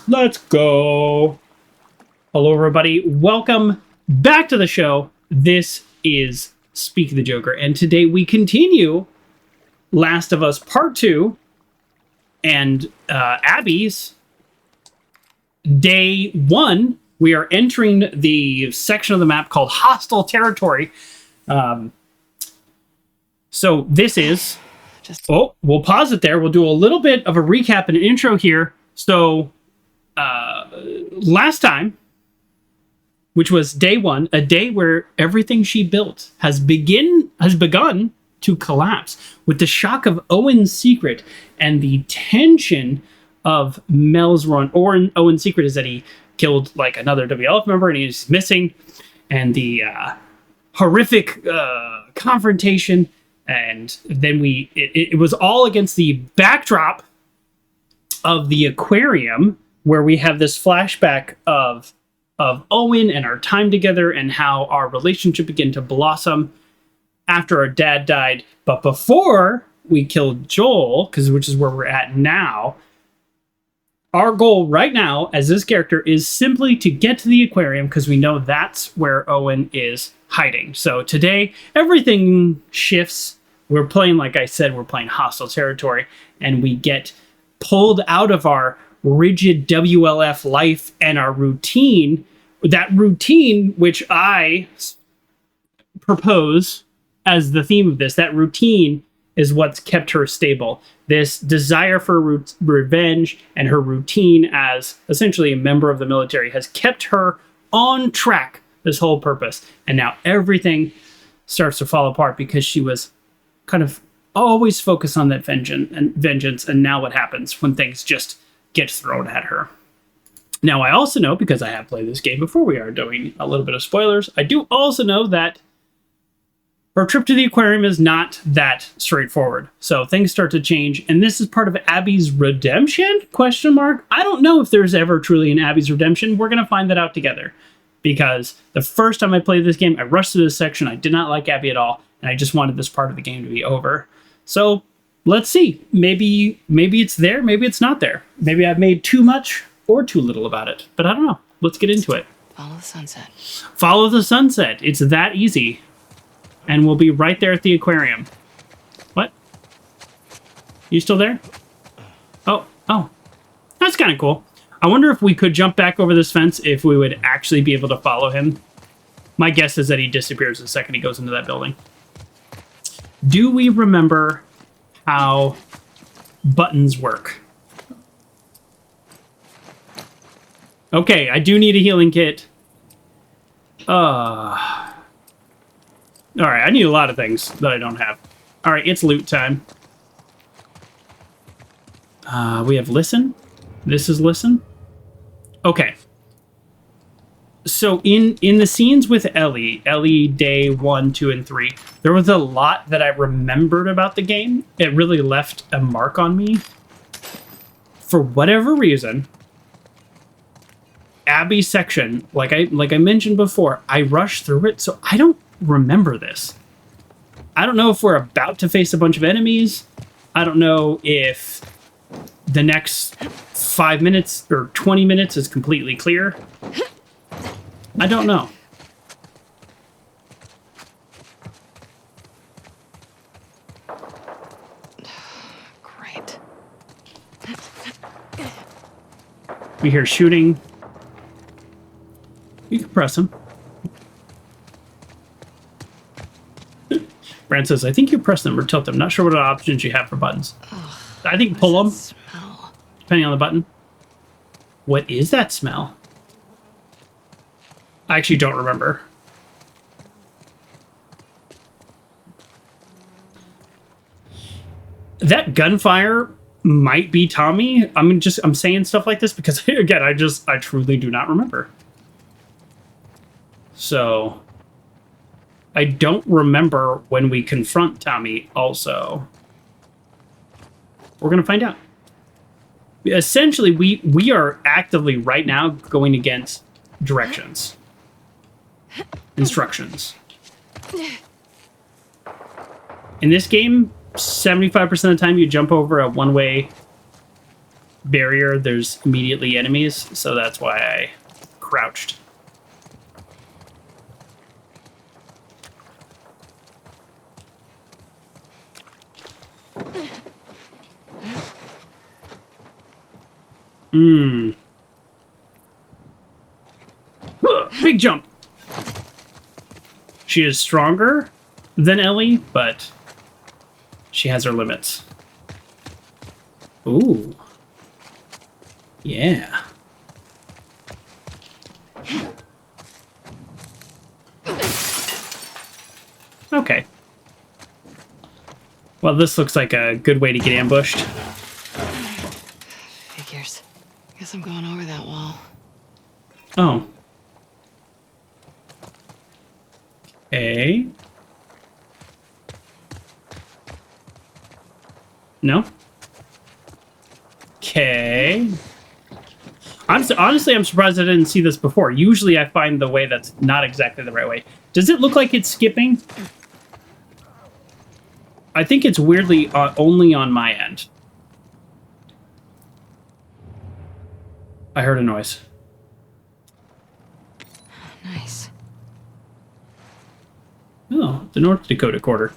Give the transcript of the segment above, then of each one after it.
Let's go. Hello, everybody. Welcome back to the show. This is Speak the Joker, and today we continue Last of Us Part 2 and Abby's Day 1. We are entering the section of the map called Hostile Territory. So this is... we'll pause it there. We'll do a little bit of a recap and an intro here. So, last time, which was day 1, a day where everything she built has begun to collapse with the shock of Owen's secret and the tension of Mel's run. Owen's secret is that he killed like another WLF member and he's missing, and the horrific confrontation. And then it was all against the backdrop of the aquarium, where we have this flashback of Owen and our time together and how our relationship began to blossom after our dad died. But before we killed Joel, which is where we're at now, our goal right now as this character is simply to get to the aquarium, because we know that's where Owen is hiding. So today, everything shifts. We're playing, like I said, we're playing Hostile Territory, and we get pulled out of our rigid WLF life and our routine. That routine, which I propose as the theme of this, that routine is what's kept her stable. This desire for revenge and her routine as essentially a member of the military has kept her on track this whole purpose. And now everything starts to fall apart because she was kind of always focused on that vengeance. And now what happens when things just get thrown at her? Now, I also know, because I have played this game before, we are doing a little bit of spoilers. I do also know that her trip to the aquarium is not that straightforward. So things start to change. And this is part of Abby's redemption? ? I don't know if there's ever truly an Abby's redemption. We're going to find that out together. Because the first time I played this game, I rushed through this section. I did not like Abby at all. And I just wanted this part of the game to be over. So let's see. Maybe it's there. Maybe it's not there. Maybe I've made too much or too little about it. But I don't know. Let's get into it. Follow the sunset. Follow the sunset. It's that easy. And we'll be right there at the aquarium. What? You still there? Oh. That's kind of cool. I wonder if we could jump back over this fence, if we would actually be able to follow him. My guess is that he disappears the second he goes into that building. Do we remember how buttons work? Okay, I do need a healing kit. Alright, I need a lot of things that I don't have. Alright, it's loot time. We have listen. This is listen. Okay. So in the scenes with Ellie day 1, 2, and 3, there was a lot that I remembered about the game. It really left a mark on me. For whatever reason, Abby's section, like I mentioned before, I rushed through it, so I don't remember this. I don't know if we're about to face a bunch of enemies. I don't know if the next 5 minutes or 20 minutes is completely clear. I don't know. Great. We hear shooting. You can press him. Brand says, I think you press them or tilt them. Not sure what options you have for buttons. Ugh, I think pull them, smell? depending on the button. What is that smell? I actually don't remember. That gunfire might be Tommy. I'm saying stuff like this because again, I truly do not remember. So I don't remember when we confront Tommy also. We're going to find out. Essentially, we are actively right now going against directions. Instructions. In this game, 75% of the time you jump over a one-way barrier, there's immediately enemies, so that's why I crouched. Big jump. She is stronger than Ellie, but she has her limits. Ooh. Yeah. Okay. Well, this looks like a good way to get ambushed. Figures. Guess I'm going over that wall. Oh. Okay. No? Okay. Honestly, I'm surprised I didn't see this before. Usually I find the way that's not exactly the right way. Does it look like it's skipping? I think it's weirdly only on my end. I heard a noise. Nice. Oh, the North Dakota quarter.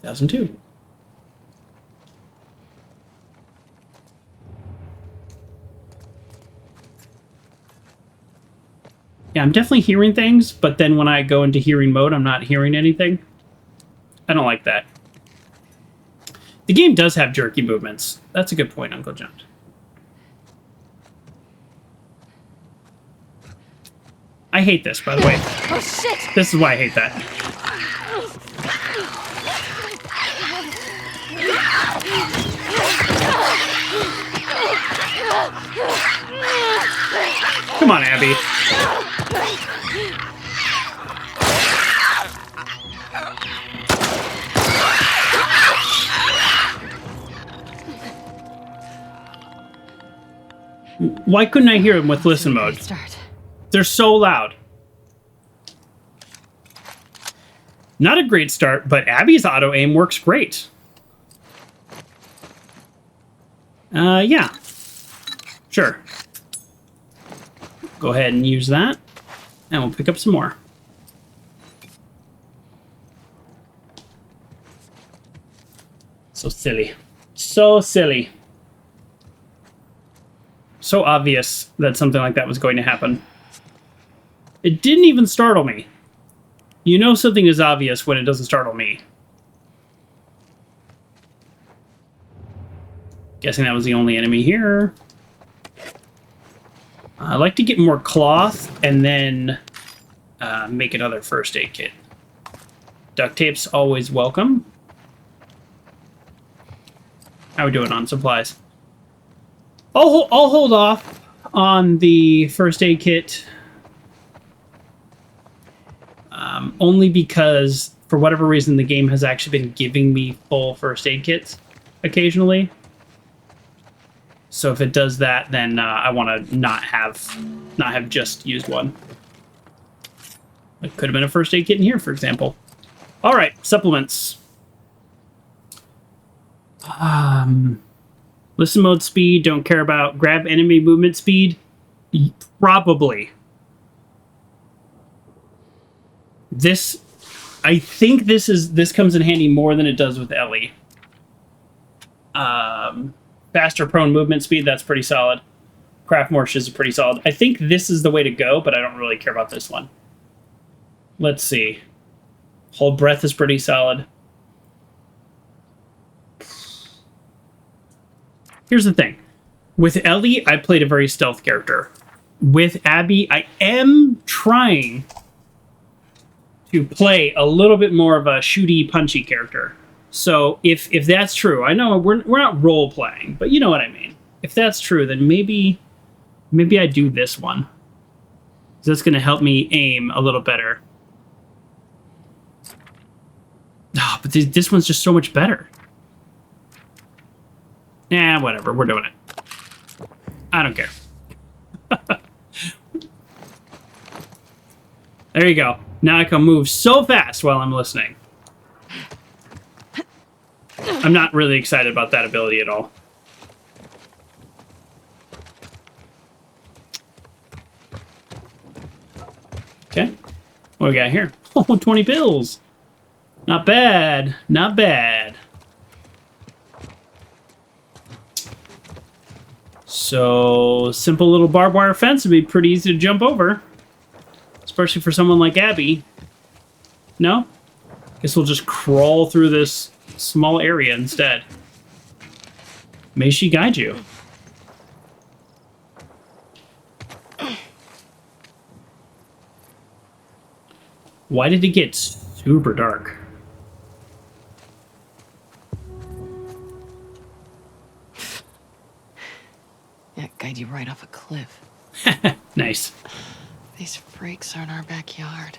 2002. Yeah, I'm definitely hearing things, but then when I go into hearing mode, I'm not hearing anything. I don't like that. The game does have jerky movements. That's a good point, Uncle John. I hate this, by the way. Oh, shit! This is why I hate that. Come on, Abby. Why couldn't I hear them with listen mode? Start. They're so loud. Not a great start, but Abby's auto aim works great. Yeah. Sure. Go ahead and use that. And we'll pick up some more. So silly. So silly. So obvious that something like that was going to happen. It didn't even startle me. You know something is obvious when it doesn't startle me. Guessing that was the only enemy here. I like to get more cloth and then make another first aid kit. Duct tape's always welcome. How are we doing on supplies? I'll hold off on the first aid kit. Only because, for whatever reason, the game has actually been giving me full first aid kits occasionally. So if it does that, then I want to not have just used one. It could have been a first aid kit in here, for example. All right, supplements. Listen mode speed, don't care about. Grab enemy movement speed, probably. This, I think this comes in handy more than it does with Ellie. Faster prone movement speed, that's pretty solid. Craft more shiz is pretty solid. I think this is the way to go, but I don't really care about this one. Let's see. Hold breath is pretty solid. Here's the thing. With Ellie, I played a very stealth character. With Abby, I am trying to play a little bit more of a shooty, punchy character. So if that's true, I know we're not role playing, but you know what I mean. If that's true, then maybe I do this one. That's going to help me aim a little better. Oh, but this one's just so much better. Nah, whatever. We're doing it. I don't care. There you go. Now I can move so fast while I'm listening. I'm not really excited about that ability at all. Okay. What do we got here? Oh, 20 pills. Not bad. Not bad. So, simple little barbed wire fence would be pretty easy to jump over. Especially for someone like Abby. No? Guess we'll just crawl through this small area instead. May she guide you. Why did it get super dark? Yeah, guide you right off a cliff. Nice. These freaks are in our backyard.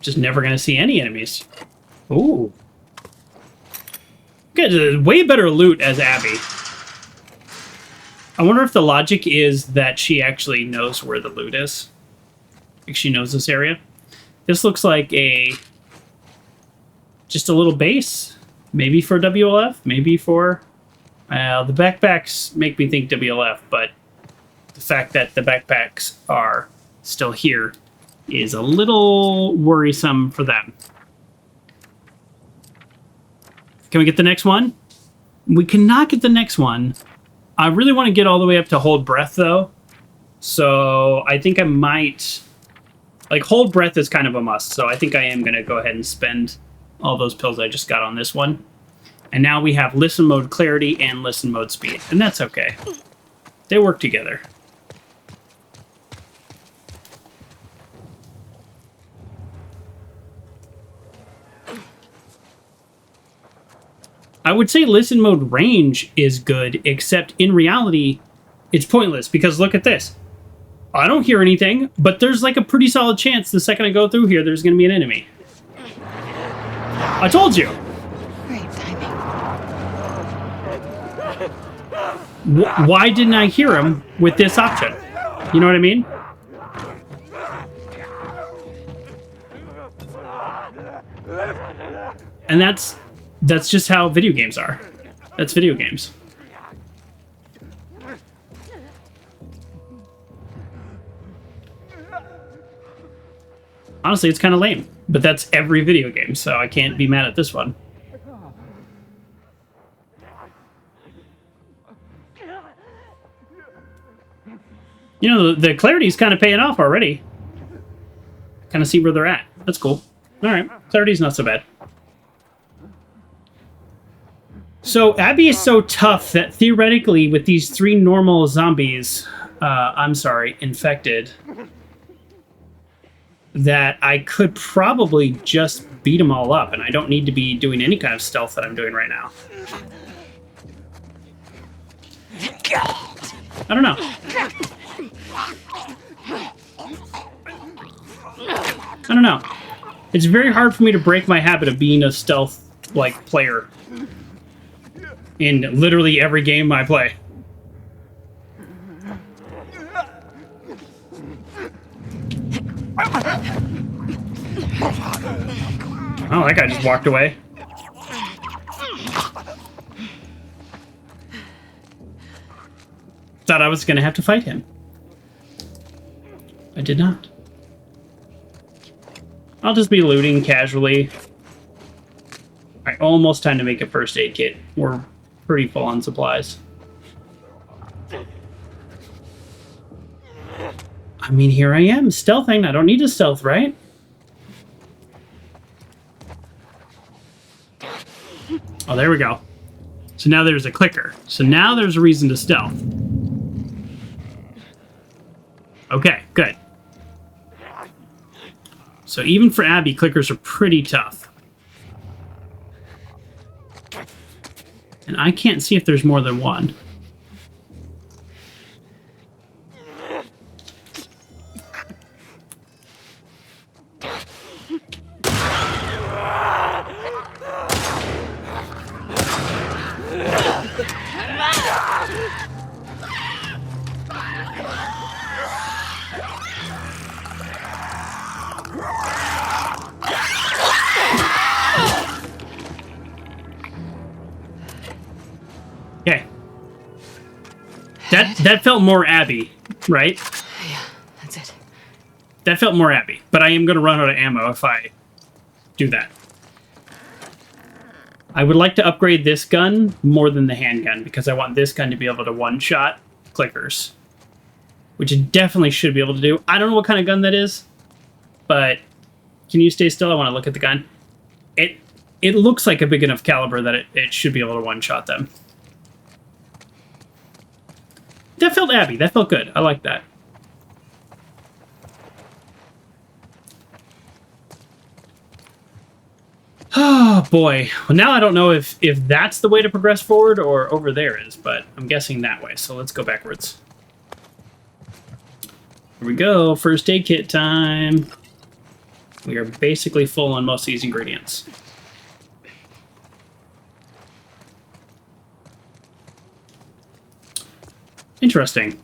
Just never gonna see any enemies. Ooh. Good, way better loot as Abby. I wonder if the logic is that she actually knows where the loot is. Like she knows this area. This looks like just a little base. Maybe for WLF, maybe for... the backpacks make me think WLF, but the fact that the backpacks are still here is a little worrisome for them. Can we get the next one? We cannot get the next one. I really want to get all the way up to hold breath, though. So I think I might... Like, hold breath is kind of a must, so I think I am going to go ahead and spend all those pills I just got on this one. And now we have listen mode clarity and listen mode speed, and that's okay. They work together. I would say listen mode range is good, except in reality, it's pointless because look at this. I don't hear anything, but there's like a pretty solid chance the second I go through here, there's going to be an enemy. I told you. Great timing. Why didn't I hear him with this option? You know what I mean? And that's just how video games are. That's video games. Honestly, it's kind of lame, but that's every video game, so I can't be mad at this one. You know, the clarity's kind of paying off already. Kind of see where they're at. That's cool. All right, clarity's not so bad. So Abby is so tough that theoretically, with these 3 normal zombies, infected, that I could probably just beat them all up, and I don't need to be doing any kind of stealth that I'm doing right now. I don't know. I don't know. It's very hard for me to break my habit of being a stealth-like player in literally every game I play. Oh, that guy just walked away. Thought I was going to have to fight him. I did not. I'll just be looting casually. Alright, almost time to make a first aid kit. We're pretty full on supplies. I mean, here I am, stealthing. I don't need to stealth, right? Oh, there we go. So now there's a clicker. So now there's a reason to stealth. Okay, good. So even for Abby, clickers are pretty tough. And I can't see if there's more than one. That felt more Abby, right? Yeah, that's it. That felt more Abby, but I am going to run out of ammo if I do that. I would like to upgrade this gun more than the handgun because I want this gun to be able to one-shot clickers, which it definitely should be able to do. I don't know what kind of gun that is, but can you stay still? I want to look at the gun. It looks like a big enough caliber that it should be able to one-shot them. That felt Abby. That felt good. I like that. Oh, boy. Well, now I don't know if that's the way to progress forward or over there is, but I'm guessing that way. So let's go backwards. Here we go. First aid kit time. We are basically full on most of these ingredients. Interesting.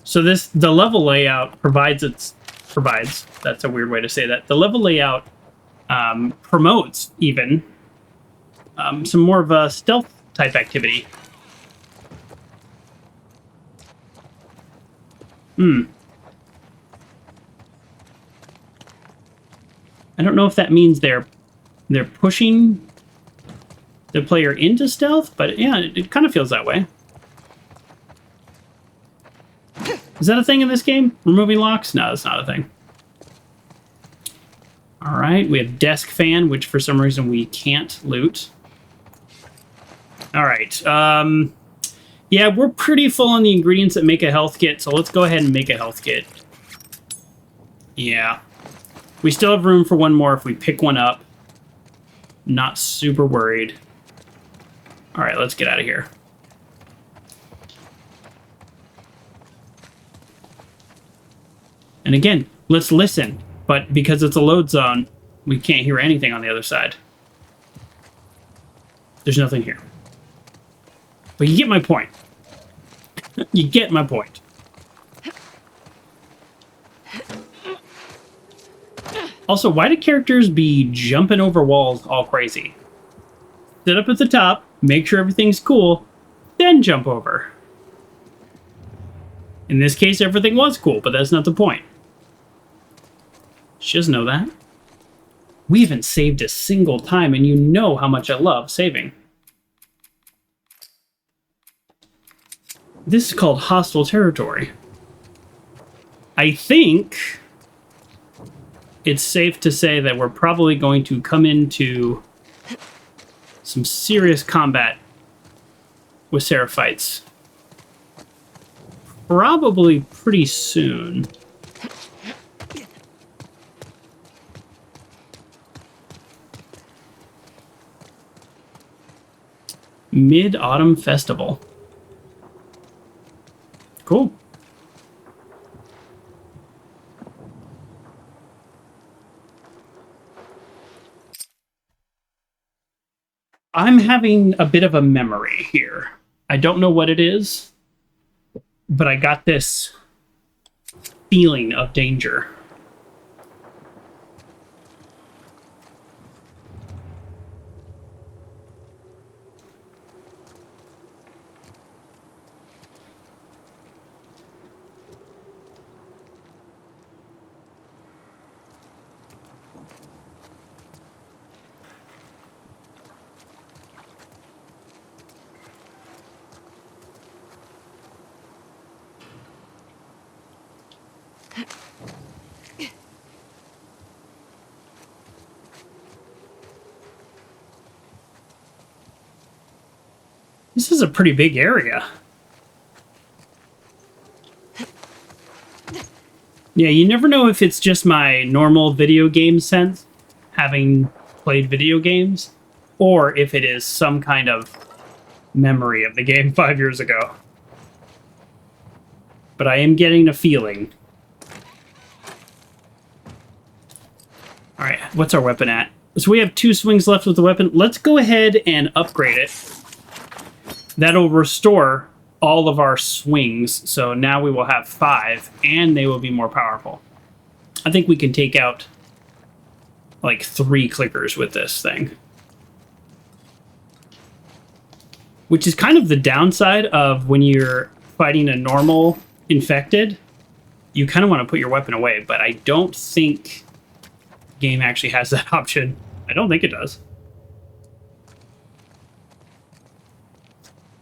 So the level layout provides, that's a weird way to say that. The level layout promotes even some more of a stealth type activity. I don't know if that means they're pushing the player into stealth, but yeah, it kind of feels that way. Is that a thing in this game? Removing locks? No, that's not a thing. All right, we have desk fan, which for some reason we can't loot. All right. Yeah, we're pretty full on the ingredients that make a health kit, so let's go ahead and make a health kit. Yeah. We still have room for one more if we pick one up. Not super worried. All right, let's get out of here. And again, let's listen. But because it's a load zone, we can't hear anything on the other side. There's nothing here. But you get my point. You get my point. Also, why do characters be jumping over walls all crazy? Sit up at the top, make sure everything's cool, then jump over. In this case, everything was cool, but that's not the point. She doesn't know that. We haven't saved a single time, and you know how much I love saving. This is called hostile territory. I think it's safe to say that we're probably going to come into some serious combat with Seraphites. Probably pretty soon. Mid-Autumn Festival. Cool. I'm having a bit of a memory here. I don't know what it is, but I got this feeling of danger. This is a pretty big area. Yeah, you never know if it's just my normal video game sense, having played video games, or if it is some kind of memory of the game 5 years ago. But I am getting a feeling. Alright, what's our weapon at? So we have 2 swings left with the weapon. Let's go ahead and upgrade it. That'll restore all of our swings, so now we will have 5, and they will be more powerful. I think we can take out like 3 clickers with this thing. Which is kind of the downside of when you're fighting a normal infected, you kind of want to put your weapon away, but I don't think the game actually has that option. I don't think it does.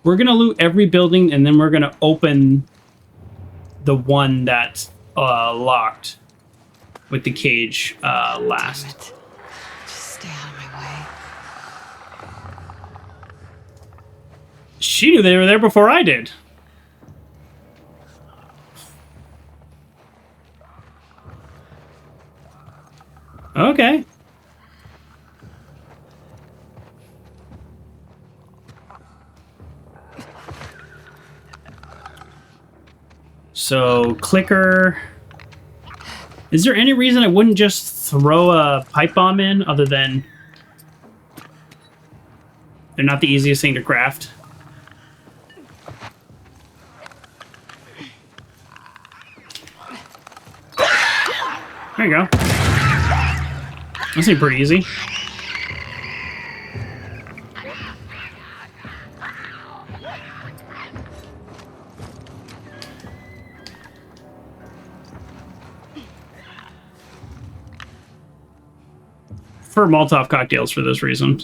We're going to loot every building, and then we're going to open the one that's locked with the cage last. Damn it. Just stay out of my way. She knew they were there before I did. Okay. So, clicker. Is there any reason I wouldn't just throw a pipe bomb in other than they're not the easiest thing to craft? There you go. That seemed pretty easy. For Molotov cocktails for this reason.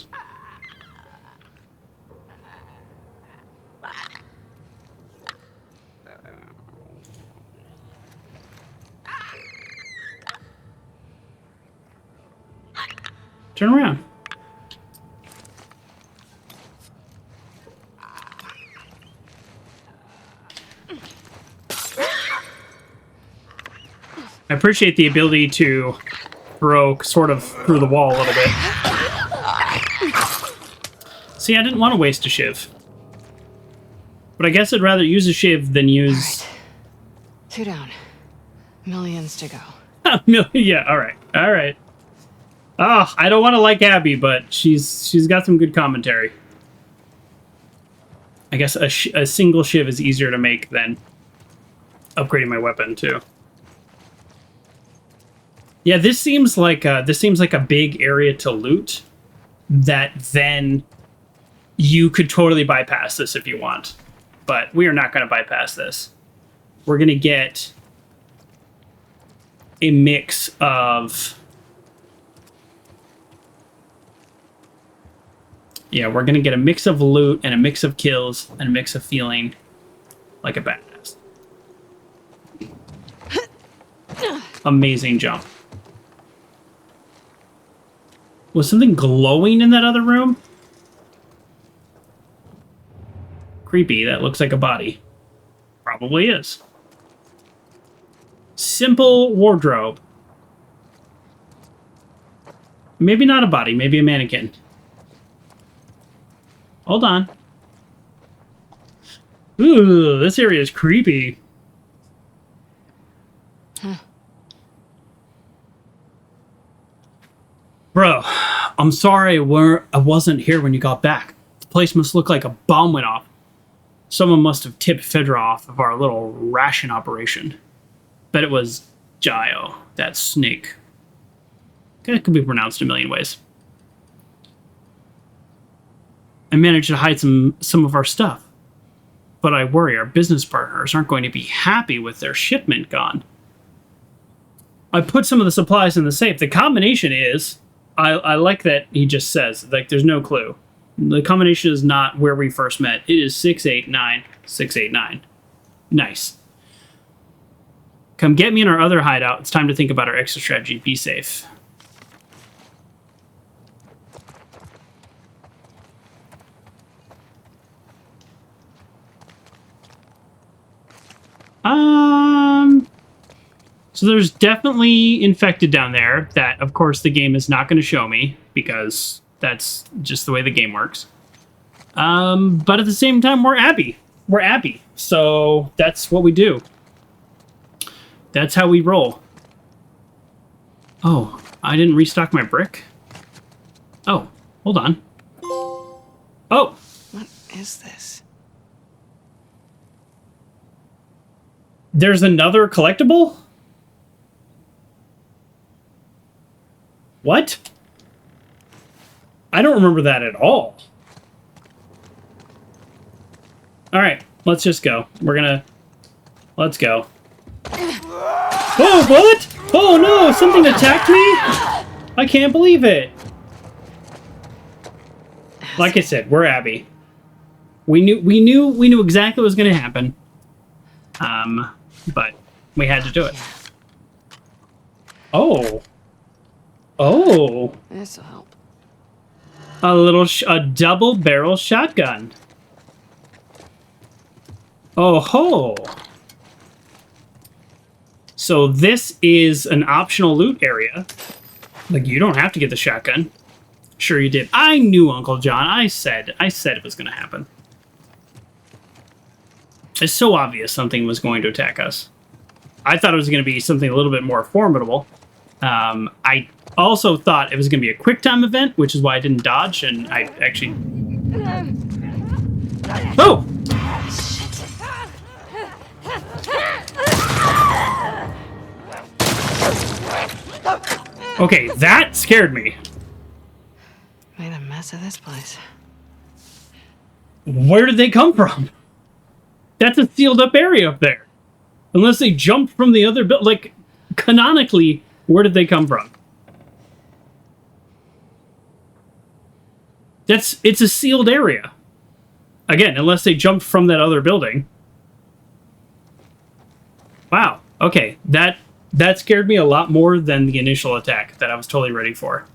Turn around. I appreciate the ability to throw sort of through the wall a little bit. See, I didn't want to waste a shiv. But I guess I'd rather use a shiv than use... All right. 2 down. Millions to go. Yeah, alright. Alright. Oh, I don't want to like Abby, but she's got some good commentary. I guess a single shiv is easier to make than upgrading my weapon, too. Yeah, this seems like a big area to loot that then you could totally bypass this if you want. But we are not going to bypass this. We're going to get a mix of... Yeah, we're going to get a mix of loot and a mix of kills and a mix of feeling like a badass. Amazing jump. Was something glowing in that other room? Creepy, that looks like a body. Probably is. Simple wardrobe. Maybe not a body, maybe a mannequin. Hold on. Ooh, this area is creepy. Bro, I'm sorry I wasn't here when you got back. The place must look like a bomb went off. Someone must have tipped Fedra off of our little ration operation. Bet it was Gio, that snake. That could be pronounced a million ways. I managed to hide some of our stuff. But I worry our business partners aren't going to be happy with their shipment gone. I put some of the supplies in the safe. The combination is... I like that he just says, like, there's no clue. The combination is not where we first met. It is 689, 689. Nice. Come get me in our other hideout. It's time to think about our exit strategy. Be safe. So there's definitely infected down there that, of course, the game is not going to show me because that's just the way the game works. But at the same time, we're Abby. We're Abby. So that's what we do. That's how we roll. Oh, I didn't restock my brick? Oh, hold on. Oh! What is this? There's another collectible? What? I don't remember that at all. All right, Let's just go. Let's go. Oh, what? Oh no, something attacked me? I can't believe it. Like I said, we're Abby. We knew exactly what was going to happen. But we had to do it. Oh. Oh. This'll help. A double barrel shotgun. Oh ho. So this is an optional loot area. Like, you don't have to get the shotgun. Sure you did. I knew, Uncle John. I said it was going to happen. It's so obvious something was going to attack us. I thought it was going to be something a little bit more formidable. I also thought it was going to be a quick time event, which is why I didn't dodge, and I actually... Oh! Okay, that scared me. Made a mess of this place. Where did they come from? That's a sealed up area up there. Unless they jumped from the other building. Like, canonically, where did they come from? It's a sealed area. Again, unless they jumped from that other building. Wow. Okay, that scared me a lot more than the initial attack that I was totally ready for.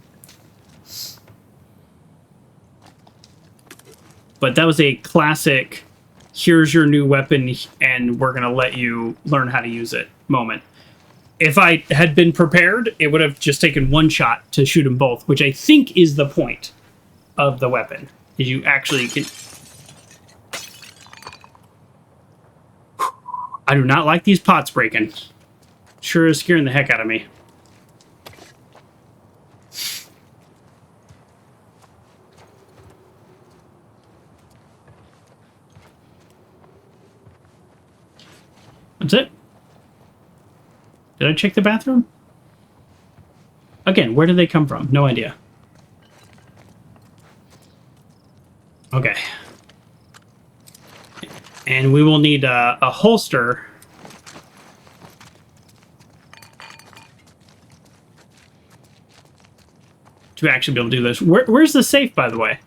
But that was a classic, here's your new weapon, and we're going to let you learn how to use it moment. If I had been prepared, it would have just taken one shot to shoot them both, which I think is the point of the weapon. Is you actually can... I do not like these pots breaking. Sure is scaring the heck out of me. That's it. Did I check the bathroom? Again, where did they come from? No idea. Okay. And we will need a holster. To actually be able to do this. Where's the safe, by the way?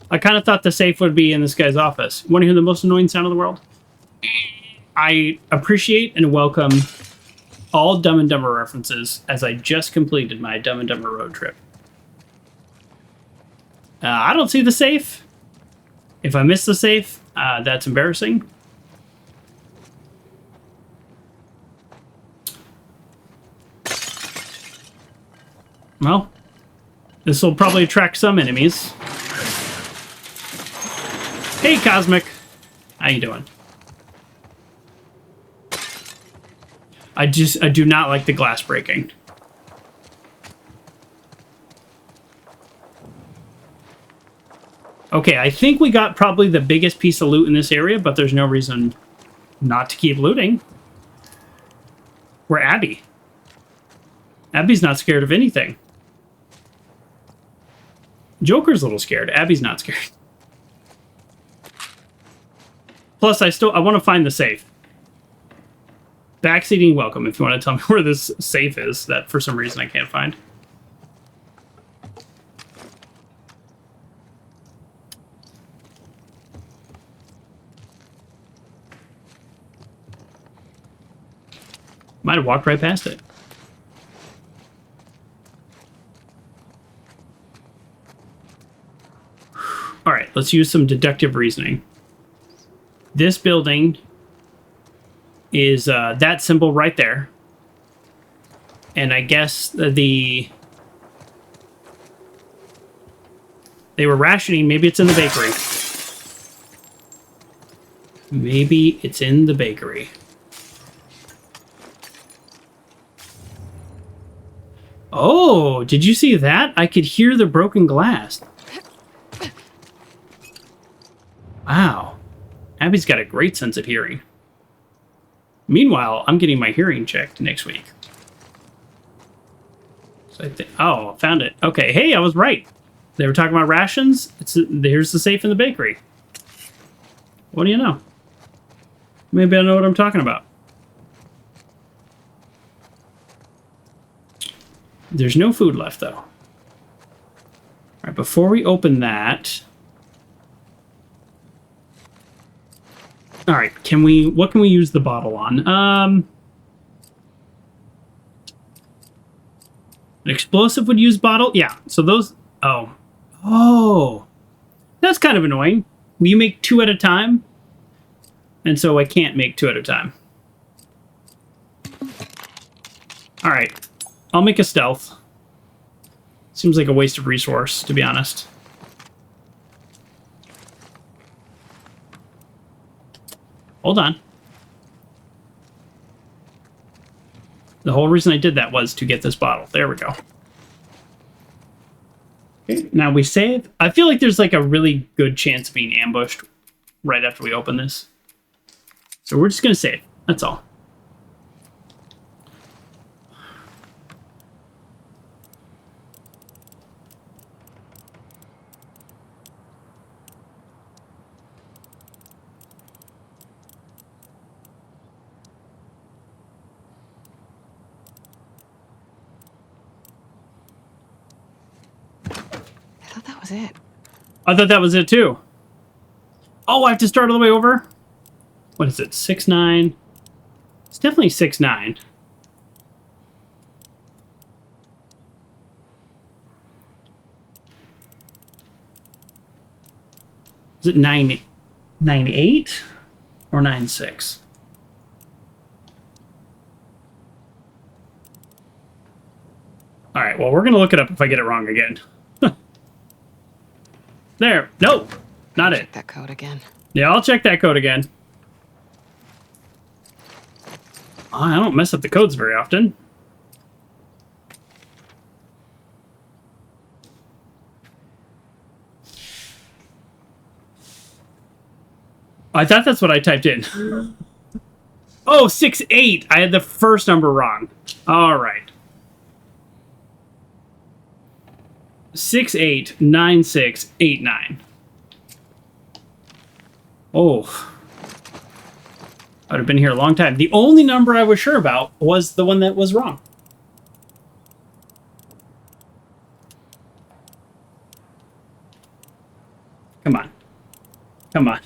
I kind of thought the safe would be in this guy's office. Want to hear the most annoying sound in the world? I appreciate and welcome all Dumb and Dumber references, as I just completed my Dumb and Dumber road trip. I don't see the safe. If I miss the safe, that's embarrassing. Well, this will probably attract some enemies. Hey, Cosmic. How you doing? I do not like the glass breaking. Okay, I think we got probably the biggest piece of loot in this area, but there's no reason not to keep looting. We're Abby. Abby's not scared of anything. Joker's a little scared. Abby's not scared. Plus, I want to find the safe. Backseating welcome if you want to tell me where this safe is that for some reason I can't find. Might have walked right past it. All right, let's use some deductive reasoning. This building is that symbol right there. And I guess they were rationing. Maybe it's in the bakery. Maybe it's in the bakery. Oh, did you see that? I could hear the broken glass. Wow. Abby's got a great sense of hearing. Meanwhile, I'm getting my hearing checked next week. So oh, found it. Okay, hey, I was right. They were talking about rations. Here's the safe in the bakery. What do you know? Maybe I know what I'm talking about. There's no food left, though. All right, before we open that... All right, what can we use the bottle on? An explosive would use bottle? Yeah, so those... Oh. Oh. That's kind of annoying. Will you make 2 at a time? And so I can't make 2 at a time. All right, I'll make a stealth. Seems like a waste of resource, to be honest. Hold on. The whole reason I did that was to get this bottle. There we go. Okay, now we save. I feel like there's like a really good chance of being ambushed right after we open this. So we're just going to save. That's all. I thought that was it. I thought that was it too. Oh, I have to start all the way over? What is it? 6-9. It's definitely 6-9. Is it 9-8 or 9-6? All right, well, we're going to look it up if I get it wrong again. There. No, not it. Check that code again. Yeah, I'll check that code again. I don't mess up the codes very often. I thought that's what I typed in. Oh, 6-8. I had the first number wrong. All right. 6-8-9-6-8-9. Oh. I would have been here a long time. The only number I was sure about was the one that was wrong. Come on. Come on.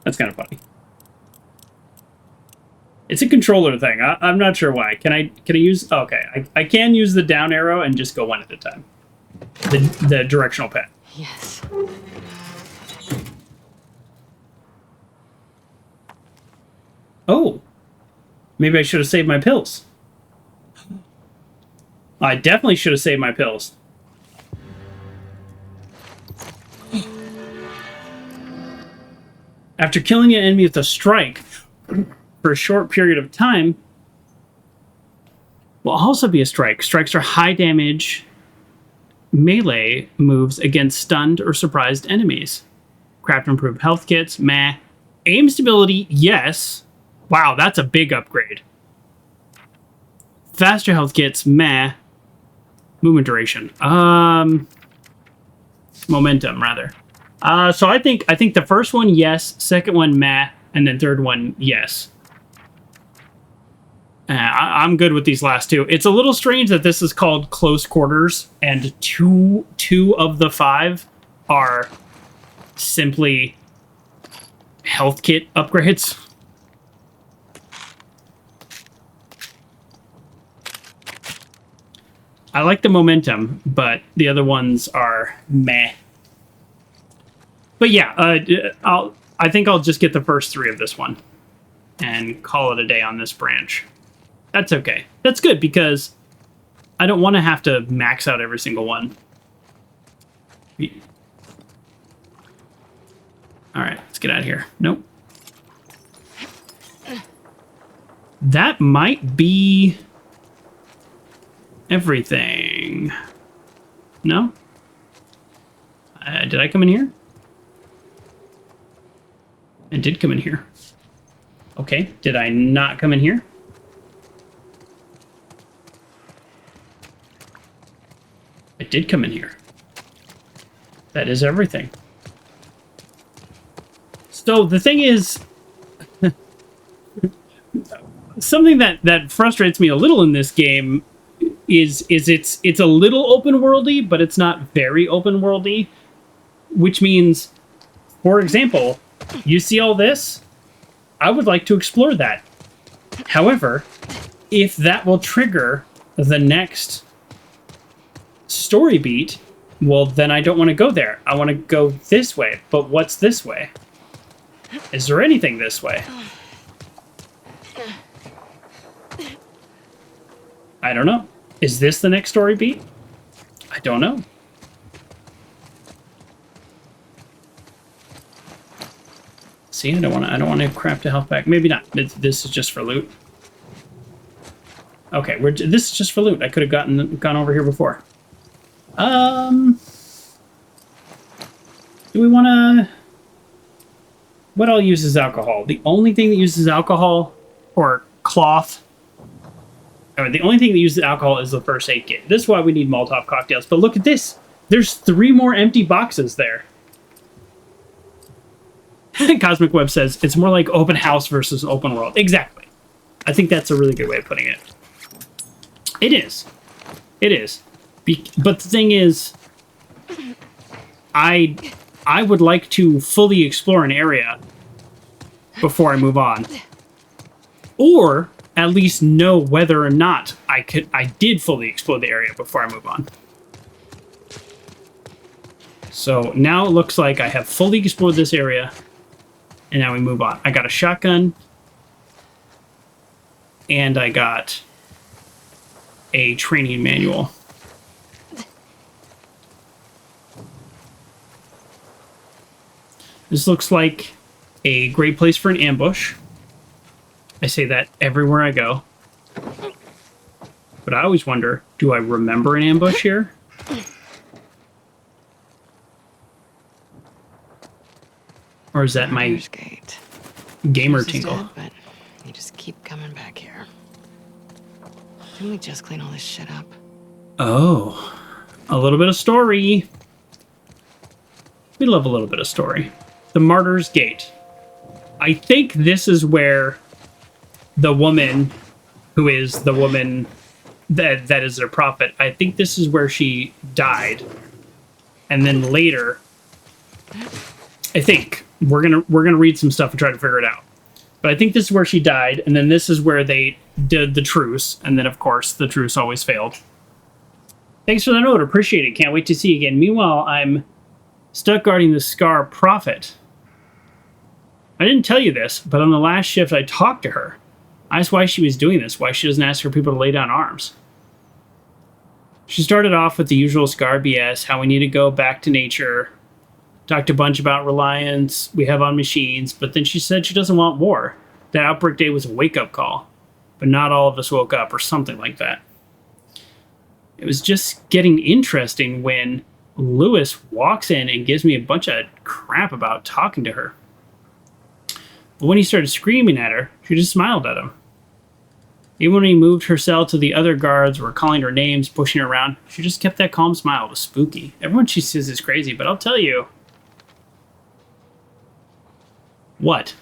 That's kind of funny. It's a controller thing. I'm not sure why. Can I use... Okay, I can use the down arrow and just go one at a time. The directional pad. Yes. Oh. Maybe I should have saved my pills. I definitely should have saved my pills. After killing an enemy with a strike for a short period of time, will also be a strike. Strikes are high damage melee moves against stunned or surprised enemies. Craft improved health kits, meh. Aim stability, yes. Wow, that's a big upgrade. Faster health kits, meh. Movement duration. Momentum, rather. So I think the first one, yes. Second one, meh. And then third one, yes. I'm good with these last two. It's a little strange that this is called close quarters, and two of the 5 are simply health kit upgrades. I like the momentum, but the other ones are meh. But yeah, I think I'll just get the first 3 of this one and call it a day on this branch. That's okay. That's good because I don't want to have to max out every single one. All right, let's get out of here. Nope. That might be everything. No? Did I come in here? I did come in here. Okay, did I not come in here? I did come in here. That is everything. So the thing is, something that frustrates me a little in this game is it's a little open worldy, but it's not very open worldy, which means, for example, you see all this, I would like to explore that. However, if that will trigger the next story beat, well, then I don't want to go there. I want to go this way. But what's this way? Is there anything this way? I don't know. Is this the next story beat? I don't know. See, I don't want to crap to health back. Maybe not. This is just for loot. Okay, this is just for loot. I could have gone over here before. Do we want to... What all uses alcohol? The only thing that uses alcohol or cloth... Or the only thing that uses alcohol is the first aid kit. This is why we need Molotov cocktails. But look at this. There's 3 more empty boxes there. Cosmic Web says, it's more like open house versus open world. Exactly. I think that's a really good way of putting it. It is. It is. But the thing is, I would like to fully explore an area before I move on. Or at least know whether or not I did fully explore the area before I move on. So now it looks like I have fully explored this area, and now we move on. I got a shotgun, and I got a training manual. This looks like a great place for an ambush. I say that everywhere I go. But I always wonder, do I remember an ambush here? Or is that my gamer tingle? Dead, but you just keep coming back here. Didn't we just clean all this shit up? Oh, a little bit of story. We love a little bit of story. The Martyr's Gate. I think this is where the woman, who is the woman that is their prophet, I think this is where she died. And then later, I think we're gonna read some stuff and try to figure it out. But I think this is where she died, and then this is where they did the truce, and then of course the truce always failed. Thanks for the note, appreciate it. Can't wait to see you again. Meanwhile, I'm stuck guarding the Scar Prophet. I didn't tell you this, but on the last shift I talked to her. I asked why she was doing this, why she doesn't ask for people to lay down arms. She started off with the usual Scar BS, how we need to go back to nature, talked a bunch about reliance we have on machines, but then she said she doesn't want war. That Outbreak Day was a wake-up call, but not all of us woke up, or something like that. It was just getting interesting when Lewis walks in and gives me a bunch of crap about talking to her. But when he started screaming at her, she just smiled at him. Even when he moved her cell to the other guards, were calling her names, pushing her around, she just kept that calm smile. It was spooky. Everyone she says is crazy, but I'll tell you. What?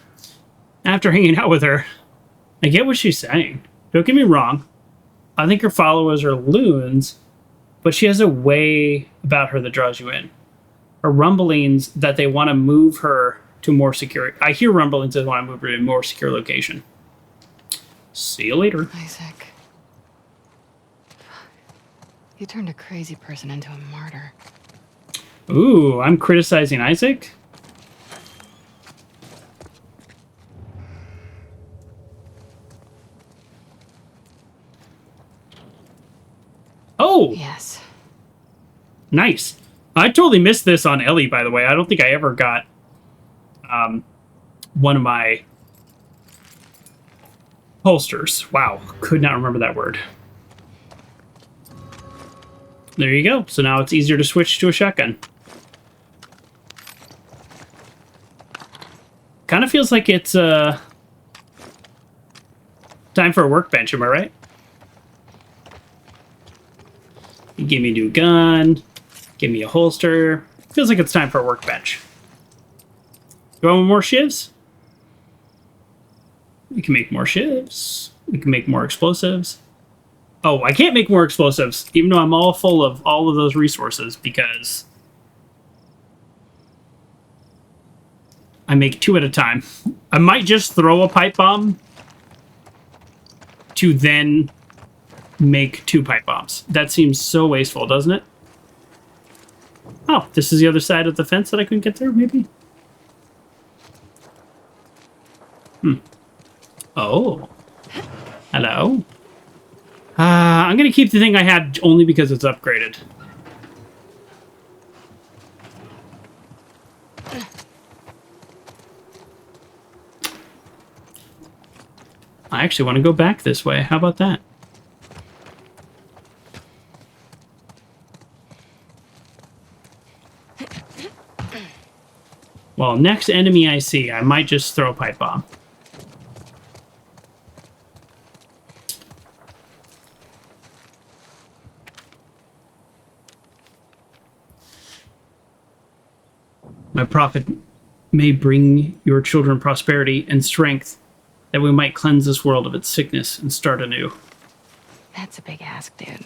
After hanging out with her, I get what she's saying. Don't get me wrong. I think her followers are loons, but she has a way about her that draws you in. Her rumblings that they want to move her to more secure. I hear rumblings that they want to move her to a more secure location. See you later. Isaac. You turned a crazy person into a martyr. Ooh, I'm criticizing Isaac? Oh! Yes. Nice. I totally missed this on Ellie, by the way. I don't think I ever got one of my holsters. Wow, could not remember that word. There you go. So now it's easier to switch to a shotgun. Kind of feels like it's time for a workbench, am I right? You give me a new gun, give me a holster. Feels like it's time for a workbench. Do I want more shivs? We can make more shivs. We can make more explosives. Oh, I can't make more explosives, even though I'm all full of all of those resources, because I make 2 at a time. I might just throw a pipe bomb to then make 2 pipe bombs. That seems so wasteful, doesn't it? Oh, this is the other side of the fence that I couldn't get through, maybe? Oh. Hello. I'm going to keep the thing I had only because it's upgraded. I actually want to go back this way. How about that? Well, next enemy I see, I might just throw a pipe bomb. My prophet may bring your children prosperity and strength, that we might cleanse this world of its sickness and start anew. That's a big ask, dude.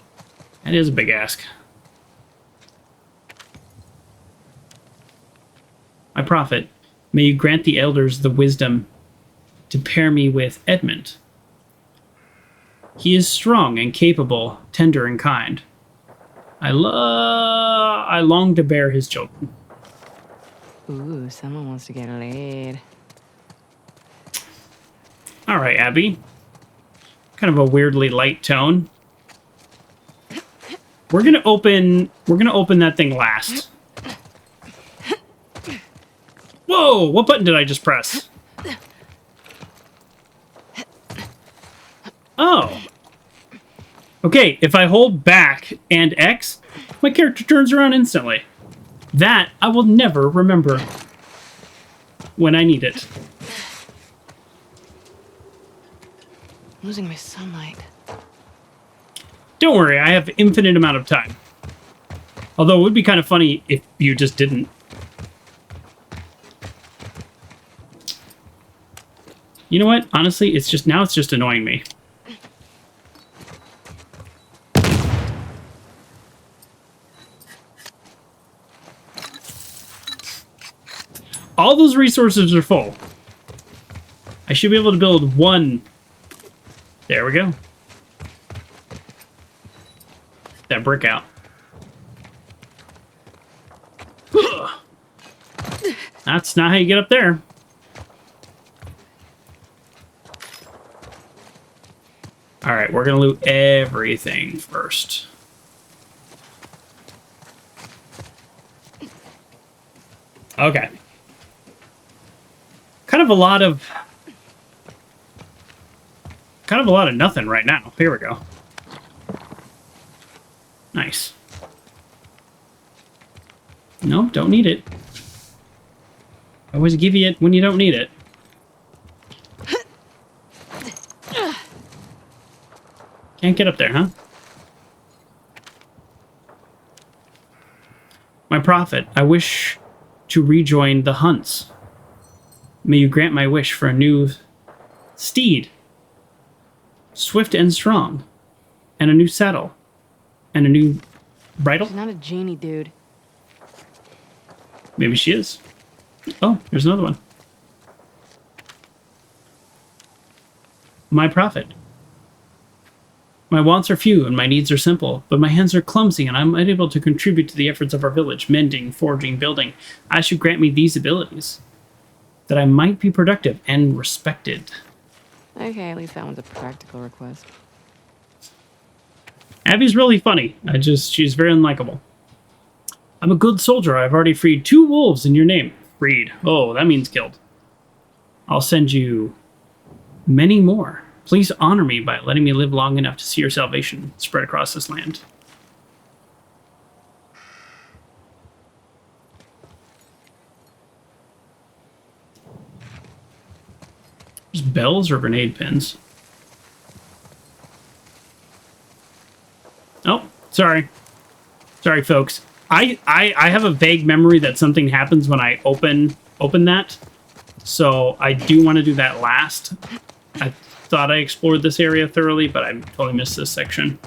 That is a big ask. My prophet, may you grant the elders the wisdom to pair me with Edmund. He is strong and capable, tender and kind. I long to bear his children. Ooh, someone wants to get laid. All right, Abby. Kind of a weirdly light tone. We're gonna open that thing last. Whoa! What button did I just press? Oh. Okay, if I hold back and X, my character turns around instantly. That I will never remember when I need it. Losing my sunlight. Don't worry, I have infinite amount of time. Although it would be kind of funny if you just didn't. You know what? Honestly, it's just annoying me. All those resources are full. I should be able to build 1. There we go. That brick out. That's not how you get up there. All right, we're gonna loot everything first. Okay. Kind of a lot of nothing right now. Here we go. Nice. No, don't need it. I always give you it when you don't need it. Can't get up there, huh? My prophet, I wish to rejoin the hunts. May you grant my wish for a new steed, swift and strong, and a new saddle, and a new bridle. She's not a genie, dude. Maybe she is. Oh, there's another one. My prophet. My wants are few and my needs are simple, but my hands are clumsy and I'm unable to contribute to the efforts of our village, mending, forging, building. I should grant me these abilities, that I might be productive and respected. Okay, at least that one's a practical request. Abby's really funny. She's very unlikable. I'm a good soldier. I've already freed 2 wolves in your name. Freed. Oh, that means killed. I'll send you many more. Please honor me by letting me live long enough to see your salvation spread across this land. There's bells or grenade pins. Oh, sorry. Sorry, folks. I have a vague memory that something happens when I open that. So I do want to do that last. I thought I explored this area thoroughly, but I totally missed this section.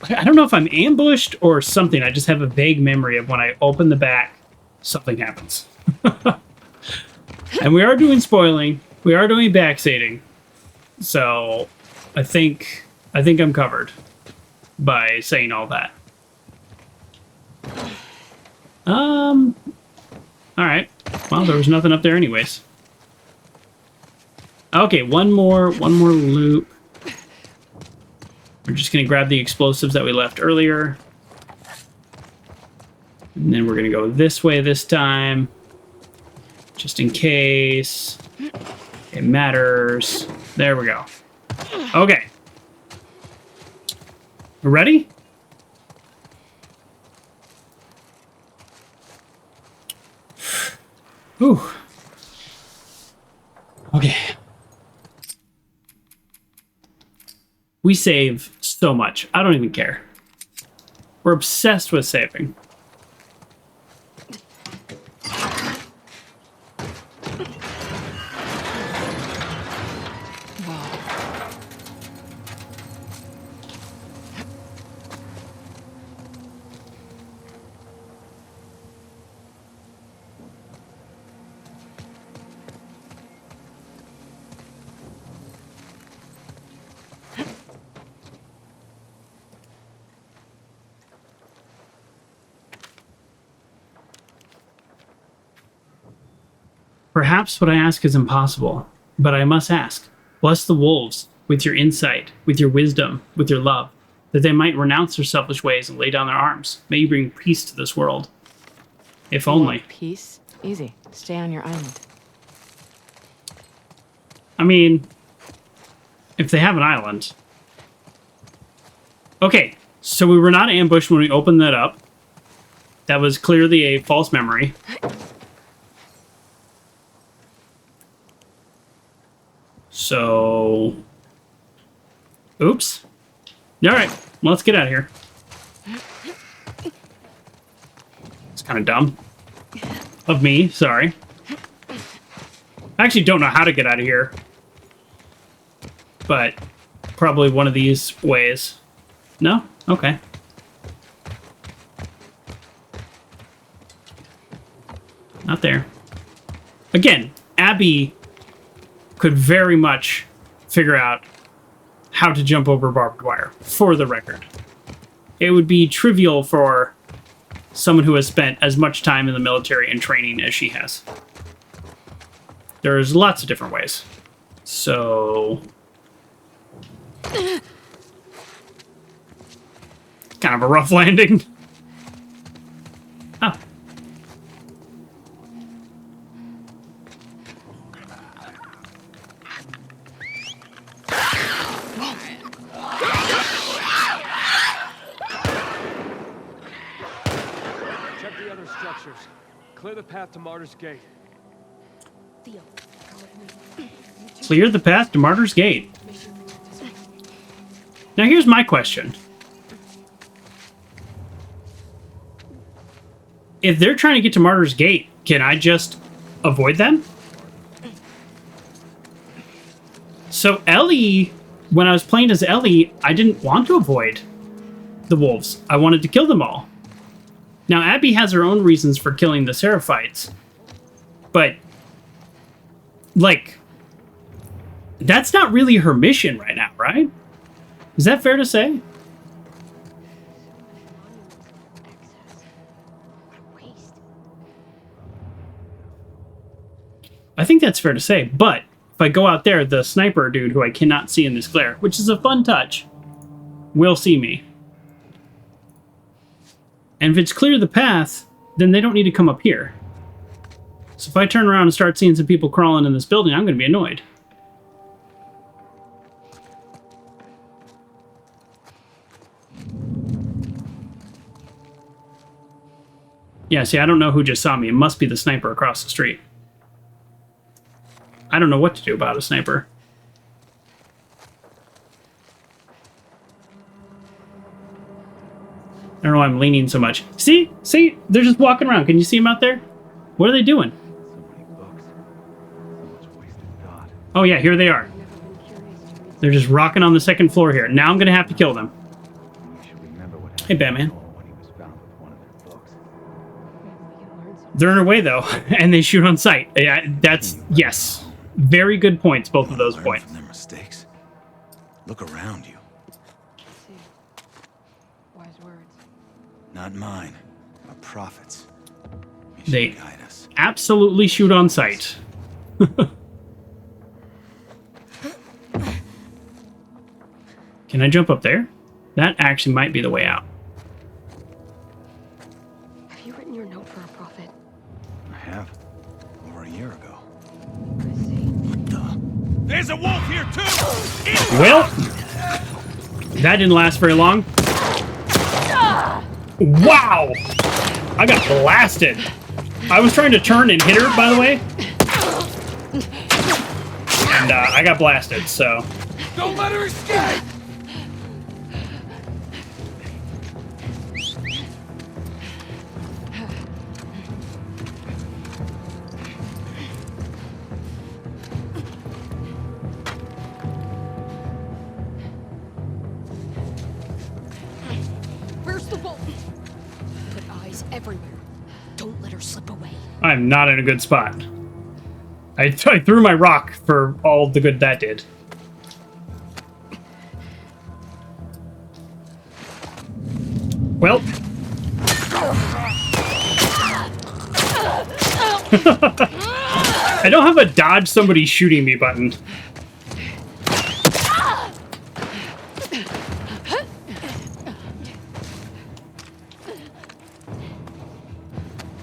I don't know if I'm ambushed or something. I just have a vague memory of when I open the back, something happens. And we are doing spoiling. We are doing backstating. So I think I'm covered by saying all that. All right. Well, there was nothing up there anyways. Okay, one more loop. We're just gonna grab the explosives that we left earlier. And then we're gonna go this way this time. Just in case it matters. There we go. Okay. Ready? Ooh. Okay. We save so much. I don't even care. We're obsessed with saving. Perhaps what I ask is impossible, but I must ask. Bless the wolves with your insight, with your wisdom, with your love, that they might renounce their selfish ways and lay down their arms. May you bring peace to this world. If only. Peace? Easy. Stay on your island. I mean, if they have an island. Okay, so we were not ambushed when we opened that up. That was clearly a false memory. So, oops. All right, well, let's get out of here. It's kind of dumb of me, sorry. I actually don't know how to get out of here, but probably one of these ways. No? Okay. Not there. Again, Abby could very much figure out how to jump over barbed wire, for the record. It would be trivial for someone who has spent as much time in the military and training as she has. There's lots of different ways. So, kind of a rough landing. Oh. Check the other structures. Clear the path to Martyr's Gate. Theo, come with me. Clear the path to Martyr's Gate. Now here's my question. If they're trying to get to Martyr's Gate, can I just avoid them? So Ellie, when I was playing as Ellie, I didn't want to avoid the wolves. I wanted to kill them all. Now Abby has her own reasons for killing the Seraphites, but like, that's not really her mission right now, right? Is that fair to say? I think that's fair to say, but if I go out there, the sniper dude who I cannot see in this glare, which is a fun touch, will see me. And if it's clear the path, then they don't need to come up here. So if I turn around and start seeing some people crawling in this building, I'm going to be annoyed. Yeah, see, I don't know who just saw me. It must be the sniper across the street. I don't know what to do about a sniper. I don't know why I'm leaning so much. See? See? They're just walking around. Can you see them out there? What are they doing? So many books. So much wasted thought. Oh yeah, here they are. I've never been curious to read. They're just rocking on the second floor here. Now I'm gonna have to kill them. You should remember what happened Hey, Batman. to Noel when he was found with one of their books. Maybe we can learn something. They're in our way though, and they shoot on sight. Yeah, that's yes. Very good points, both of those Learn points. from their mistakes. Look around you. See. Wise words. Not mine. Our prophets. They- Should guide us. Absolutely shoot on sight. Can I jump up there? That actually might be the way out. Have you written your note for a prophet? I have. Over a year ago. I see. There's a wolf here too! Well, that didn't last very long. Wow! I got blasted. I was trying to turn and hit her, by the way. And I got blasted, so. Don't let her escape! Where's the wolf? Put eyes everywhere. Don't let her slip away. I'm not in a good spot. I threw my rock for all the good that did. Well. I don't have a dodge somebody shooting me button.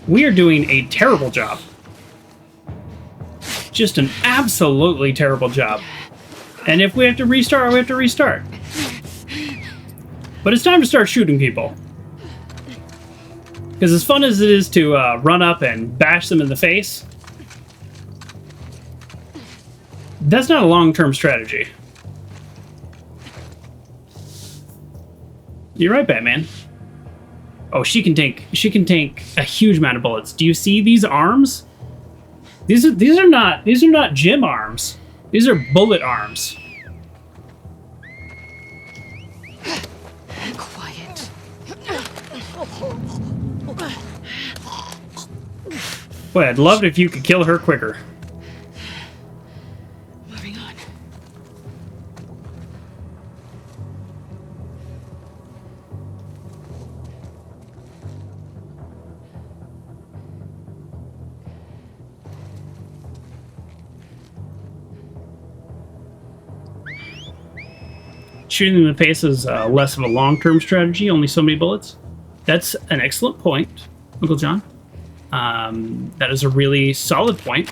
We are doing a terrible job. Just an absolutely terrible job. And if we have to restart, we have to restart. But it's time to start shooting people. Because as fun as it is to run up and bash them in the face, that's not a long-term strategy. You're right, Batman. Oh, she can take a huge amount of bullets. Do you see these arms? These are not gym arms. These are bullet arms. Quiet. Boy, I'd love it if you could kill her quicker. Moving on. Shooting in the face is less of a long-term strategy, only so many bullets. That's an excellent point, Uncle John. That is a really solid point.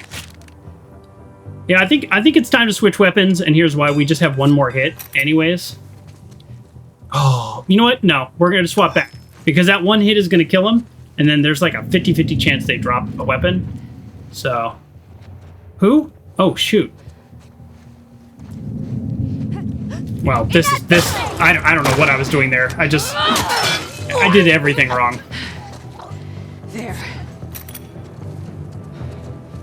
Yeah, I think it's time to switch weapons, and here's why. We just have one more hit anyways. Oh, you know what? No, we're going to swap back. Because that one hit is going to kill him, and then there's like a 50-50 chance they drop a weapon. So, who? Oh, shoot. Well, this. I don't know what I was doing there. I did everything wrong. There.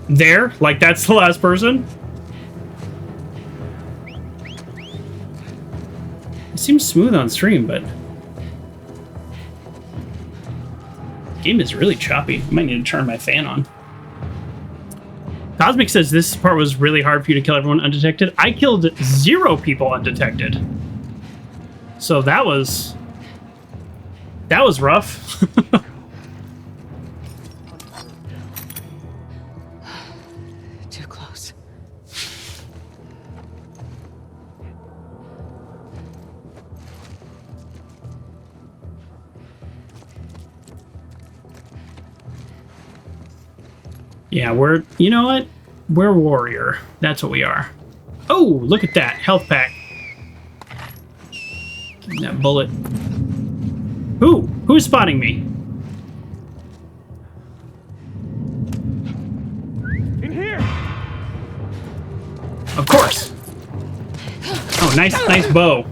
There? Like that's the last person? It seems smooth on stream, but the game is really choppy. I might need to turn my fan on. Cosmic says this part was really hard for you to kill everyone undetected. I killed 0 people undetected. So that was rough. Too close. Yeah, you know what? We're warrior. That's what we are. Oh, look at that. Health pack. Give me that bullet. Who's spotting me? In here! Of course. Oh, nice bow.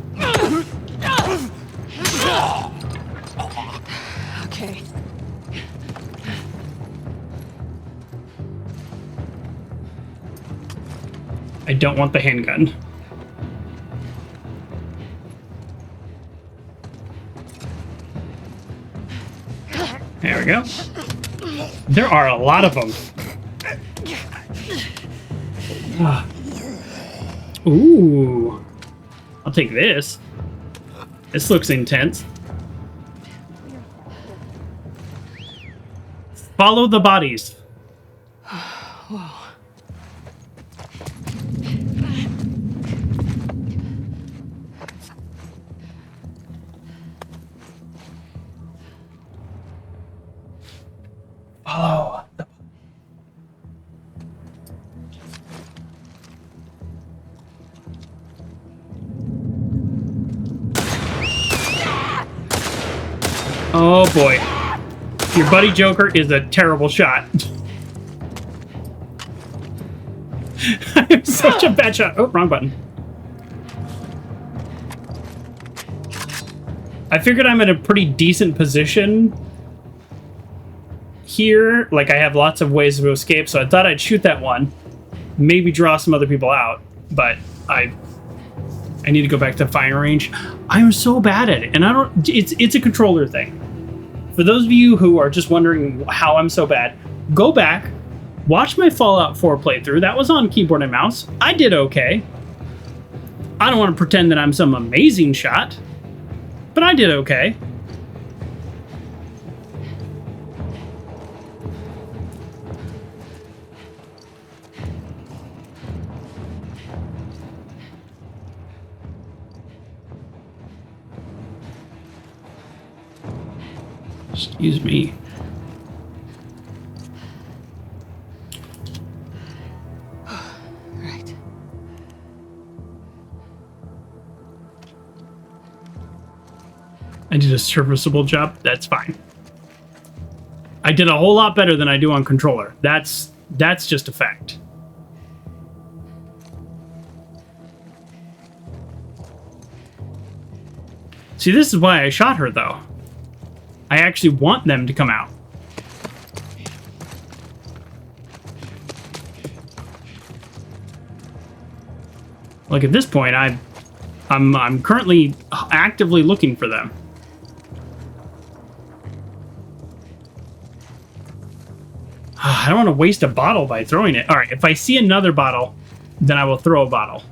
I don't want the handgun. There we go. There are a lot of them. Ooh. I'll take this. This looks intense. Follow the bodies. Whoa. Follow. Oh boy. Your buddy Joker is a terrible shot. I'm such a bad shot. Oh, wrong button. I figured I'm in a pretty decent position here. Like, I have lots of ways to escape, so I thought I'd shoot that one. Maybe draw some other people out, but I need to go back to firing range. I'm so bad at it, and I don't... It's a controller thing. For those of you who are just wondering how I'm so bad, go back, watch my Fallout 4 playthrough. That was on keyboard and mouse. I did okay. I don't want to pretend that I'm some amazing shot, but I did okay. Excuse me. Right. I did a serviceable job. That's fine. I did a whole lot better than I do on controller. That's just a fact. See, this is why I shot her, though. I actually want them to come out. Like, at this point, I'm currently actively looking for them. I don't want to waste a bottle by throwing it. All right, if I see another bottle, then I will throw a bottle.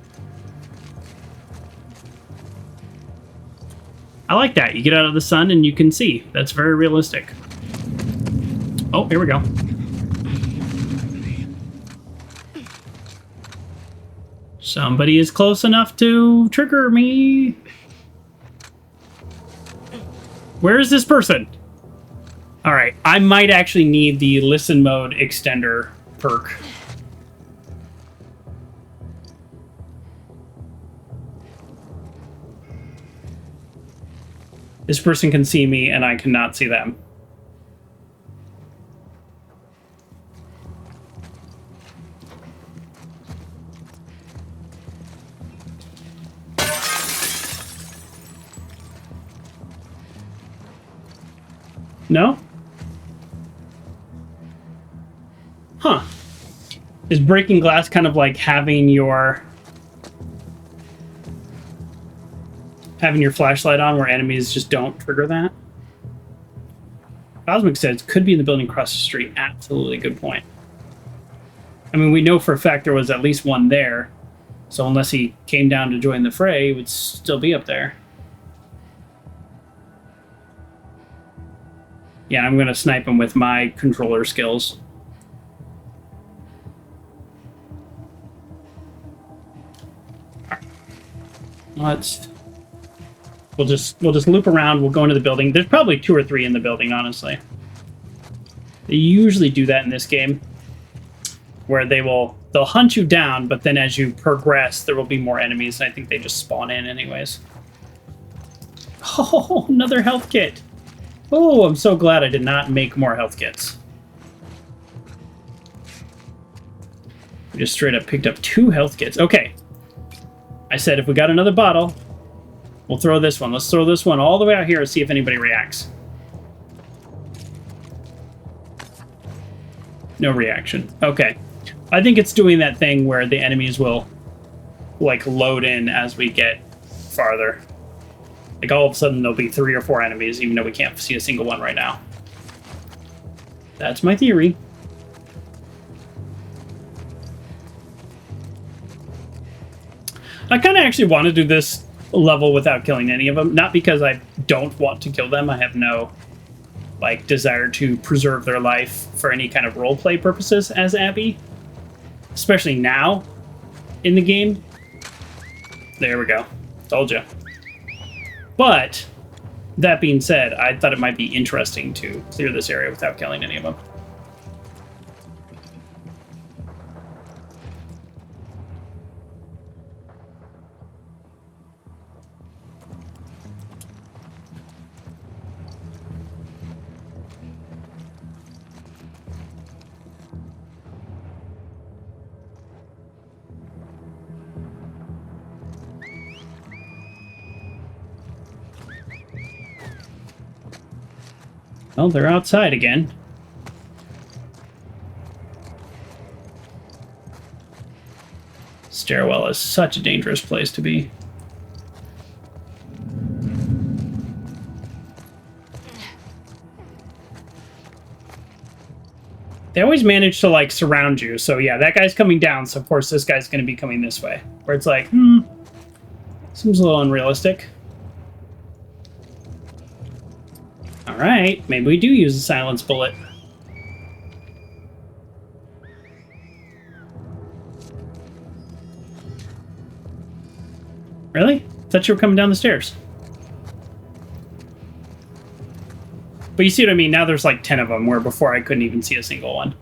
I like that. You get out of the sun and you can see. That's very realistic. Oh, here we go. Somebody is close enough to trigger me. Where is this person? All right, I might actually need the listen mode extender perk. This person can see me and I cannot see them. No? Huh. Is breaking glass kind of like having your flashlight on where enemies just don't trigger that? Cosmic says could be in the building across the street. Absolutely good point. I mean, we know for a fact there was at least one there, so unless he came down to join the fray, he would still be up there. Yeah, I'm gonna snipe him with my controller skills. Let's... We'll just loop around. We'll go into the building. There's probably 2 or 3 in the building, honestly. They usually do that in this game, where they'll hunt you down, but then as you progress, there will be more enemies. And I think they just spawn in anyways. Oh, another health kit. Oh, I'm so glad I did not make more health kits. I just straight up picked up 2 health kits. Okay. I said if we got another bottle, we'll throw this one. Let's throw this one all the way out here and see if anybody reacts. No reaction. Okay. I think it's doing that thing where the enemies will like load in as we get farther. Like all of a sudden there'll be 3 or 4 enemies, even though we can't see a single one right now. That's my theory. I kind of actually want to do this level without killing any of them. Not because I don't want to kill them. I have no like desire to preserve their life for any kind of roleplay purposes as Abby. Especially now in the game. There we go. Told you. But that being said, I thought it might be interesting to clear this area without killing any of them. Well, they're outside again. Stairwell is such a dangerous place to be. They always manage to, like, surround you. So, yeah, that guy's coming down, so of course this guy's going to be coming this way. Where it's like, seems a little unrealistic. Alright, maybe we do use a silence bullet. Really? Thought you were coming down the stairs. But you see what I mean? Now there's like 10 of them, where before I couldn't even see a single one.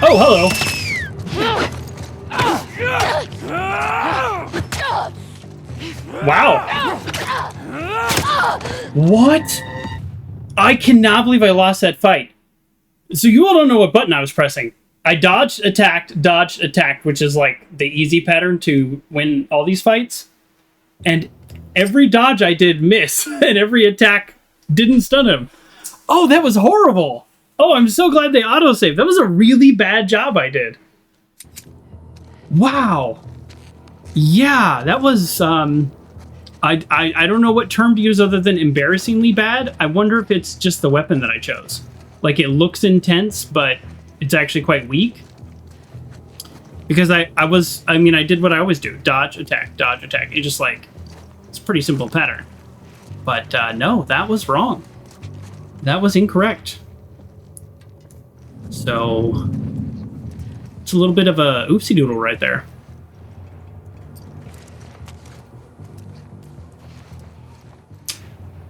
Oh, hello! Wow. What? I cannot believe I lost that fight. So you all don't know what button I was pressing. I dodged, attacked, which is like the easy pattern to win all these fights. And every dodge I did miss, and every attack didn't stun him. Oh, that was horrible. Oh, I'm so glad they autosaved. That was a really bad job I did. Wow. Yeah, that was, I don't know what term to use other than embarrassingly bad. I wonder if it's just the weapon that I chose. Like, it looks intense, but it's actually quite weak. Because I did what I always do. Dodge, attack, dodge, attack. It's just like, it's a pretty simple pattern. But, no, that was wrong. That was incorrect. So, it's a little bit of a oopsie doodle right there.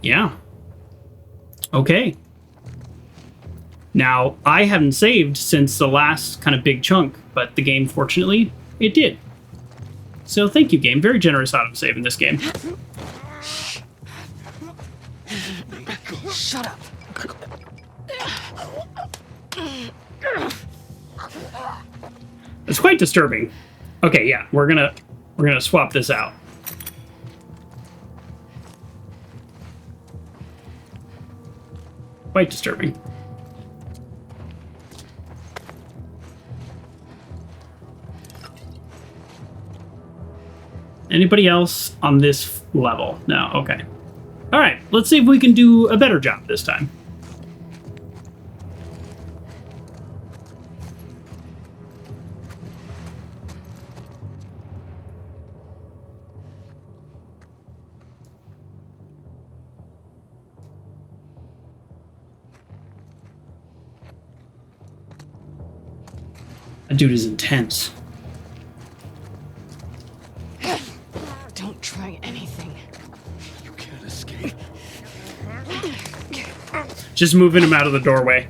Yeah. Okay. Now, I haven't saved since the last kind of big chunk, but the game, fortunately, it did. So thank you, game. Very generous autosave in this game. Shut up. It's quite disturbing. Okay, yeah, we're gonna swap this out. Quite disturbing. Anybody else on this level? No, okay. All right, let's see if we can do a better job this time. That dude is intense. Don't try anything. You can't escape. Just moving him out of the doorway.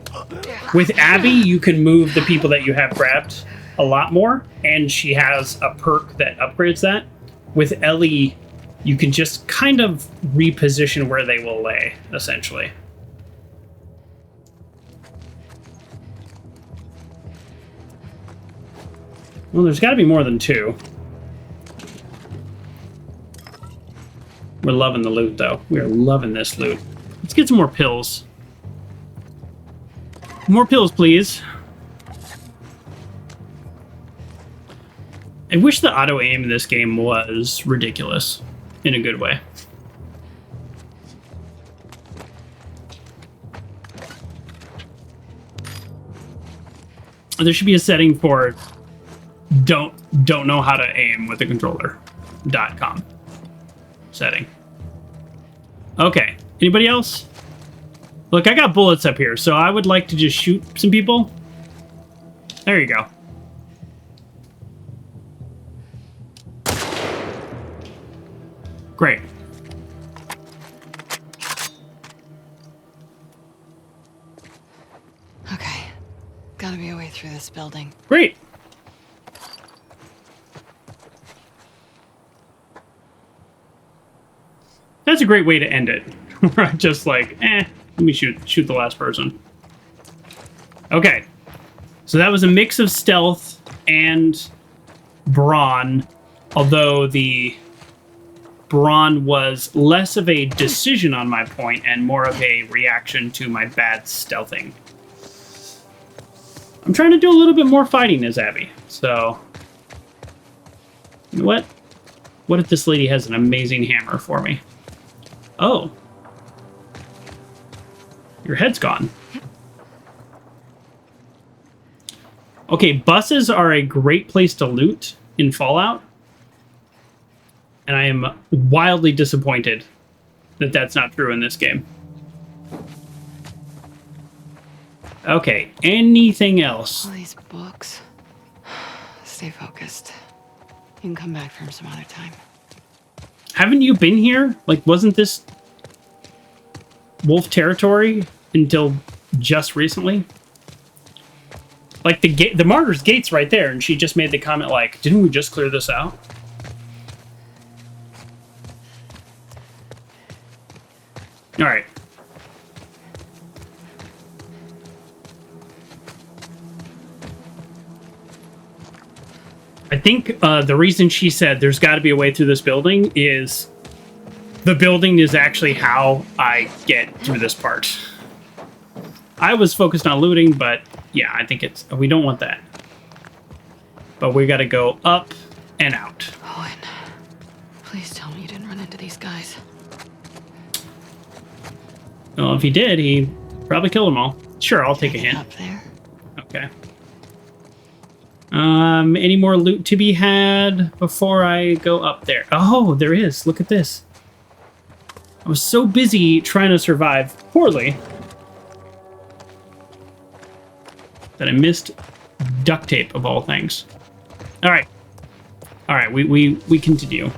With Abby, you can move the people that you have grabbed a lot more, and she has a perk that upgrades that. With Ellie, you can just kind of reposition where they will lay, essentially. Well, there's got to be more than 2. We're loving the loot, though. We are loving this loot. Let's get some more pills. More pills, please. I wish the auto aim in this game was ridiculous in a good way. There should be a setting for don't know how to aim with a controller.com setting. Okay. Anybody else? Look, I got bullets up here, so I would like to just shoot some people. There you go. Great. Okay. Gotta be a way through this building. Great. That's a great way to end it. Just like, let me shoot the last person. Okay. So that was a mix of stealth and brawn, although the brawn was less of a decision on my point and more of a reaction to my bad stealthing. I'm trying to do a little bit more fighting as Abby, so... You know what? What if this lady has an amazing hammer for me? Oh. Your head's gone. Okay, buses are a great place to loot in Fallout. And I am wildly disappointed that that's not true in this game. Okay, anything else? All these books. Stay focused. You can come back for them some other time. Haven't you been here? Like, wasn't this wolf territory until just recently? Like, the Martyr's Gate's right there, and she just made the comment like, didn't we just clear this out? All right. I think the reason she said there's got to be a way through this building is the building is actually how I get through this part. I was focused on looting, but yeah, I think we don't want that. But we got to go up and out. Owen, please tell me you didn't run into these guys. Well, if he did, he probably killed them all. Sure, I'll take a hint. Up there. Okay. Any more loot to be had before I go up there? Oh, there is. Look at this. I was so busy trying to survive poorly that I missed duct tape of all things. All right. All right, we continue.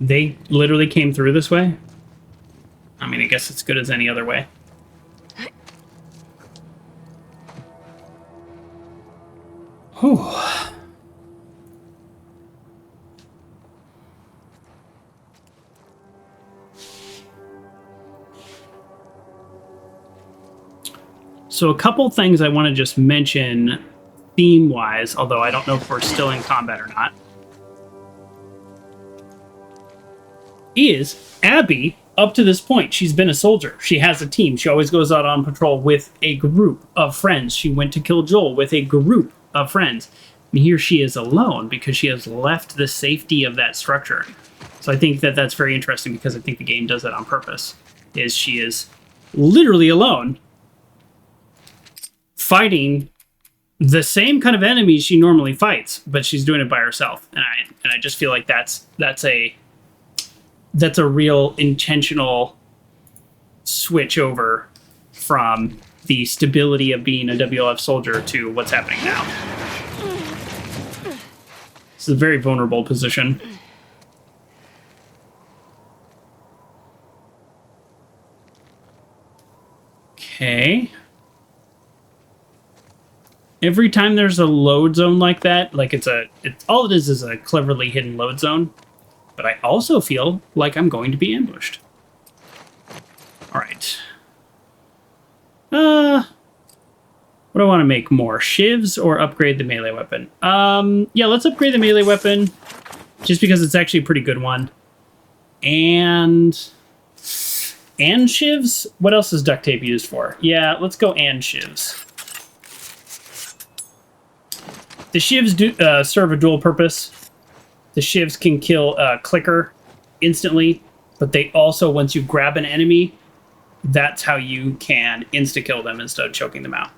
They literally came through this way? I mean, I guess it's good as any other way. Whew. So a couple things I want to just mention theme-wise, although I don't know if we're still in combat or not, is Abby, up to this point, she's been a soldier. She has a team. She always goes out on patrol with a group of friends. She went to kill Joel with a group of friends. And here she is alone because she has left the safety of that structure. So I think that that's very interesting because I think the game does that on purpose. Is she is literally alone fighting the same kind of enemies she normally fights, but she's doing it by herself. And I just feel like that's a real intentional switch over from the stability of being a WLF soldier to what's happening now. This is a very vulnerable position. Okay. Every time there's a load zone like that, like all it is a cleverly hidden load zone. But I also feel like I'm going to be ambushed. All right. What do I want to make more? Shivs or upgrade the melee weapon? Yeah, let's upgrade the melee weapon. Just because it's actually a pretty good one. And shivs? What else is duct tape used for? Yeah, let's go and shivs. The shivs do serve a dual purpose. The shivs can kill a clicker instantly, but they also, once you grab an enemy, that's how you can insta-kill them instead of choking them out.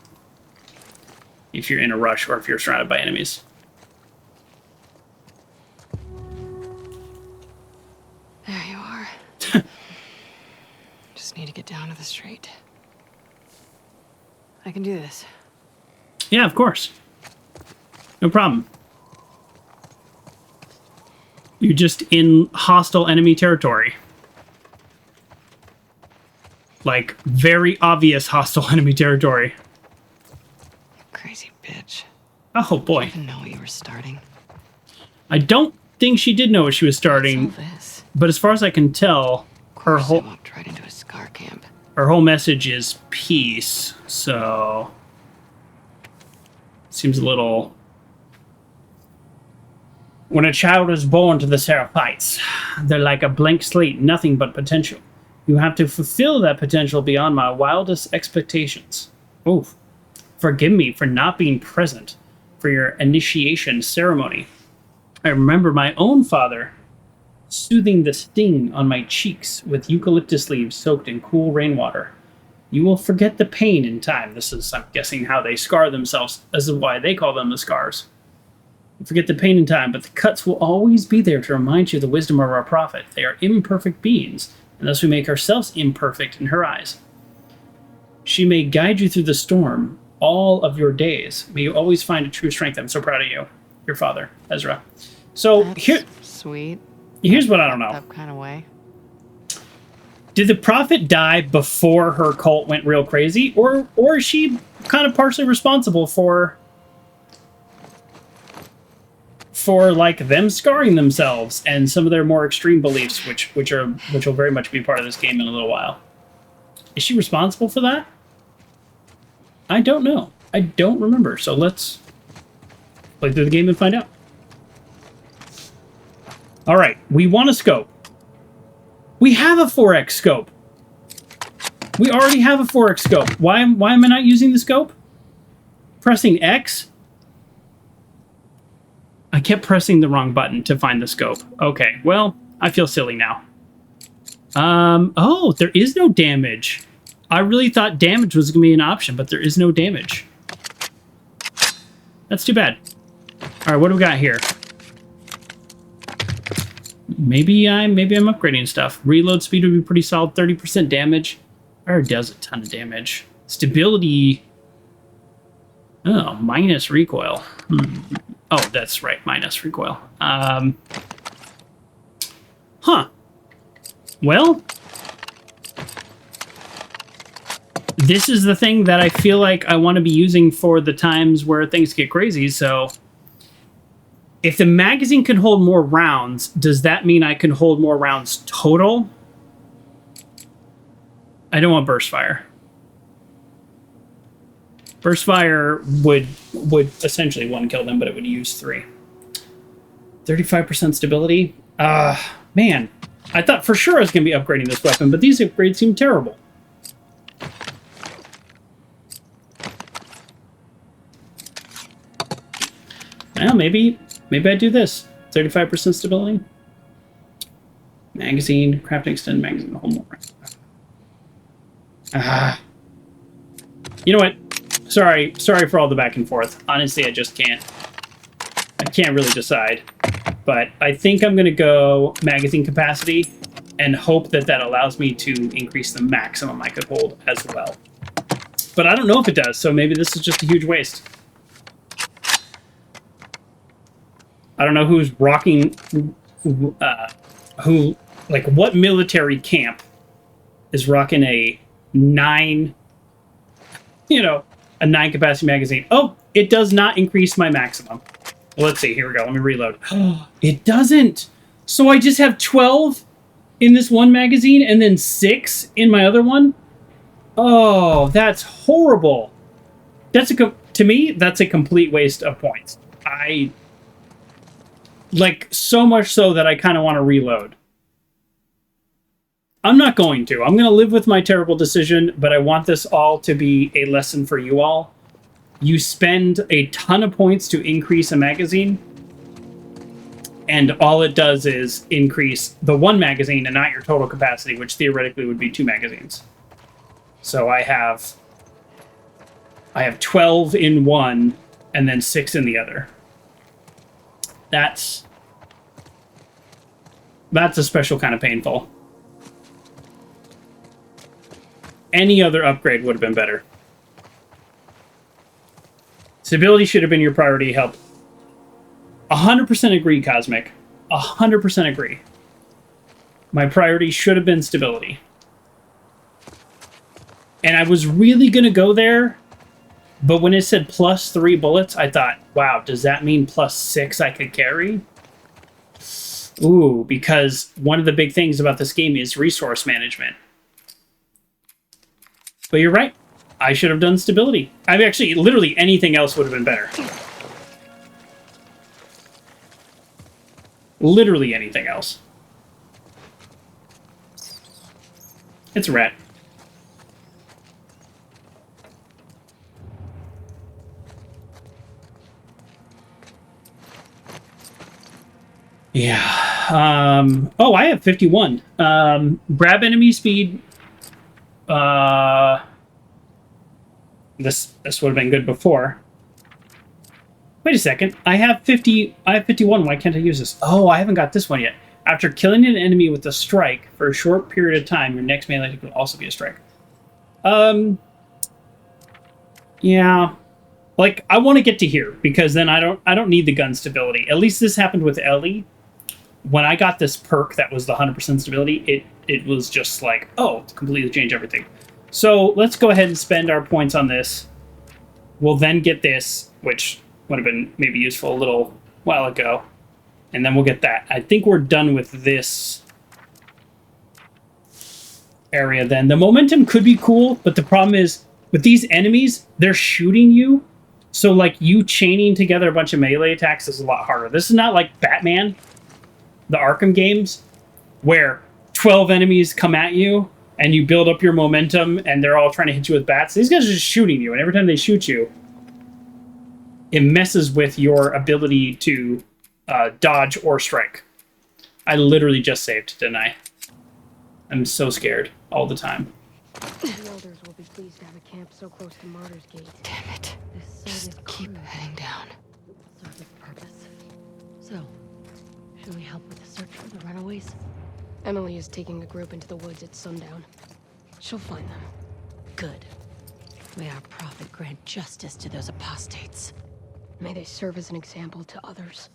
If you're in a rush or if you're surrounded by enemies. There you are. Just need to get down to the street. I can do this. Yeah, of course. No problem. You're just in hostile enemy territory. Like, very obvious hostile enemy territory. Crazy bitch. Oh, boy. I didn't know you were starting. I don't think she did know what she was starting. What's all this? But as far as I can tell, her I whole walked right into a scar camp. message is peace. So seems a little. When a child is born to the Seraphites, they're like a blank slate, nothing but potential. You have to fulfill that potential beyond my wildest expectations. Oof. Forgive me for not being present for your initiation ceremony. I remember my own father soothing the sting on my cheeks with eucalyptus leaves soaked in cool rainwater. You will forget the pain in time. This is, I'm guessing, how they scar themselves. This is why they call them the scars. You forget the pain in time, but the cuts will always be there to remind you of the wisdom of our prophet. They are imperfect beings, and thus we make ourselves imperfect in her eyes. She may guide you through the storm all of your days. May you always find a true strength. I'm so proud of you, your father, Ezra. So That's sweet. Here's what I don't know. That kind of way. Did the prophet die before her cult went real crazy, or is she kind of partially responsible for like them scarring themselves and some of their more extreme beliefs, which will very much be part of this game in a little while? Is she responsible for that? I don't know. I don't remember. So let's play through the game and find out. All right, we want a scope. We have a 4x scope. We already have a 4x scope. Why am I not using the scope? Pressing X? I kept pressing the wrong button to find the scope. Okay, well, I feel silly now. Oh, there is no damage. I really thought damage was going to be an option, but there is no damage. That's too bad. All right, what do we got here? Maybe I'm upgrading stuff. Reload speed would be pretty solid. 30% damage. Already does a ton of damage. Stability. Oh, minus recoil. Oh, that's right. Minus recoil. Huh. Well, this is the thing that I feel like I want to be using for the times where things get crazy, so if the magazine can hold more rounds, does that mean I can hold more rounds total? I don't want burst fire. Burst fire would essentially one kill them, but it would use 3. 35% stability? Man. I thought for sure I was going to be upgrading this weapon, but these upgrades seem terrible. Well, maybe I do this. 35% stability. Magazine, crafting extend magazine, hold more. You know what? Sorry for all the back and forth. Honestly, I just can't. I can't really decide. But I think I'm going to go magazine capacity and hope that that allows me to increase the maximum I could hold as well. But I don't know if it does, so maybe this is just a huge waste. I don't know who's rocking, like, what military camp is rocking a 9 capacity magazine. Oh, it does not increase my maximum. Well, let's see, here we go, let me reload. It doesn't! So I just have 12 in this one magazine and then 6 in my other one? Oh, that's horrible. to me, that's a complete waste of points. I like so much so that I kind of want to reload. I'm not going to. I'm going to live with my terrible decision, but I want this all to be a lesson for you all. You spend a ton of points to increase a magazine, and all it does is increase the one magazine and not your total capacity, which theoretically would be 2 magazines. So I have 12 in one and then 6 in the other. That's a special kind of painful. Any other upgrade would have been better. Stability should have been your priority. Help. 100% agree, Cosmic. 100% agree. My priority should have been stability. And I was really going to go there, but when it said plus 3 bullets, I thought, wow, does that mean plus 6 I could carry? Ooh, because one of the big things about this game is resource management. But you're right. I should have done stability. I mean, actually, literally anything else would have been better. Literally anything else. It's a rat. Yeah. Oh, I have 51. Grab enemy speed. This would have been good before. Wait a second. I have 50. I have 51. Why can't I use this? Oh, I haven't got this one yet. After killing an enemy with a strike for a short period of time, your next melee attack will also be a strike. Yeah. Like, I want to get to here because then I don't need the gun stability. At least this happened with Ellie. When I got this perk that was the 100% stability, it was just like, oh, completely change everything. So let's go ahead and spend our points on this. We'll then get this, which would have been maybe useful a little while ago. And then we'll get that. I think we're done with this area then. The momentum could be cool, but the problem is, with these enemies, they're shooting you. So, like, you chaining together a bunch of melee attacks is a lot harder. This is not like Batman, the Arkham games, where 12 enemies come at you and you build up your momentum and they're all trying to hit you with bats. These guys are just shooting you, and every time they shoot you, it messes with your ability to dodge or strike. I literally just saved, didn't I? I'm so scared all the time. The elders will be pleased to have a camp so close to Martyr's Gate. Damn it. This site Just is keep crude. heading down. Serve its purpose. So, should we help with the search for the runaways? Emily is taking a group into the woods at sundown. She'll find them. Good. May our prophet grant justice to those apostates. May they serve as an example to others.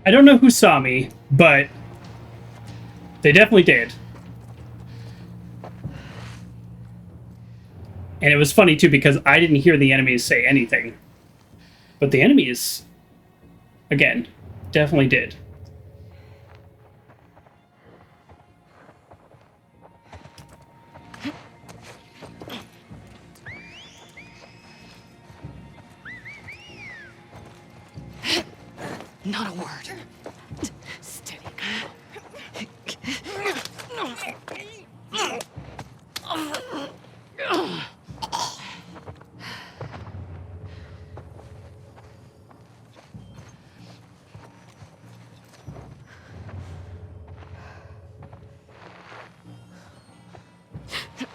I don't know who saw me, but they definitely did. And it was funny, too, because I didn't hear the enemies say anything. But the enemies, again, definitely did. Not a word. Steady,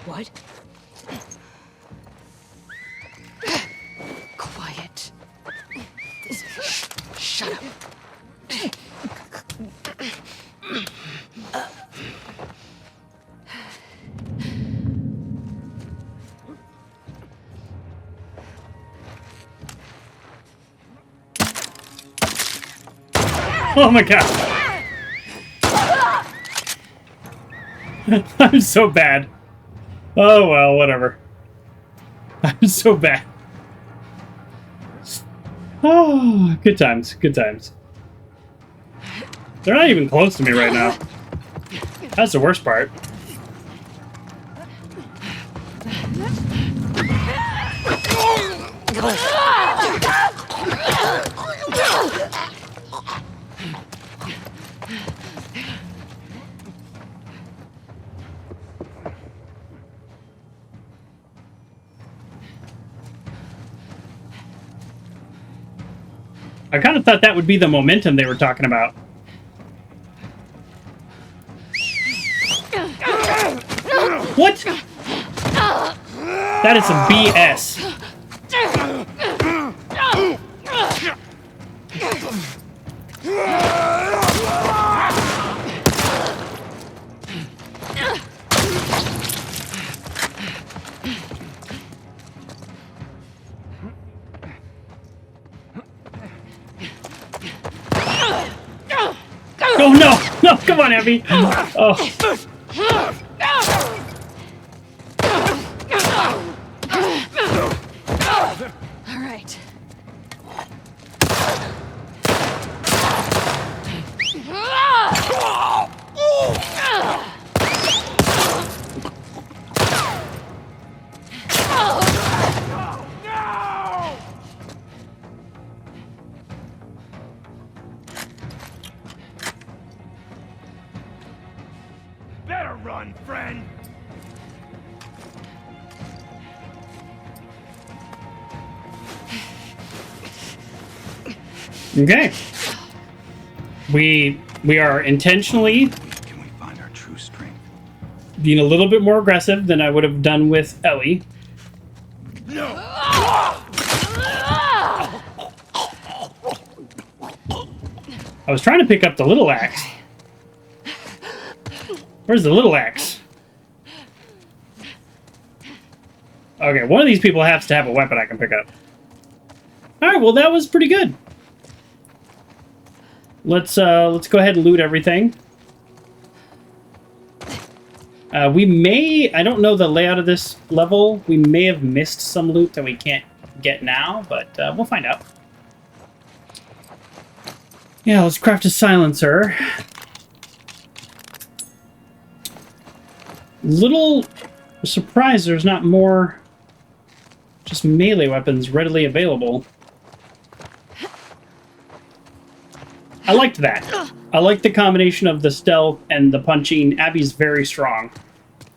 What? quiet. Shut up. Oh my god. I'm so bad. Oh well, whatever. I'm so bad. Oh, good times, good times. They're not even close to me right now. That's the worst part. I kind of thought that would be the momentum they were talking about. What? That is some BS. Oh no! No, come on, Abby! Oh. All right. Better run, friend! Okay. We are intentionally Can we find our true strength? being a little bit more aggressive than I would have done with Ellie. No! I was trying to pick up the little axe. Where's the little axe? Okay, one of these people has to have a weapon I can pick up. Alright, well that was pretty good. Let's go ahead and loot everything. We may, I don't know the layout of this level, we may have missed some loot that we can't get now, but we'll find out. Yeah, let's craft a silencer. Little surprised there's not more just melee weapons readily available. I liked that. I like the combination of the stealth and the punching. Abby's very strong.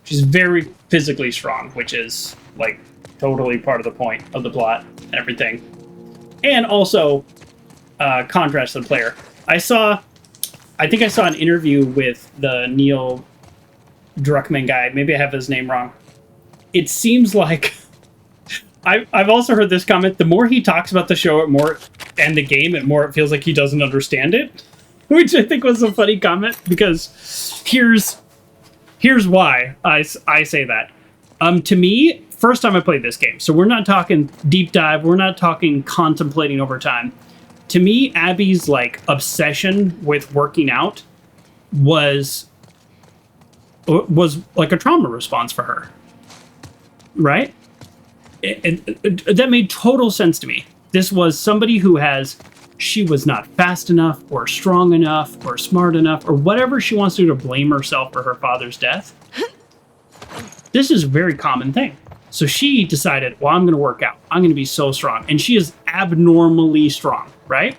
She's very physically strong, which is, like, totally part of the point of the plot and everything. And also, contrast to the player. I think I saw an interview with the Neil Druckmann guy. Maybe I have his name wrong. It seems like... I've also heard this comment. The more he talks about the show and the game, the more it feels like he doesn't understand it. Which I think was a funny comment, because here's why I say that. To me, first time I played this game, so we're not talking deep dive, we're not talking contemplating over time. To me, Abby's like obsession with working out was like a trauma response for her, right? That made total sense to me. This was somebody who she was not fast enough or strong enough or smart enough or whatever she wants to do to blame herself for her father's death. This is a very common thing. So she decided, well, I'm going to work out. I'm going to be so strong. And she is abnormally strong, right?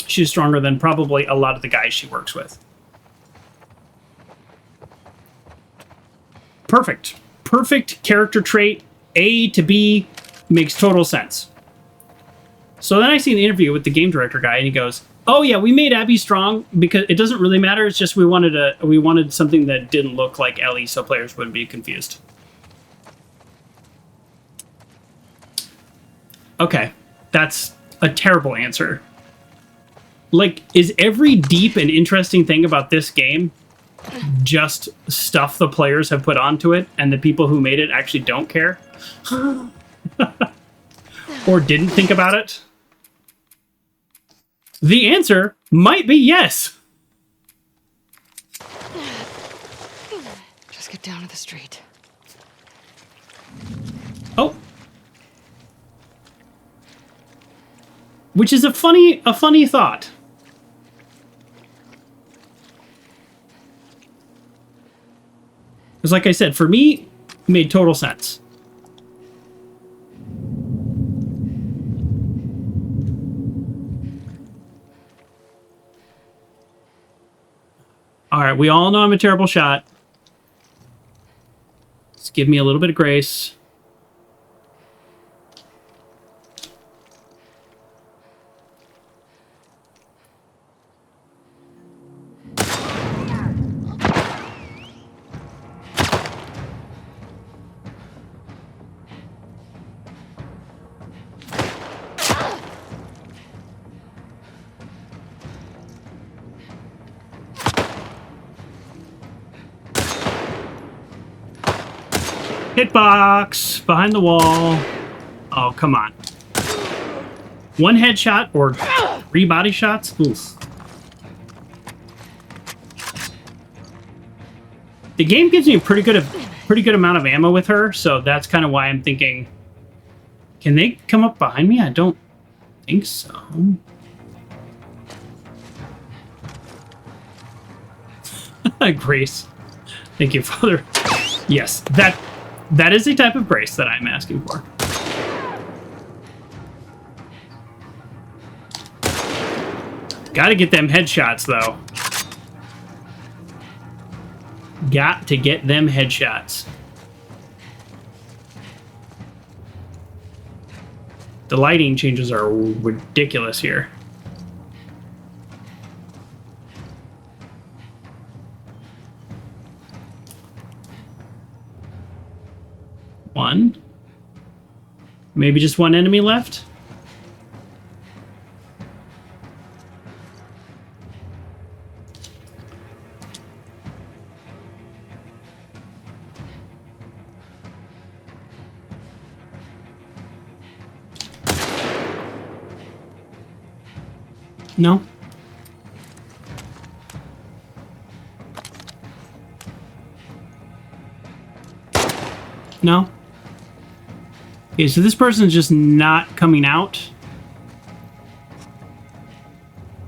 She's stronger than probably a lot of the guys she works with. Perfect. Perfect character trait. A to B makes total sense. So then I see an interview with the game director guy, and he goes, "Oh yeah, we made Abby strong because it doesn't really matter. It's just we wanted something that didn't look like Ellie, so players wouldn't be confused." Okay, that's a terrible answer. Like, is every deep and interesting thing about this game just stuff the players have put onto it, and the people who made it actually don't care? Or didn't think about it? The answer Might be, yes. Just get down to the street. Oh. Which is a funny thought. Because like I said, for me, it made total sense. All right, we all know I'm a terrible shot. Just give me a little bit of grace. Hitbox! Behind the wall. Oh, come on. One headshot or 3 body shots? Oof. The game gives me a pretty good amount of ammo with her, so that's kind of why I'm thinking, can they come up behind me? I don't think so. Grace. Thank you, Father. Yes, that is a type of grace that I'm asking for. Gotta get them headshots, though. Got to get them headshots. The lighting changes are ridiculous here. One. Maybe just one enemy left? No? No? Okay, so this person's just not coming out.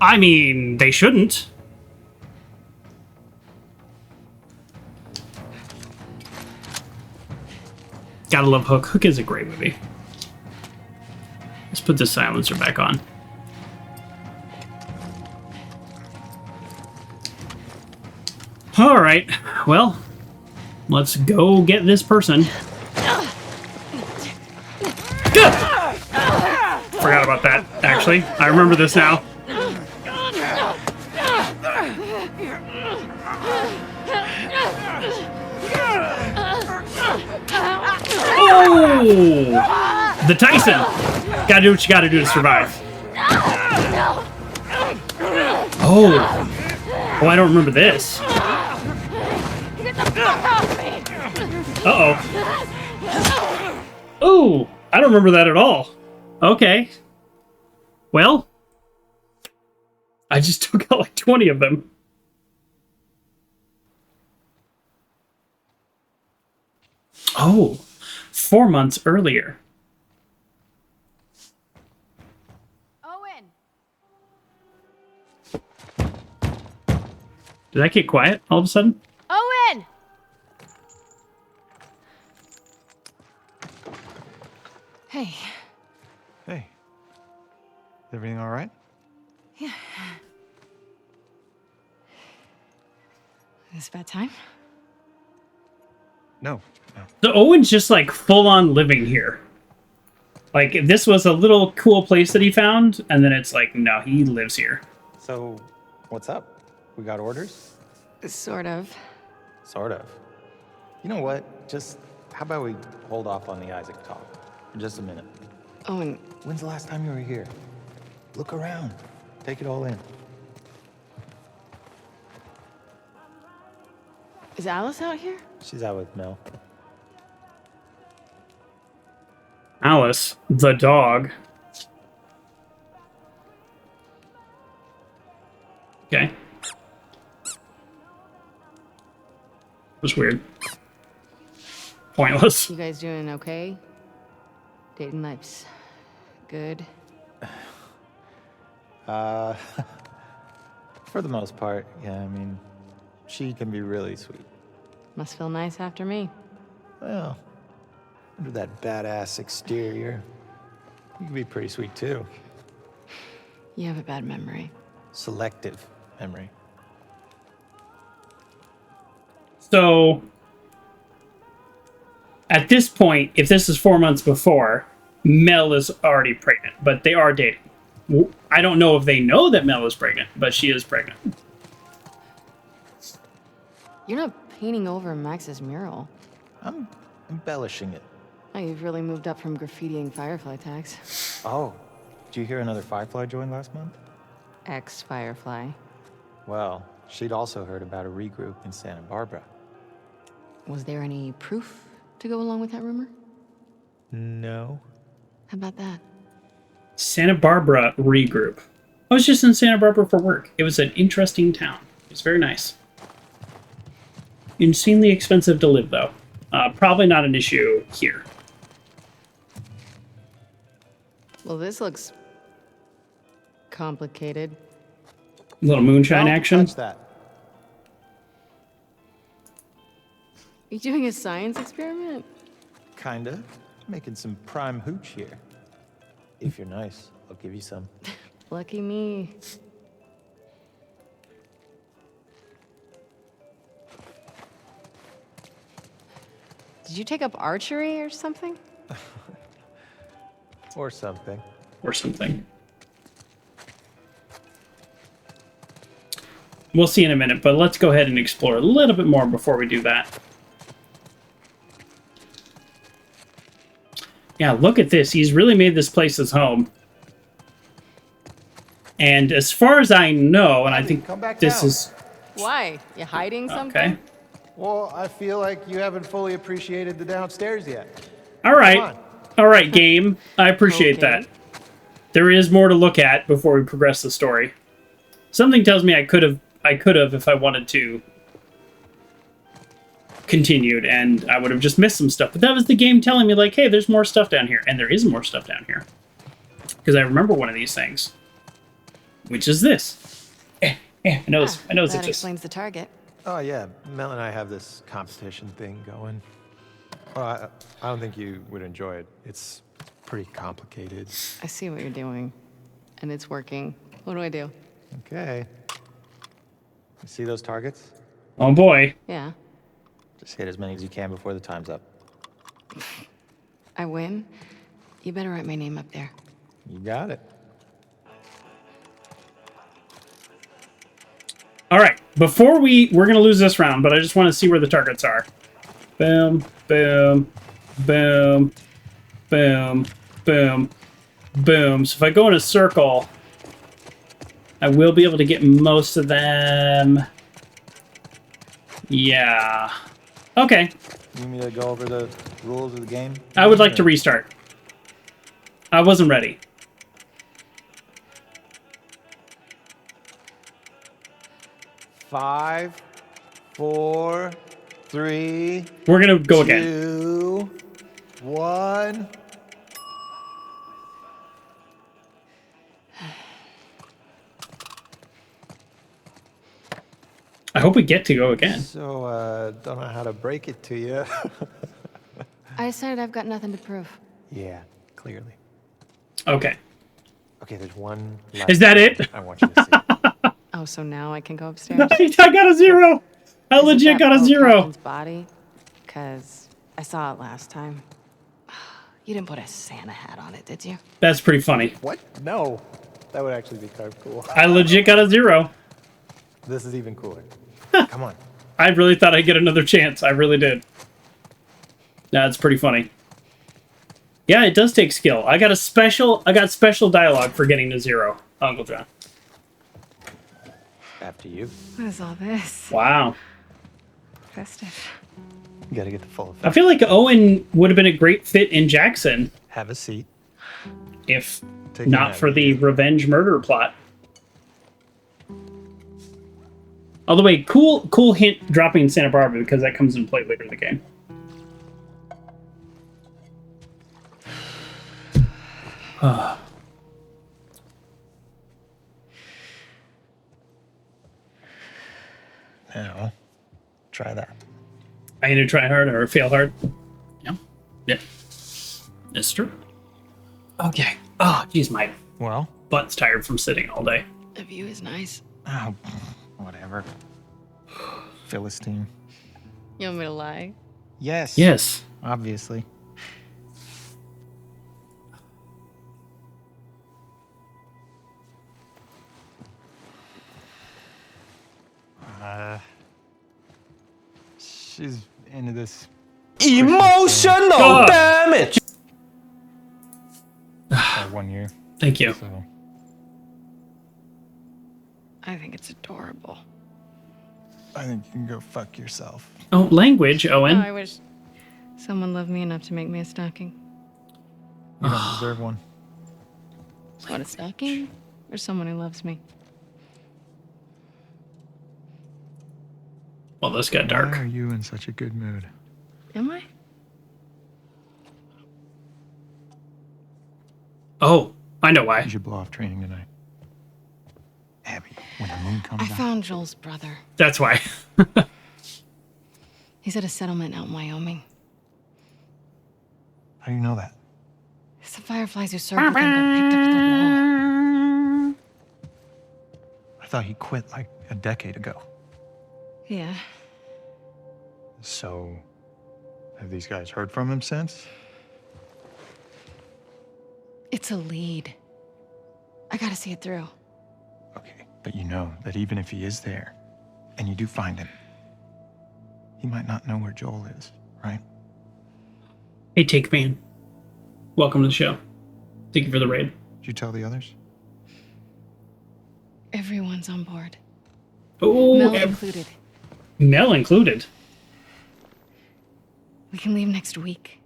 I mean, they shouldn't. Gotta love Hook. Hook is a great movie. Let's put the silencer back on. All right, well, let's go get this person. Good! Forgot about that, actually. I remember this now. Oh! The Tyson! Gotta do what you gotta do to survive. Oh! Oh, I don't remember this. Uh-oh. Oh, I don't remember that at all. Okay. Well, I just took out like 20 of them. Oh, 4 months earlier. Owen! Did that get quiet all of a sudden? Owen! Hey. Hey. Is everything all right? Yeah. Is it about time? No. So Owen's just like full on living here. Like this was a little cool place that he found, and then it's like, no, he lives here. So, what's up? We got orders? Sort of. Sort of. You know what? Just, how about we hold off on the Isaac talk for just a minute? Owen, When's the last time you were here? Look around. Take it all in. is Alice out here? She's out with Mel. Alice, the dog. was weird. Pointless. You guys doing okay? Dating life's good. For the most part, yeah, I mean, she can be really sweet. Must feel nice after me. Well, under that badass exterior, you can be pretty sweet too. You have a bad memory. Selective memory. So, at this point, if this is 4 months before, Mel is already pregnant, but they are dating. I don't know if they know that Mel is pregnant, but she is pregnant. You're not painting over Max's mural. I'm embellishing it. Oh, you've really moved up from graffitiing Firefly tags. Oh, did you hear another Firefly joined last month? Ex-Firefly. Well, she'd also heard about a regroup in Santa Barbara. Was there any proof to go along with that rumor? No. How about that? Santa Barbara regroup. I was just in Santa Barbara for work. It was an interesting town. It was very nice. Insanely expensive to live, though. Probably not an issue here. Well, this looks complicated. A little moonshine Don't action. touch that. You doing a science experiment? Kinda. Making some prime hooch here. If you're nice, I'll give you some. Lucky me. Did you take up archery or something? Or something. Or something. We'll see in a minute, but let's go ahead and explore a little bit more before we do that. Yeah, look at this. He's really made this place his home. And as far as I know, and I think Come back this down. is... Why? You hiding something? Okay. Well, I feel like you haven't fully appreciated the downstairs yet. All right. Come on. All right, game. I appreciate Okay. that. There is more to look at before we progress the story. Something tells me I could have if I wanted to continued, and I would have just missed some stuff. But that was the game telling me, like, hey, there's more stuff down here. And there is more stuff down here. Because I remember one of these things. Which is this. I know it's That just... explains the target. Oh, yeah. Mel and I have this competition thing going. Well, I don't think you would enjoy it. It's pretty complicated. I see what you're doing, and it's working. What do I do? Okay. You see those targets? Oh, boy. Yeah, Just hit as many as you can before the time's up. I win. You better write my name up there. You got it. All right. Before we're going to lose this round, but I just want to see where the targets are. Boom, boom, boom, boom, boom, boom. So if I go in a circle, I will be able to get most of them. Yeah. Okay. You need me to go over the rules of the game? I would like to restart. I wasn't ready. Five, 4, 3. We're going to go again. 2, 1. I hope we get to go again. So, don't know how to break it to you. I decided I've got nothing to prove. Yeah, clearly. Okay. Okay, there's one last Is that thing it? I want you to see. Oh, so now I can go upstairs? I got a 0. I Is it legit that got a old 0. captain's body? Because I saw it last time. You didn't put a Santa hat on it, did you? That's pretty funny. What? No. That would actually be kind of cool. I legit got a 0. This is even cooler. Come on. I really thought I'd get another chance. I really did. That's pretty funny. Yeah, it does take skill. I got special dialogue for getting to 0, Uncle John. After you. What is all this? Wow. Festive. You gotta get the full effect. I feel like Owen would have been a great fit in Jackson Have a seat. if Take your not nap. for the revenge murder plot. All the way, cool hint dropping in Santa Barbara because that comes in play later in the game. Now, try that. I either try hard or fail hard. Yeah. Yeah. That's true. Okay. Oh, geez, my Well, butt's tired from sitting all day. The view is nice. oh, whatever. Philistine. You want me to lie? Yes. Yes. Obviously. She's into this Emotional damage! for 1 year. Thank you. So I think it's adorable. I think you can go fuck yourself. Oh, language, Owen. Oh, I wish someone loved me enough to make me a stocking. You don't deserve one. What, a stocking? Or someone who loves me? Well, this got dark. Why are you in such a good mood? Am I? Oh, I know why. You should blow off training tonight. Abby, when the moon comes I out. found Joel's brother. That's why. He's at a settlement out in Wyoming. How do you know that? It's the Fireflies who served with him got picked up at the wall. I thought he quit like a decade ago. Yeah. So, have these guys heard from him since? It's a lead. I gotta see it through. Okay, but you know that even if he is there, and you do find him, he might not know where Joel is, right? Hey, Take Man. Welcome to the show. Thank you for the raid. Did you tell the others? Everyone's on board. Oh, Mel included. Mel included. We can leave next week.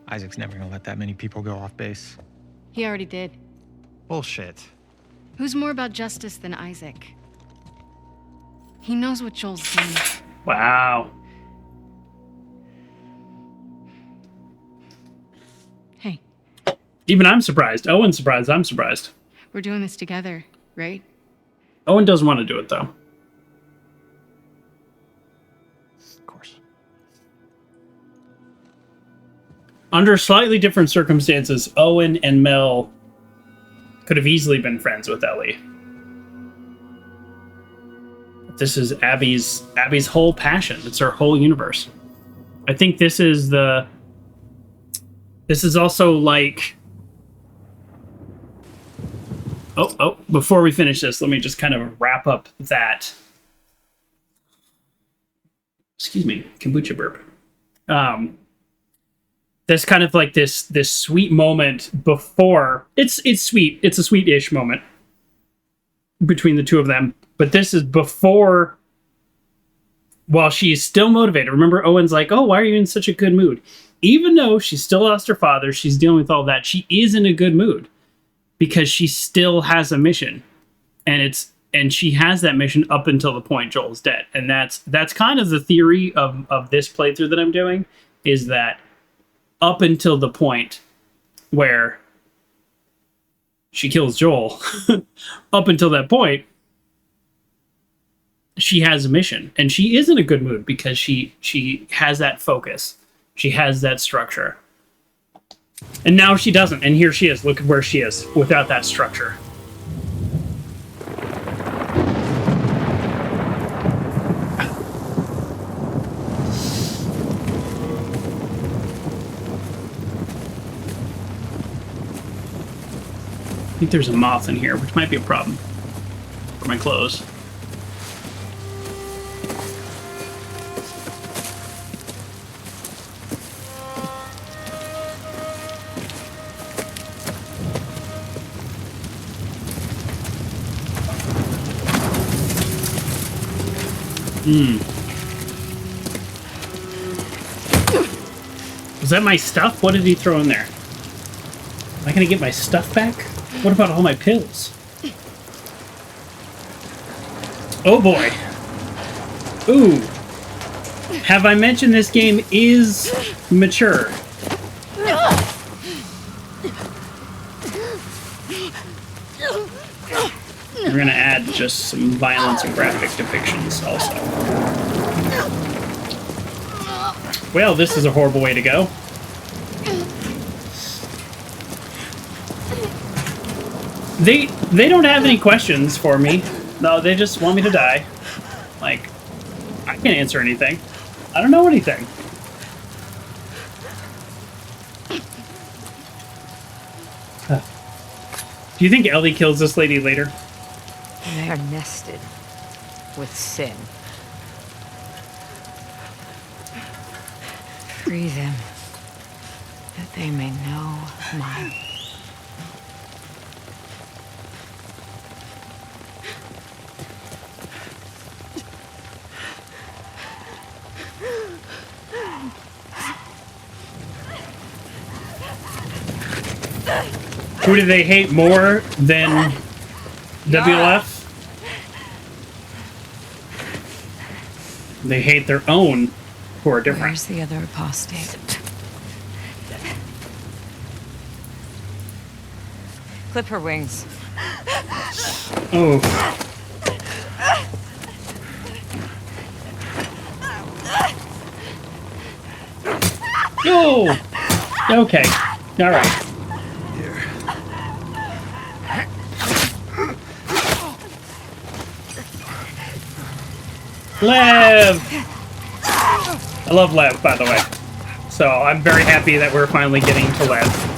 Isaac's never gonna let that many people go off base. He already did. Bullshit. Who's more about justice than Isaac? He knows what Joel's done. Wow. Hey, Even I'm surprised. Owen's surprised. I'm surprised. we're doing this together, right? Owen doesn't want to do it, though. Of course. Under slightly different circumstances, Owen and Mel could have easily been friends with Ellie. This is Abby's whole passion. It's her whole universe. I think this is also like... Oh, before we finish this, let me just kind of wrap up that. Excuse me, kombucha burp. There's kind of like this sweet moment before. It's sweet. It's a sweet-ish moment between the two of them. But this is before, while she's still motivated. Remember, Owen's like, oh, why are you in such a good mood? Even though she still lost her father, she's dealing with all that, she is in a good mood because she still has a mission. And she has that mission up until the point Joel's dead. And that's kind of the theory of this playthrough that I'm doing, is that up until the point where she kills Joel, up until that point, she has a mission, and she is in a good mood because she has that focus. She has that structure. And now she doesn't, and here she is. Look at where she is without that structure. I think there's a moth in here, which might be a problem for my clothes. Was that my stuff? What did he throw in there? Am I gonna get my stuff back? What about all my pills? Oh boy. Ooh. Have I mentioned this game is mature? We're gonna add just some violence and graphic depictions also. Well, this is a horrible way to go. They don't have any questions for me. No, they just want me to die. Like, I can't answer anything. I don't know anything. Do you think Ellie kills this lady later? They are nested with sin. Free them, that they may know mine. Who do they hate more than WLF? They hate their own, who are different. Where's the other apostate? Clip her wings. Oh. Oh! Okay. Alright. Lev! I love Lev, by the way. So I'm very happy that we're finally getting to Lev.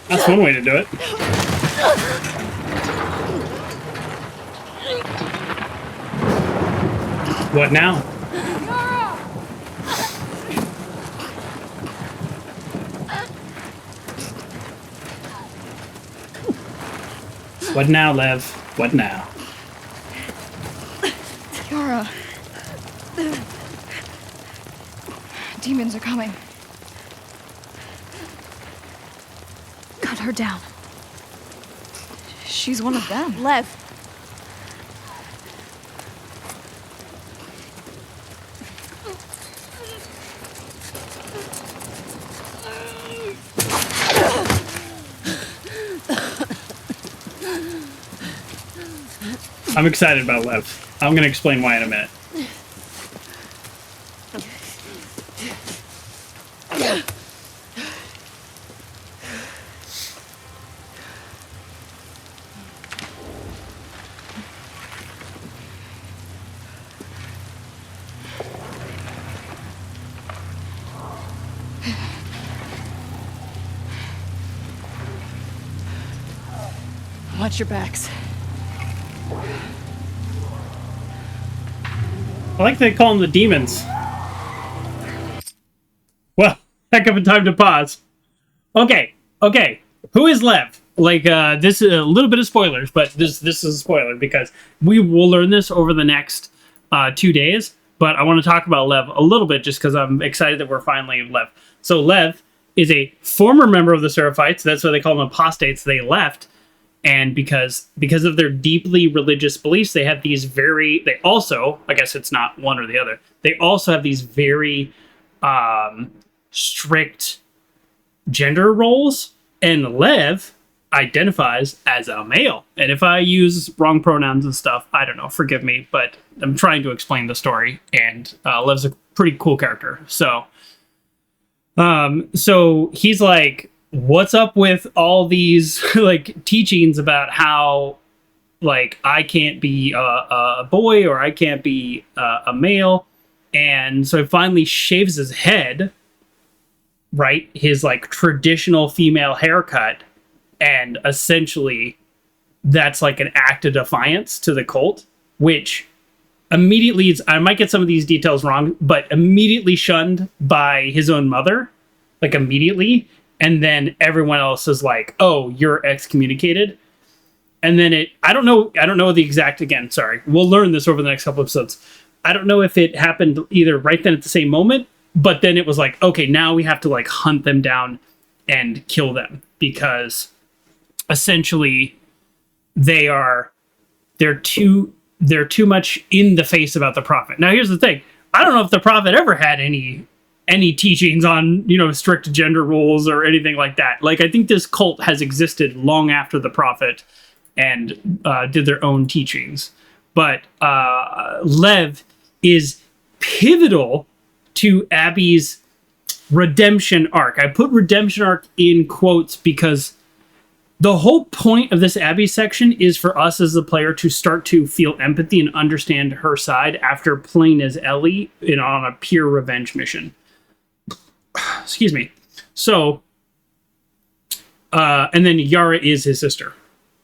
That's one way to do it. What now? What now, Lev? What now? Yara. Demons are coming. Cut her down. She's one of them. Lev. I'm excited about Lev. I'm going to explain why in a minute. Watch your backs. I like they call them the demons. Well, heck of a time to pause. Okay. Who is Lev? Like, this is a little bit of spoilers, but this is a spoiler because we will learn this over the next 2 days. But I want to talk about Lev a little bit just because I'm excited that we're finally Lev. So Lev is a former member of the Seraphites. That's why they call them apostates. They left. And because of their deeply religious beliefs, they have these they also, I guess it's not one or the other, they also have these very strict gender roles. And Lev identifies as a male. And if I use wrong pronouns and stuff, I don't know, forgive me, but I'm trying to explain the story. And Lev's a pretty cool character. So he's like, what's up with all these like teachings about how like I can't be a boy or I can't be a male? And so he finally shaves his head, right? His like traditional female haircut. And essentially that's like an act of defiance to the cult, which immediately, I might get some of these details wrong, but immediately shunned by his own mother, like immediately. and then everyone else is like, "Oh, you're excommunicated." And then I don't know the exact, again, sorry. We'll learn this over the next couple episodes. I don't know if it happened either right then at the same moment, but then it was like, okay, now we have to like hunt them down and kill them because essentially they're too much in the face about the prophet. Now here's the thing. I don't know if the prophet ever had any teachings on, strict gender rules or anything like that. Like, I think this cult has existed long after the prophet and did their own teachings. But Lev is pivotal to Abby's redemption arc. I put redemption arc in quotes because the whole point of this Abby section is for us as the player to start to feel empathy and understand her side after playing as Ellie on a pure revenge mission. Excuse me. So, and then Yara is his sister,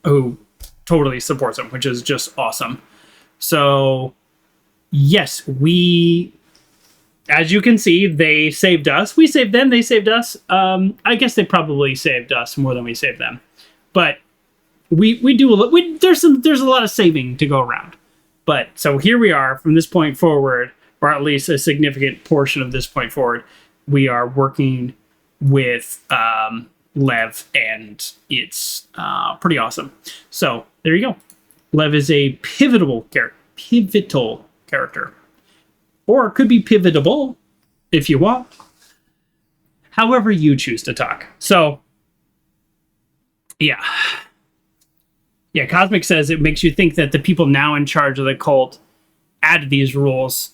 who totally supports him, which is just awesome. So, yes, as you can see, they saved us. We saved them. They saved us. I guess they probably saved us more than we saved them. But we do a lot. There's a lot of saving to go around. But so here we are from this point forward, or at least a significant portion of this point forward. We are working with Lev, and it's pretty awesome. So there you go. Lev is a pivotal character. Or it could be pivotable, if you want. However you choose to talk. So, yeah. Yeah, Cosmic says it makes you think that the people now in charge of the cult added these rules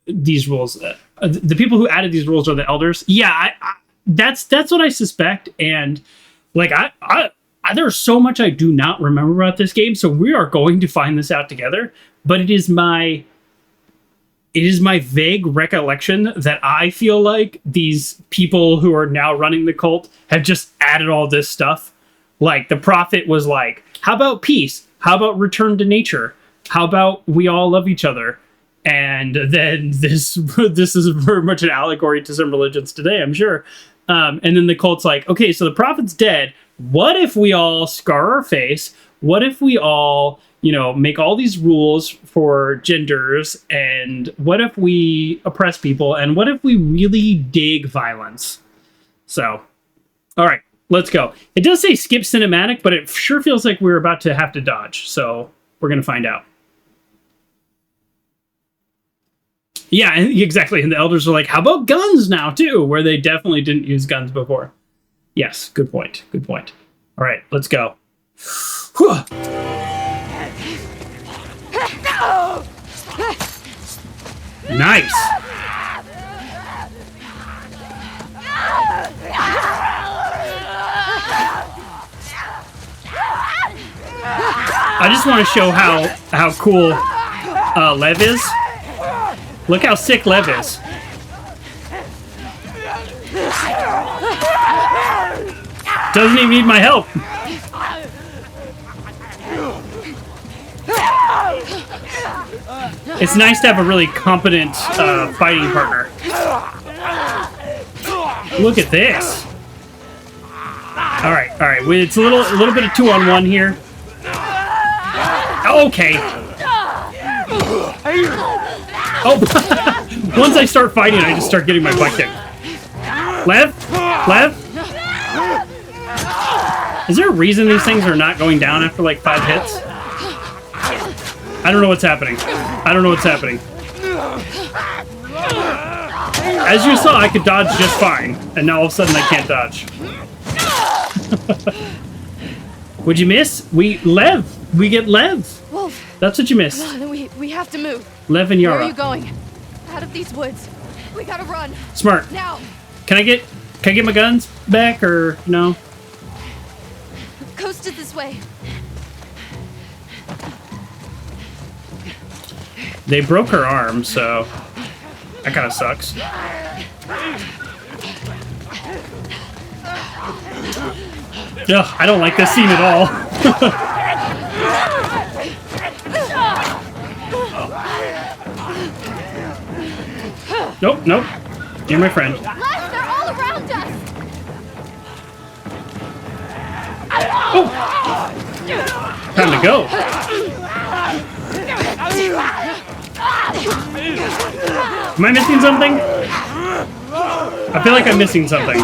these rules. The people who added these rules are the elders. Yeah, that's what I suspect. And like there's so much I do not remember about this game, so we are going to find this out together. But it is my vague recollection that I feel like these people who are now running the cult have just added all this stuff. Like the prophet was like, "How about peace? How about return to nature? How about we all love each other?" And then this is very much an allegory to some religions today, I'm sure. And then the cult's like, okay, so the prophet's dead. What if we all scar our face? What if we all, make all these rules for genders? And what if we oppress people? And what if we really dig violence? So, all right, let's go. It does say skip cinematic, but it sure feels like we're about to have to dodge. So we're going to find out. Yeah, exactly. And the elders are like, how about guns now, too? Where they definitely didn't use guns before. Yes, good point. Good point. All right, let's go. Nice. I just want to show how cool Lev is. Look how sick Lev is. Doesn't even need my help. It's nice to have a really competent fighting partner. Look at this. All right. It's a little bit of 2-on-1 here. Okay. Oh, once I start fighting, I just start getting my butt kicked. Lev? Is there a reason these things are not going down after like 5 hits? I don't know what's happening. As you saw, I could dodge just fine, and now all of a sudden I can't dodge. Would you miss? We get Lev. Wolf. That's what you missed. Then we have to move. Lev and Yara. Where are you going? Out of these woods. We gotta run. Smart. Now. Can I get my guns back or no? Coast it this way. They broke her arm, so that kind of sucks. Ugh, I don't like this scene at all. Nope. You're my friend. Les, they're all around Oh! Time to go. Am I missing something? I feel like I'm missing something.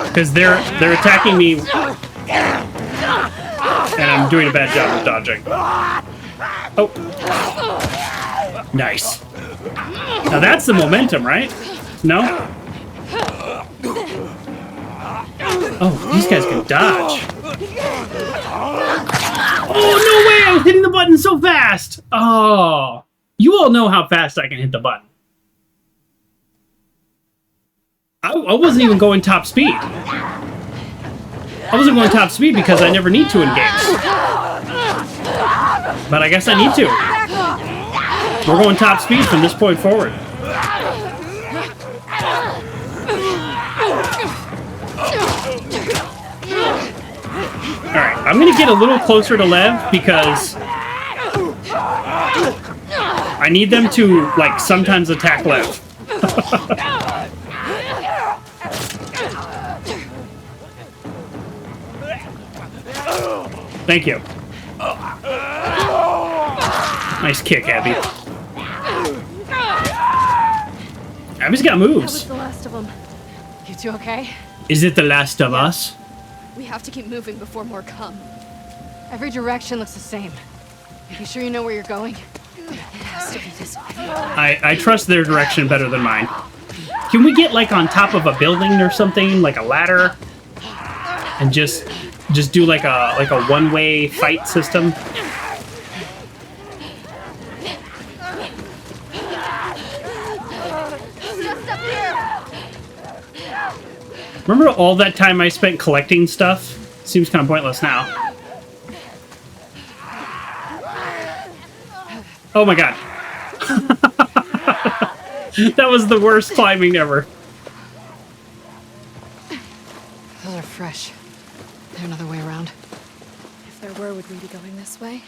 Because they're attacking me. And I'm doing a bad job of dodging. Oh. Nice. Now that's the momentum, right? No? Oh, these guys can dodge. Oh, no way! I was hitting the button so fast! Oh. You all know how fast I can hit the button. I wasn't even going top speed. I wasn't going top speed because I never need to in games. But I guess I need to. We're going top speed from this point forward. Alright, I'm gonna get a little closer to Lev because I need them to, like, sometimes attack Lev. Thank you. Nice kick, Abby. Abby's got That was moves. the last of them. You two okay? Is it the last of us? We have to keep moving before more come. Every direction looks the same. You sure you know where you're going? It has to be this way. I trust their direction better than mine. Can we get, like, on top of a building or something, like a ladder, and just do like a one-way fight system? Remember all that time I spent collecting stuff? Seems kind of pointless now. Oh my god. That was the worst climbing ever. Those are fresh. Is there another way around? If there were, would we be going this way?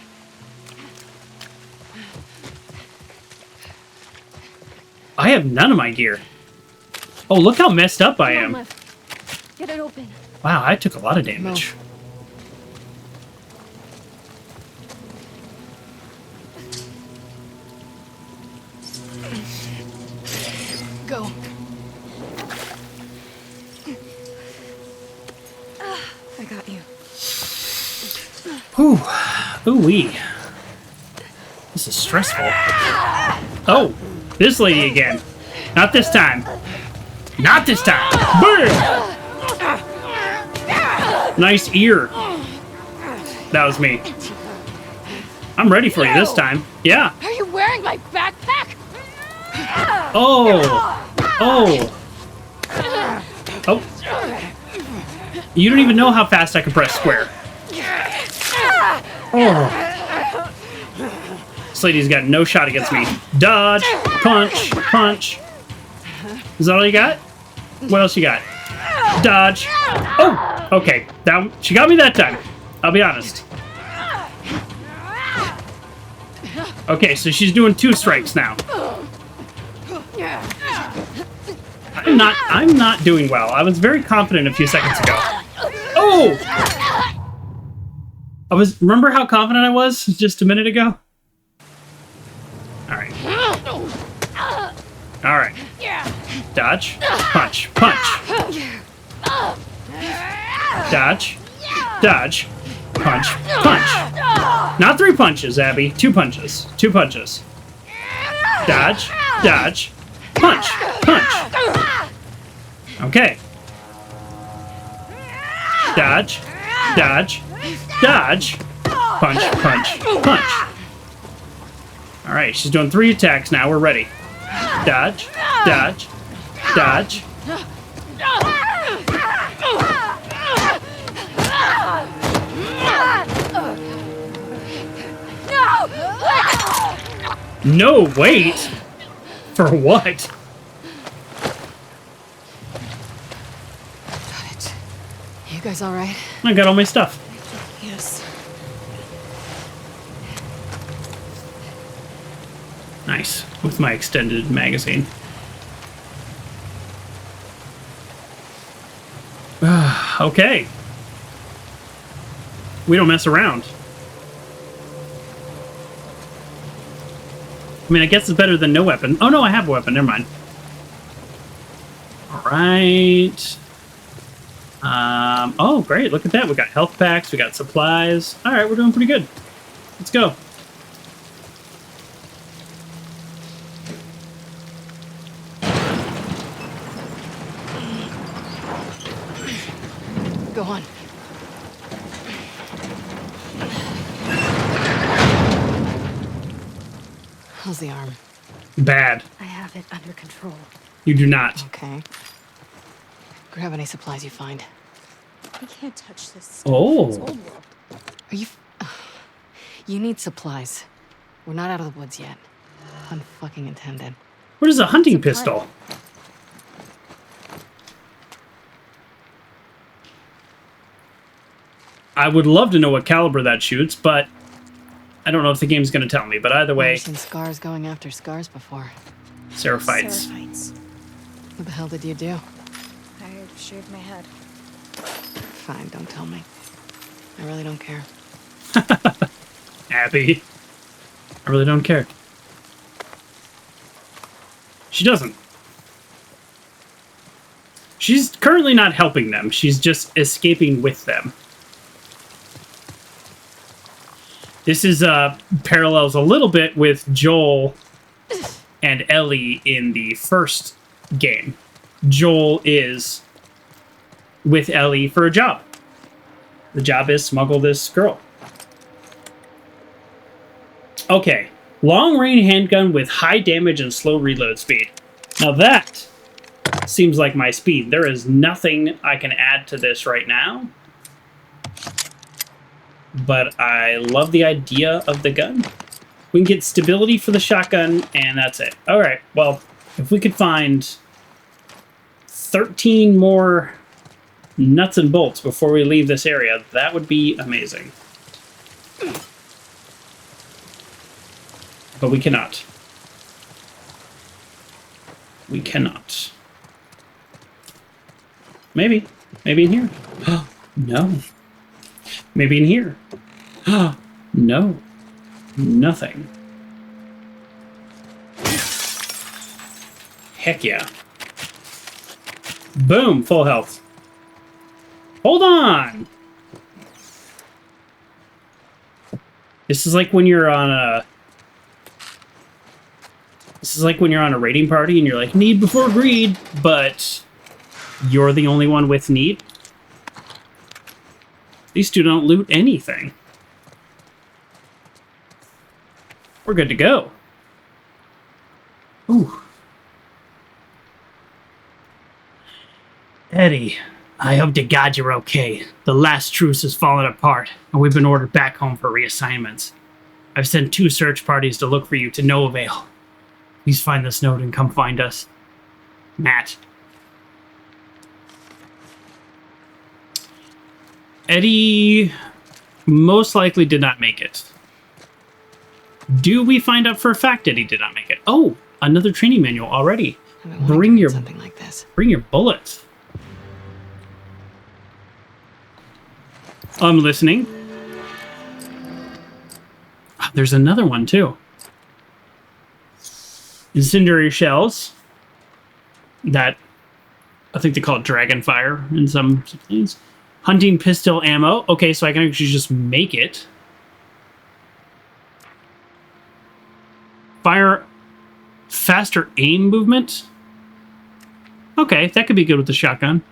I have none of my gear. Oh, look how messed up I Come on, am. Lev. Get it open. Wow, I took a lot of damage. Go. I got you. Whew. Ooh-wee. This is stressful. Oh, this lady again. Not this time. Not this time. Boom! Nice ear. That was me. I'm ready for you this time. Yeah. Are you wearing my backpack? Oh. Oh. Oh. You don't even know how fast I can press square. Oh. This lady's got no shot against me. Dodge. Punch. Punch. Is that all you got? What else you got? Dodge. Oh. Okay. She got me that time. I'll be honest. Okay, so she's doing 2 strikes now. I'm not doing well. I was very confident a few seconds ago. Oh! Remember how confident I was just a minute ago? Alright. Alright. Dodge. Punch. Punch. Dodge. Dodge. Punch. Punch. Not 3 punches, Abby. 2 punches. 2 punches. Dodge. Dodge. Punch. Punch. Okay. Dodge. Dodge. Dodge. Punch. Punch. Punch. Alright, she's doing 3 attacks now. We're ready. Dodge. Dodge. Dodge. No, wait! For what? Got it. You guys alright? I got all my stuff. Yes. Nice. With my extended magazine. Okay. We don't mess around. I mean, I guess it's better than no weapon. Oh, no, I have a weapon. Never mind. All right. Oh, great. Look at that. We got health packs. We got supplies. All right, we're doing pretty good. Let's go. Go on. How's the arm? Bad. I have it under control. You do not. Okay. Grab any supplies you find. We can't touch this. Oh. It's old world. Are you... You need supplies. We're not out of the woods yet. Pun fucking intended. What is a hunting pistol? I would love to know what caliber that shoots, but I don't know if the game's going to tell me. But either way, I've seen scars going after scars before. Seraphites. Seraphites. What the hell did you do? I shaved my head. Fine, don't tell me. I really don't care. Abby. I really don't care. She doesn't. She's currently not helping them. She's just escaping with them. This is parallels a little bit with Joel and Ellie in the first game. Joel is with Ellie for a job. The job is smuggle this girl. Okay. Long-range handgun with high damage and slow reload speed. Now that seems like my speed. There is nothing I can add to this right now. But I love the idea of the gun. We can get stability for the shotgun, and that's it. All right, well, if we could find 13 more nuts and bolts before we leave this area, that would be amazing. But we cannot. We cannot. Maybe. Maybe in here. No. Maybe in here. No. Nothing. Heck yeah. Boom, full health. Hold on! This is like when you're on a... This is like when you're on a raiding party and you're like, need before greed, but you're the only one with need. These two don't loot anything. We're good to go. Ooh. Eddie, I hope to God you're okay. The last truce has fallen apart, and we've been ordered back home for reassignments. I've sent 2 search parties to look for you to no avail. Please find this note and come find us. Matt. Eddie most likely did not make it. Do we find out for a fact Eddie did not make it? Oh, another training manual already. Bring your something like this. Bring your bullets. I'm listening. Oh, there's another one too. Incendiary shells. That I think they call it dragon fire in some things. Hunting pistol ammo. Okay, so I can actually just make it. Fire faster aim movement. Okay, that could be good with the shotgun.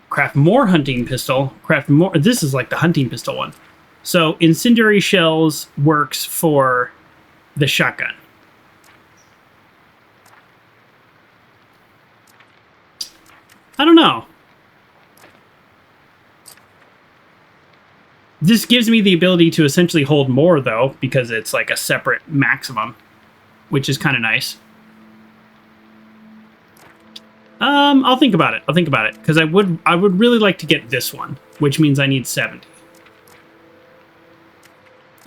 Craft more hunting pistol. Craft more. This is like the hunting pistol one. So incendiary shells works for the shotgun. I don't know. This gives me the ability to essentially hold more, though, because it's like a separate maximum, which is kind of nice. I'll think about it. I'll think about it, because I would really like to get this one, which means I need 70.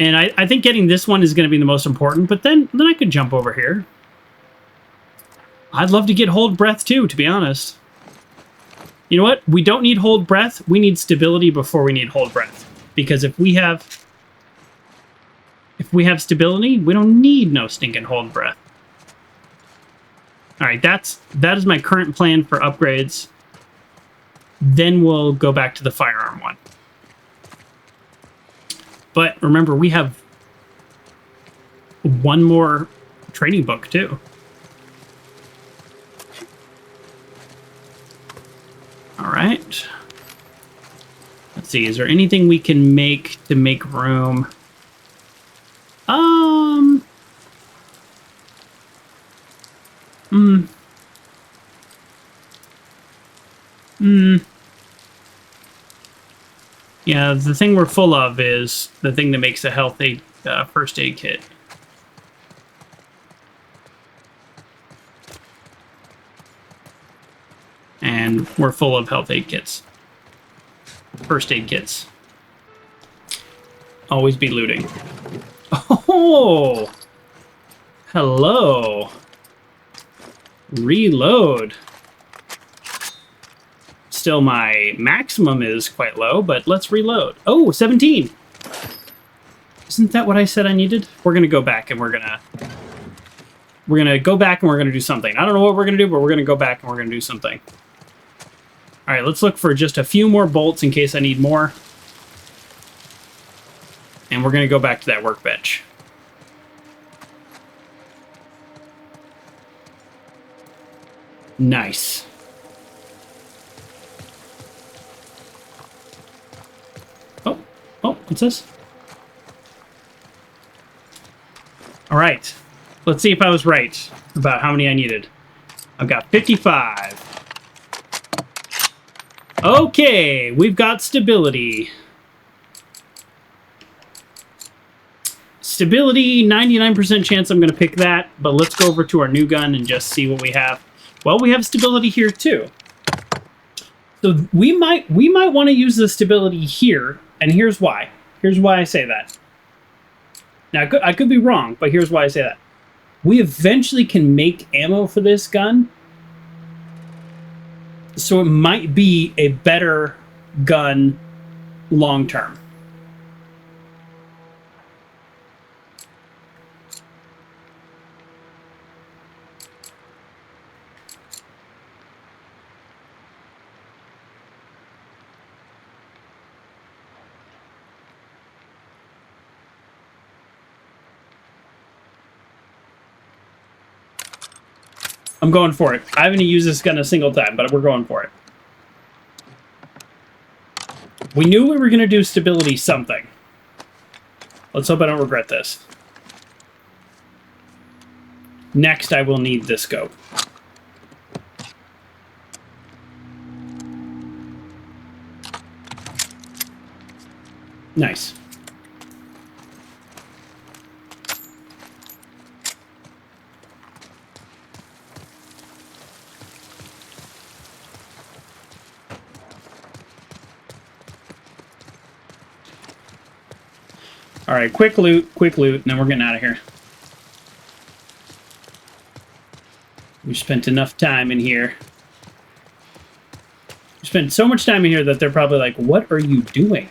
And I think getting this one is going to be the most important, but then I could jump over here. I'd love to get hold breath, too, to be honest. You know what? We don't need hold breath. We need stability before we need hold breath. Because if we have stability, we don't need no stinking hold breath. All right, that is my current plan for upgrades. Then we'll go back to the firearm one. But remember, we have one more training book too. All right. Let's see. Is there anything we can make to make room? Yeah, the thing we're full of is the thing that makes a healthy first aid kit. And we're full of health aid kits. First aid kits. Always be looting. Oh! Hello. Reload. Still, my maximum is quite low, but let's reload. Oh, 17! Isn't that what I said I needed? We're gonna go back and we're gonna go back and we're gonna do something. I don't know what we're gonna do, but we're gonna go back and we're gonna do something. All right, let's look for just a few more bolts in case I need more. And we're gonna go back to that workbench. Nice. Oh, what's this? All right. Let's see if I was right about how many I needed. I've got 55. Okay, we've got stability. Stability, 99% chance I'm going to pick that, but let's go over to our new gun and just see what we have. Well, we have stability here too. So we might want to use the stability here, and here's why. Here's why I say that. Now, I could be wrong, but here's why I say that. We eventually can make ammo for this gun, so it might be a better gun long term. I'm going for it. I haven't used this gun a single time, but we're going for it. We knew we were going to do stability something. Let's hope I don't regret this. Next, I will need this scope. Nice. All right, quick loot, and then we're getting out of here. We spent enough time in here. We spent so much time in here that they're probably like, what are you doing?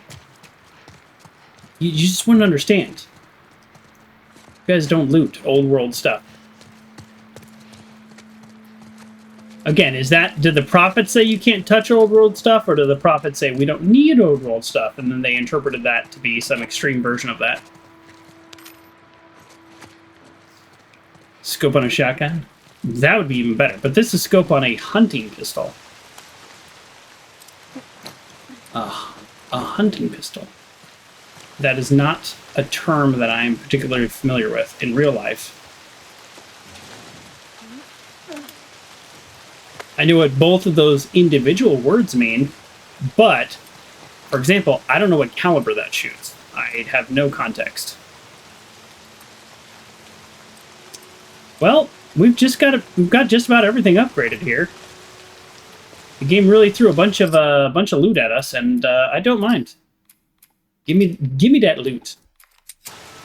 You just wouldn't understand. You guys don't loot old world stuff. Again, did the prophet say you can't touch old world stuff, or did the prophet say we don't need old world stuff, and then they interpreted that to be some extreme version of that? Scope on a shotgun? That would be even better, but this is scope on a hunting pistol. A hunting pistol. That is not a term that I am particularly familiar with in real life. I know what both of those individual words mean, but, for example, I don't know what caliber that shoots. I have no context. Well, we've got just about everything upgraded here. The game really threw a bunch of loot at us, and I don't mind. Give me that loot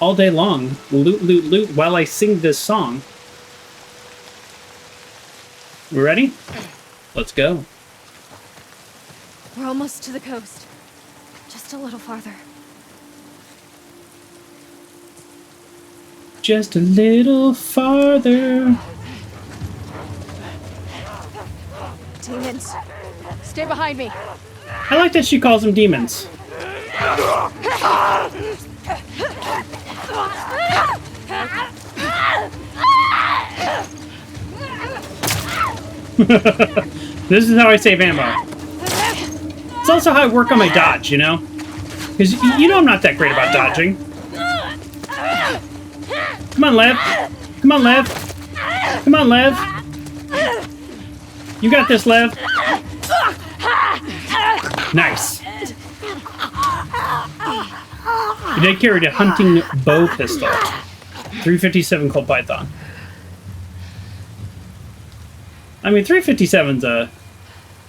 all day long. Loot, loot, loot while I sing this song. We ready? Let's go. We're almost to the coast. Just a little farther. Just a little farther. Demons. Stay behind me. I like that she calls them demons. This is how I save ammo. It's also how I work on my dodge, you know? Because you know I'm not that great about dodging. Come on, Lev. Come on, Lev. Come on, Lev. You got this, Lev. Nice. You did carry a hunting bow pistol. 357 Colt Python. I mean, 357's a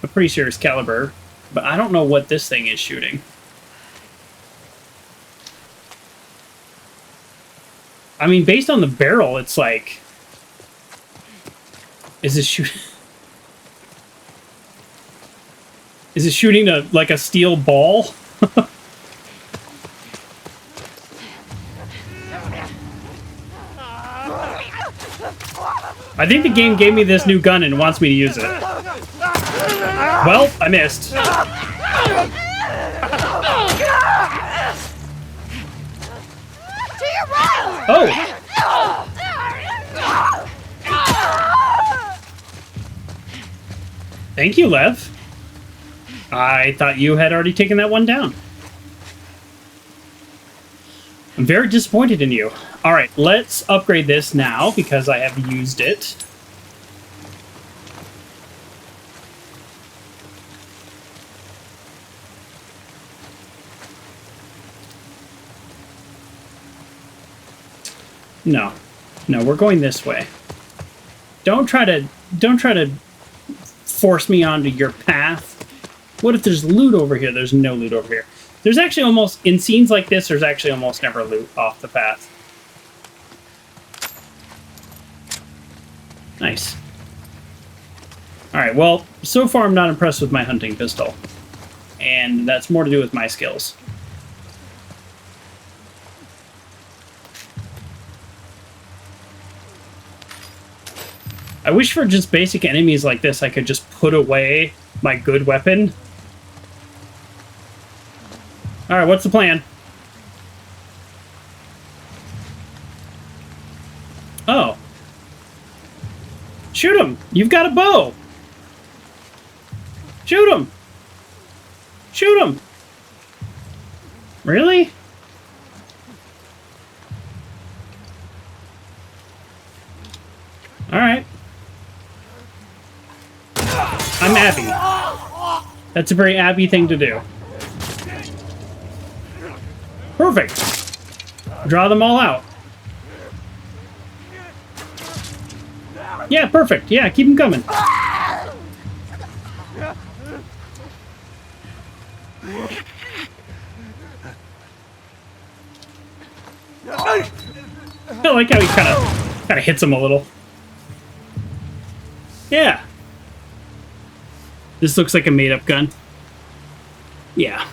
pretty serious caliber, but I don't know what this thing is shooting. I mean, based on the barrel, it's like... Is it shooting... Is it shooting like a steel ball? I think the game gave me this new gun and wants me to use it. Well, I missed. Oh! Thank you, Lev. I thought you had already taken that one down. I'm very disappointed in you. Alright, let's upgrade this now because I have used it. No. No, we're going this way. Don't try to force me onto your path. What if there's loot over here? There's no loot over here. There's actually almost, in scenes like this, there's actually almost never loot off the path. Nice. Alright, well, so far I'm not impressed with my hunting pistol. And that's more to do with my skills. I wish for just basic enemies like this I could just put away my good weapon. Alright, what's the plan? Oh. Shoot him! You've got a bow! Shoot him! Shoot him! Really? Alright. I'm Abby. That's a very Abby thing to do. Perfect. Draw them all out. Yeah, perfect. Yeah, keep them coming. I like how he kind of hits him a little. Yeah. This looks like a made-up gun. Yeah.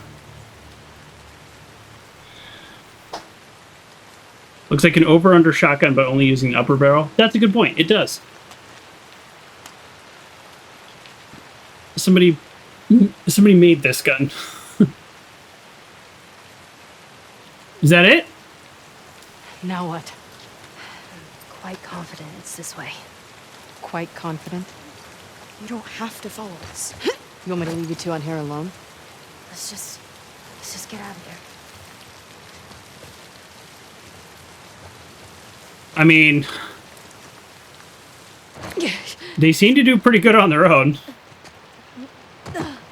Looks like an over-under shotgun, but only using the upper barrel. That's a good point. It does. Somebody made this gun. Is that it? Now what? Quite confident it's this way. Quite confident? You don't have to follow us. You want me to leave you two on here alone? Let's just get out of here. I mean, they seem to do pretty good on their own.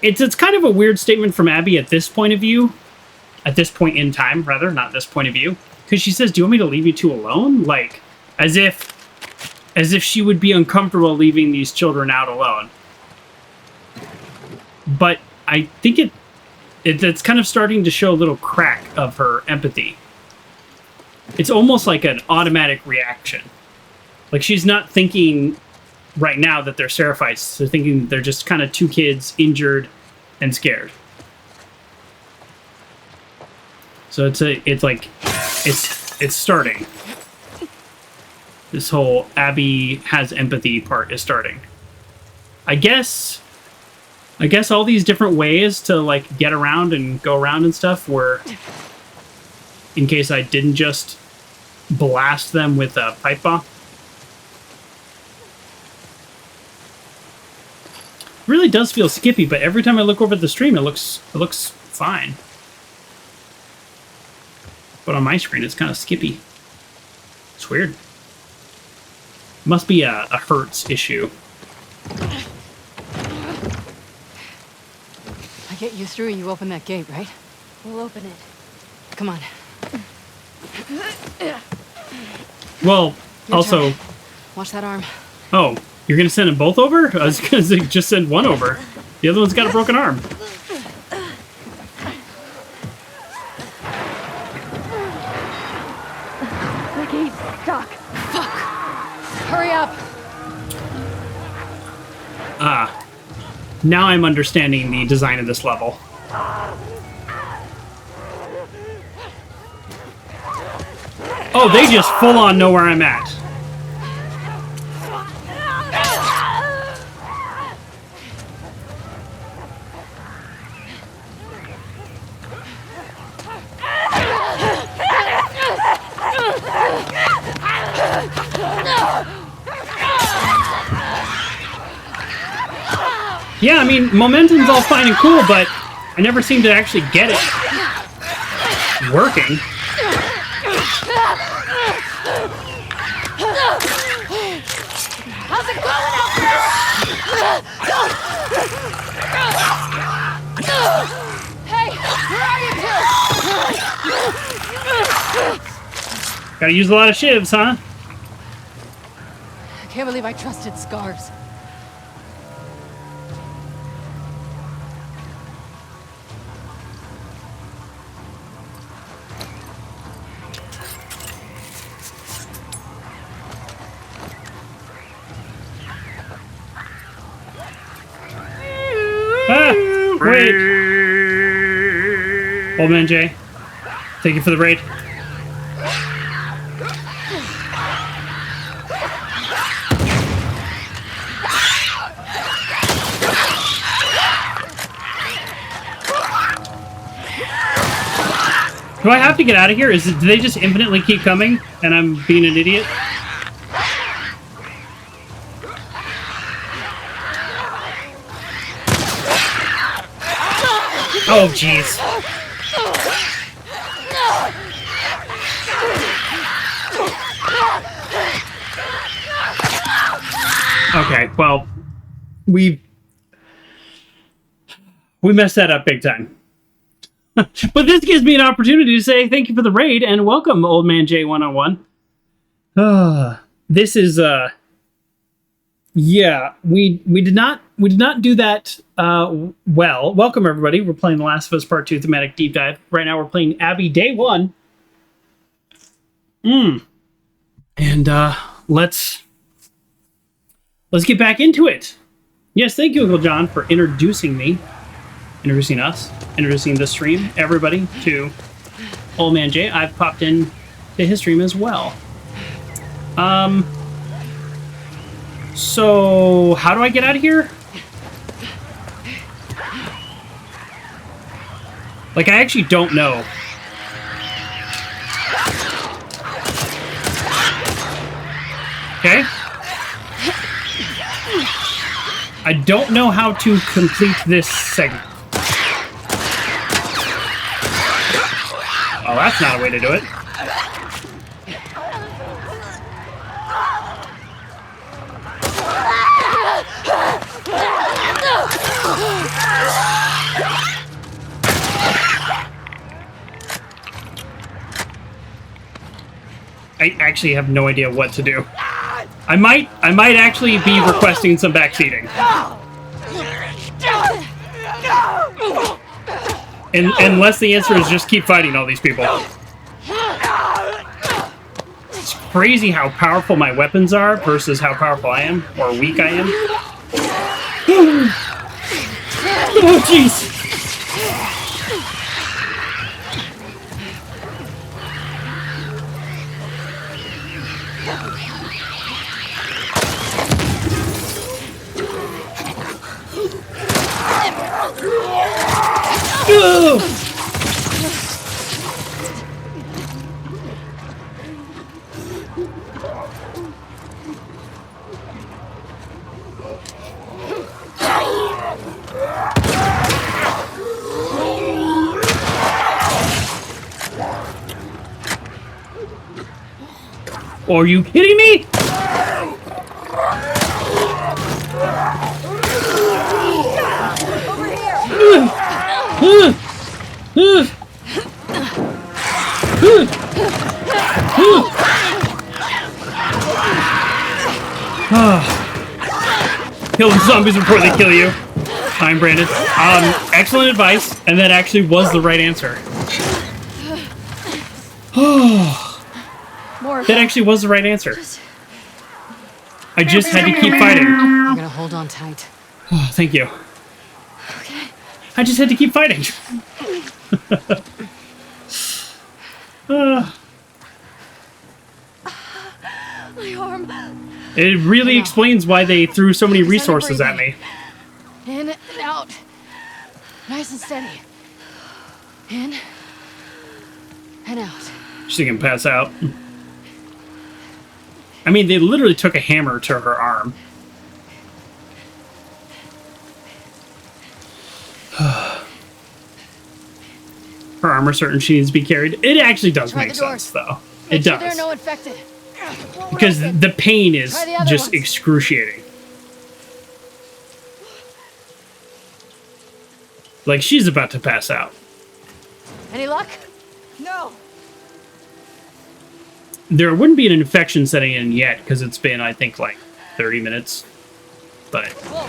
It's kind of a weird statement from Abby at this point of view. At this point in time, rather, not this point of view. Because she says, do you want me to leave you two alone? Like, as if she would be uncomfortable leaving these children out alone. But I think it's kind of starting to show a little crack of her empathy. It's almost like an automatic reaction. Like, she's not thinking right now that they're Seraphites. They're thinking they're just kind of two kids injured and scared. So it's starting. This whole Abby has empathy part is starting. I guess all these different ways to like get around and go around and stuff were in case I didn't just blast them with a pipe bomb. It really does feel skippy, but every time I look over at the stream, it looks fine. But on my screen, it's kind of skippy. It's weird. Must be a Hertz issue. I get you through and you open that gate, right? We'll open it. Come on. Well, Your also... turn. Watch that arm. Oh, you're going to send them both over? I was going to just send one over. The other one's got a broken arm. The gate's stuck. Fuck! Hurry up! Ah. Now I'm understanding the design of this level. Oh, they just full on know where I'm at. Yeah, I mean, momentum's all fine and cool, but I never seem to actually get it working. How's it going out there? Hey, where are you two? Gotta use a lot of shivs, huh? I can't believe I trusted Scars. Ah, wait. Old Man Jay, thank you for the raid. Do I have to get out of here? Do they just infinitely keep coming and I'm being an idiot? Oh, jeez. Okay, well, we messed that up big time. But this gives me an opportunity to say thank you for the raid and welcome, Old Man J101. This is yeah, we did not do that well. Welcome everybody. We're playing The Last of Us Part 2 thematic deep dive. Right now we're playing Abby Day 1. And let's get back into it. Yes, thank you, Uncle John, for introducing us, introducing the stream, everybody, to Old Man J. I've popped in to his stream as well. So how do I get out of here? Like, I actually don't know. Okay. I don't know how to complete this segment. Oh, that's not a way to do it. I actually have no idea what to do. I might actually be requesting some backseating. Unless the answer is just keep fighting all these people. It's crazy how powerful my weapons are versus how powerful I am, or weak I am. Oh, jeez. Are you kidding me? Kill the zombies before they kill you. I'm Brandon. Excellent advice, and that actually was the right answer. That actually was the right answer. I just had to keep fighting. I'm gonna hold on tight. Oh, thank you. Okay. I just had to keep fighting. My arm. It really explains why they threw so many resources at me. In and out. Nice and steady. In and out. She can pass out. I mean, they literally took a hammer to her arm. Her armor certain she needs to be carried. It actually does Try make the doors. sense, though. Make It sure does. there are no infected. Won't Because risk it. the pain is Try the other just ones. excruciating. Like, she's about to pass out. Any luck? No. There wouldn't be an infection setting in yet, because it's been, I think, like 30 minutes. But Whoa.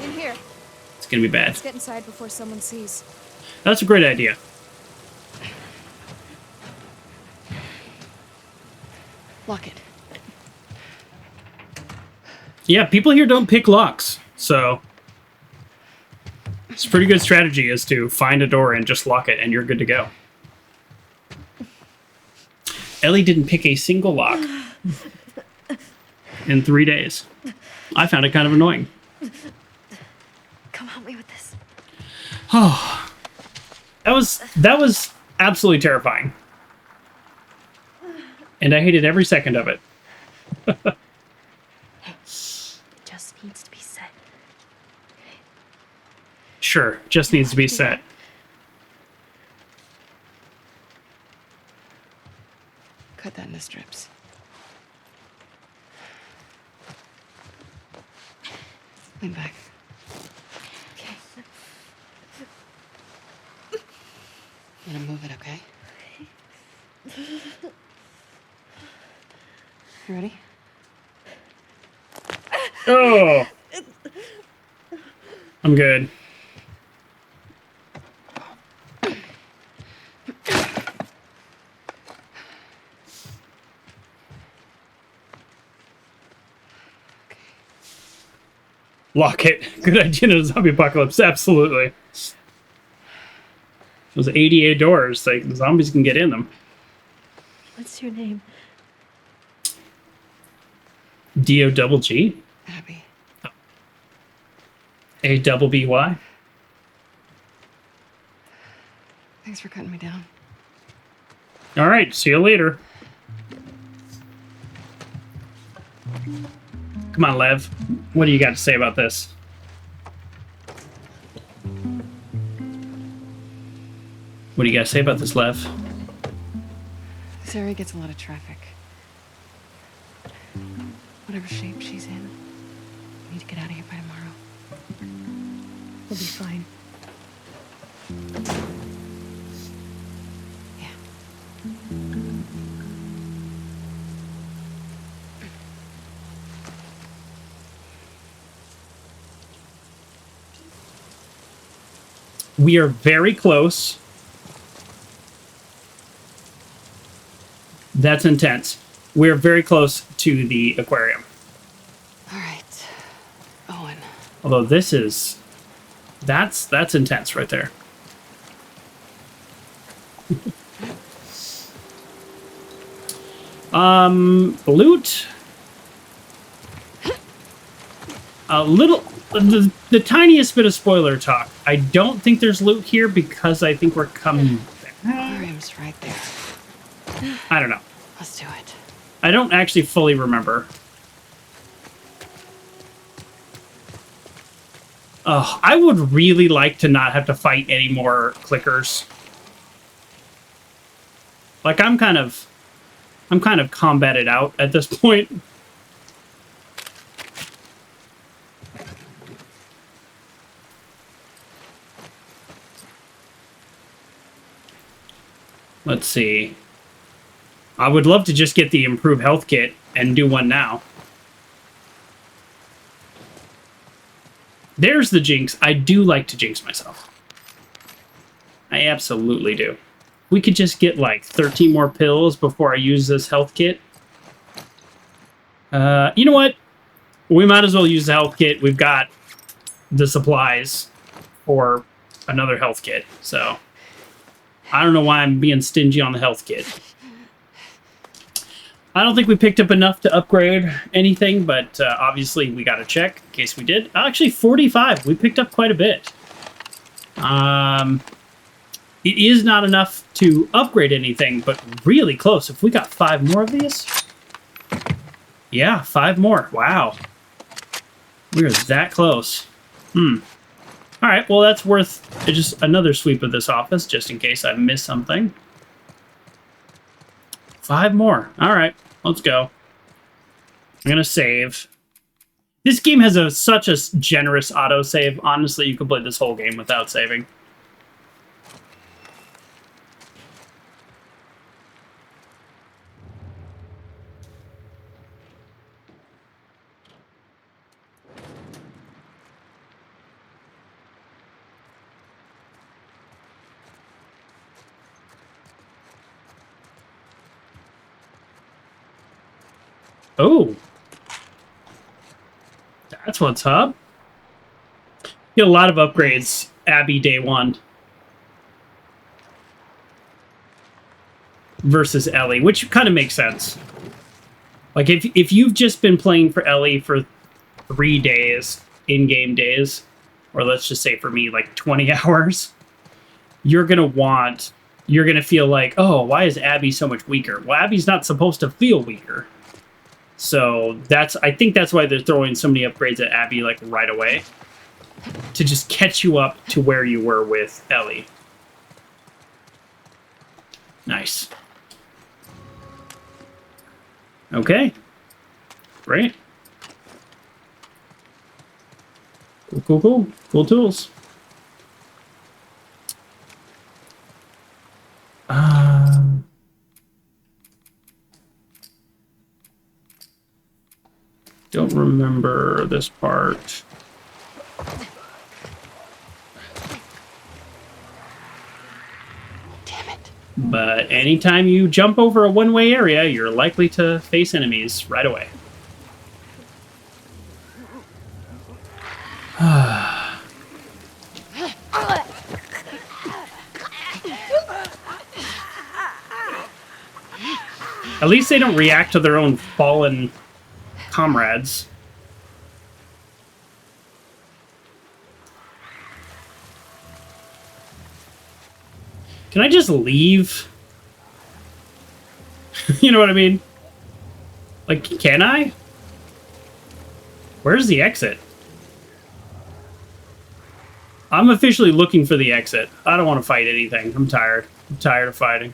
In here. it's going to be bad. Let's get inside before someone sees. That's a great idea. Lock it. Yeah, people here don't pick locks, so it's a pretty good strategy is to find a door and just lock it, and you're good to go. Ellie didn't pick a single lock in 3 days. I found it kind of annoying. Come help me with this. Oh, that was absolutely terrifying, and I hated every second of it. Just needs to be set. Sure, just needs to be set. Cut that into strips. Lean back. Okay. I'm gonna move it, okay? You ready? Oh, I'm good. Lock it. Good idea in a zombie apocalypse. Absolutely. Those 88 doors, like the zombies can get in them. What's your name? D-O double G? Abby. A double B-Y? Thanks for cutting me down. All right, see you later. Come on, Lev. What do you got to say about this? What do you got to say about this, Lev? This area gets a lot of traffic. Whatever shape she's in, we need to get out of here by tomorrow. We'll be fine. Yeah. We are very close. That's intense. We're very close to the aquarium. All right. Owen. Although this is... That's intense right there. Loot. A little... The tiniest bit of spoiler talk. I don't think there's loot here because I think we're coming back. Aquarium's right there. I don't know. Let's do it. I don't actually fully remember. Oh, I would really like to not have to fight any more clickers. Like, I'm kind of I'm kind of combated out at this point. Let's see. I would love to just get the improved health kit and do one now. There's the jinx. I do like to jinx myself. I absolutely do. We could just get like 13 more pills before I use this health kit. You know what? We might as well use the health kit. We've got the supplies for another health kit. So I don't know why I'm being stingy on the health kit. I don't think we picked up enough to upgrade anything, but obviously we got to check in case we did. Actually, 45. We picked up quite a bit. It is not enough to upgrade anything, but really close. If we got 5 more of these... Yeah, 5 more. Wow. We're that close. Alright, well that's worth just another sweep of this office, just in case I miss something. 5 more. Alright, let's go. I'm gonna save. This game has such a generous autosave. Honestly, you could play this whole game without saving. Oh, that's what's up. Get a lot of upgrades, Abby day 1 versus Ellie, which kind of makes sense. Like if you've just been playing for Ellie for 3 days, in-game days, or let's just say for me like 20 hours, you're gonna feel like, oh, why is Abby so much weaker? Well, Abby's not supposed to feel weaker. So I think that's why they're throwing so many upgrades at Abby like right away, to just catch you up to where you were with Ellie. Nice. Okay. Great. Cool, cool, cool. Cool tools. Don't remember this part. Damn it. But anytime you jump over a one-way area, you're likely to face enemies right away. At least they don't react to their own fallen comrades. Can I just leave? You know what I mean? Like, can I? Where's the exit? I'm officially looking for the exit. I don't want to fight anything. I'm tired. I'm tired of fighting.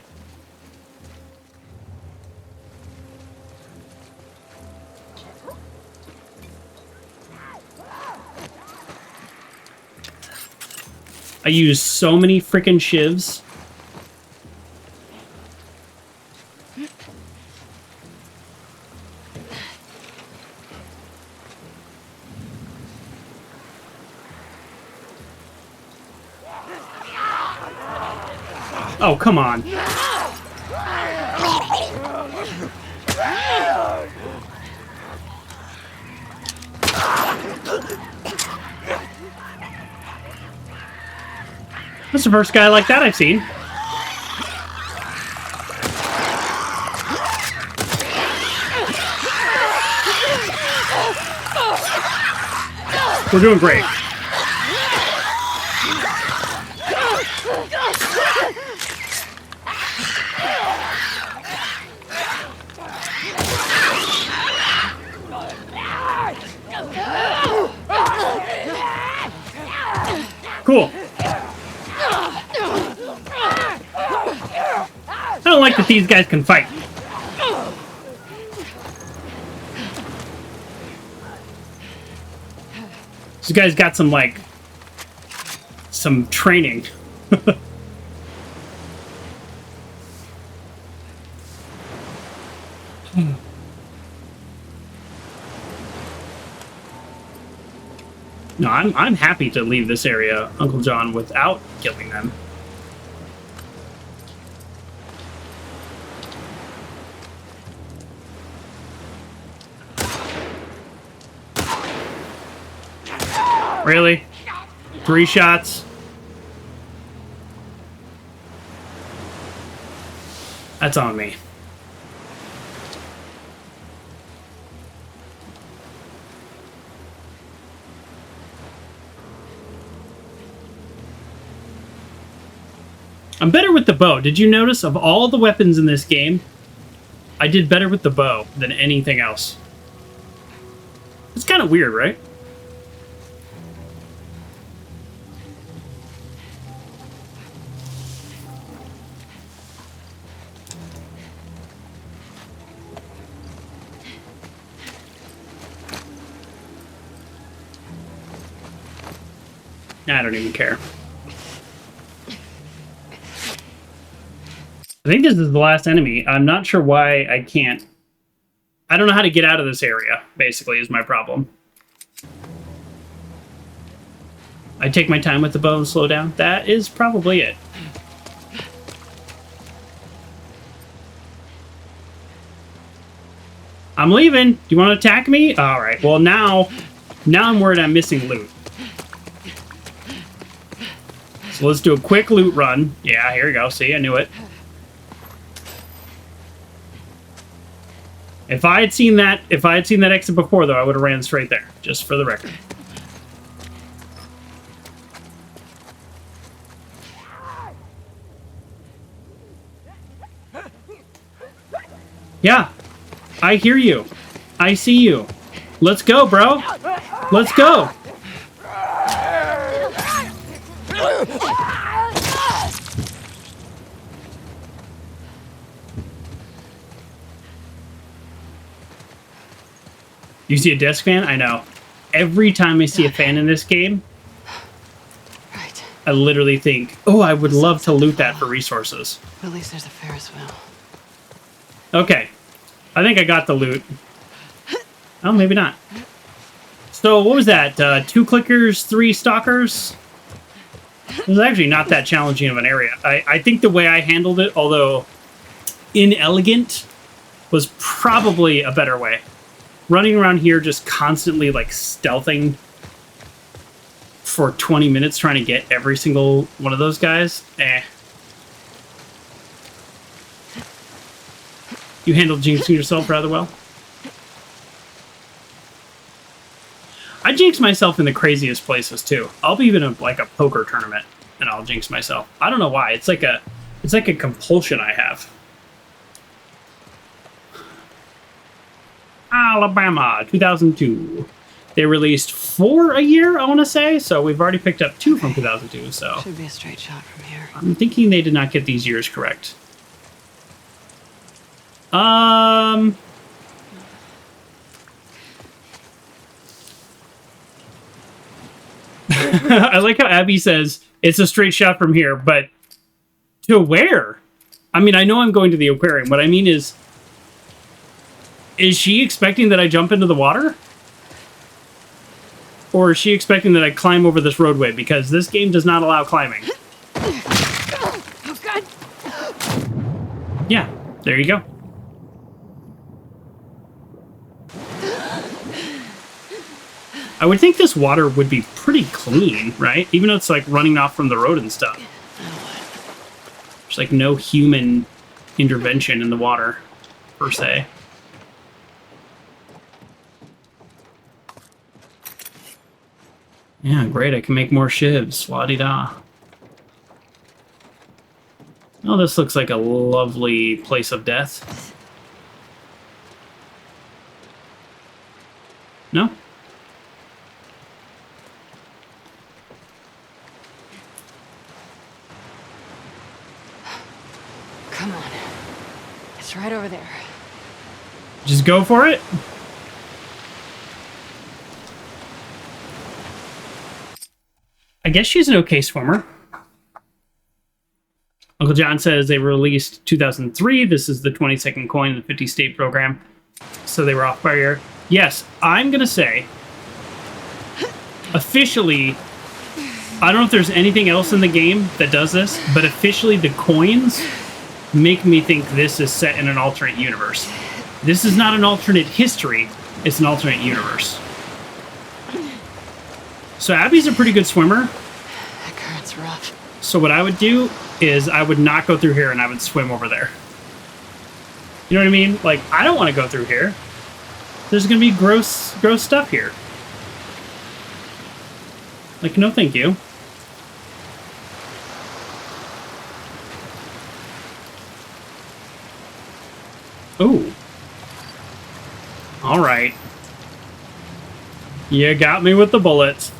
I use so many freaking shivs. Oh, come on. That's the first guy like that I've seen. We're doing great. Cool. I don't like that these guys can fight. This guy's got some, like, some training. No, I'm happy to leave this area, Uncle John, without killing them. Really? 3 shots? That's on me. I'm better with the bow. Did you notice, of all the weapons in this game, I did better with the bow than anything else? It's kind of weird, right? I don't even care. I think this is the last enemy. I'm not sure why I can't. I don't know how to get out of this area, basically, is my problem. I take my time with the bow and slow down. That is probably it. I'm leaving. Do you want to attack me? All right. Well, now I'm worried I'm missing loot. So let's do a quick loot run. Yeah, here we go. See, I knew it. If I had seen that exit before, though, I would have ran straight there, just for the record. Yeah, I hear you. I see you. Let's go, bro. Let's go. You see a desk fan? I know. Every time I see a fan in this game, Right. I literally think, oh, I would love to loot that for resources. At least there's a Ferris wheel. Okay. I think I got the loot. Oh, maybe not. So, what was that? 2 clickers, 3 stalkers? It was actually not that challenging of an area. I think the way I handled it, although inelegant, was probably a better way. Running around here just constantly, like, stealthing for 20 minutes trying to get every single one of those guys, You handled jinxing yourself rather well. I jinx myself in the craziest places too. I'll be even in like a poker tournament and I'll jinx myself. I don't know why. It's like a compulsion I have. Alabama, 2002. They released 4 a year, I want to say. So we've already picked up 2 from 2002. So Should be a straight shot from here. I'm thinking they did not get these years correct. I like how Abby says it's a straight shot from here, but to where? I mean, I know I'm going to the aquarium. What I mean is she expecting that I jump into the water? Or is she expecting that I climb over this roadway? Because this game does not allow climbing. Oh, God. Yeah, there you go. I would think this water would be pretty clean, right? Even though it's like running off from the road and stuff. There's like no human intervention in the water, per se. Yeah, great. I can make more shivs. La-di-da. Oh, this looks like a lovely place of death. No? Come on. It's right over there. Just go for it? guess she's an okay swimmer. Uncle John says they were released 2003. This is the 22nd coin in the 50 state program. So they were off by a year. Yes, I'm going to say, officially, I don't know if there's anything else in the game that does this, but officially the coins make me think this is set in an alternate universe. This is not an alternate history, it's an alternate universe. So Abby's a pretty good swimmer. That current's rough. So what I would do is I would not go through here and I would swim over there. You know what I mean? Like, I don't want to go through here. There's going to be gross stuff here. Like, no thank you. Ooh. Alright. You got me with the bullets.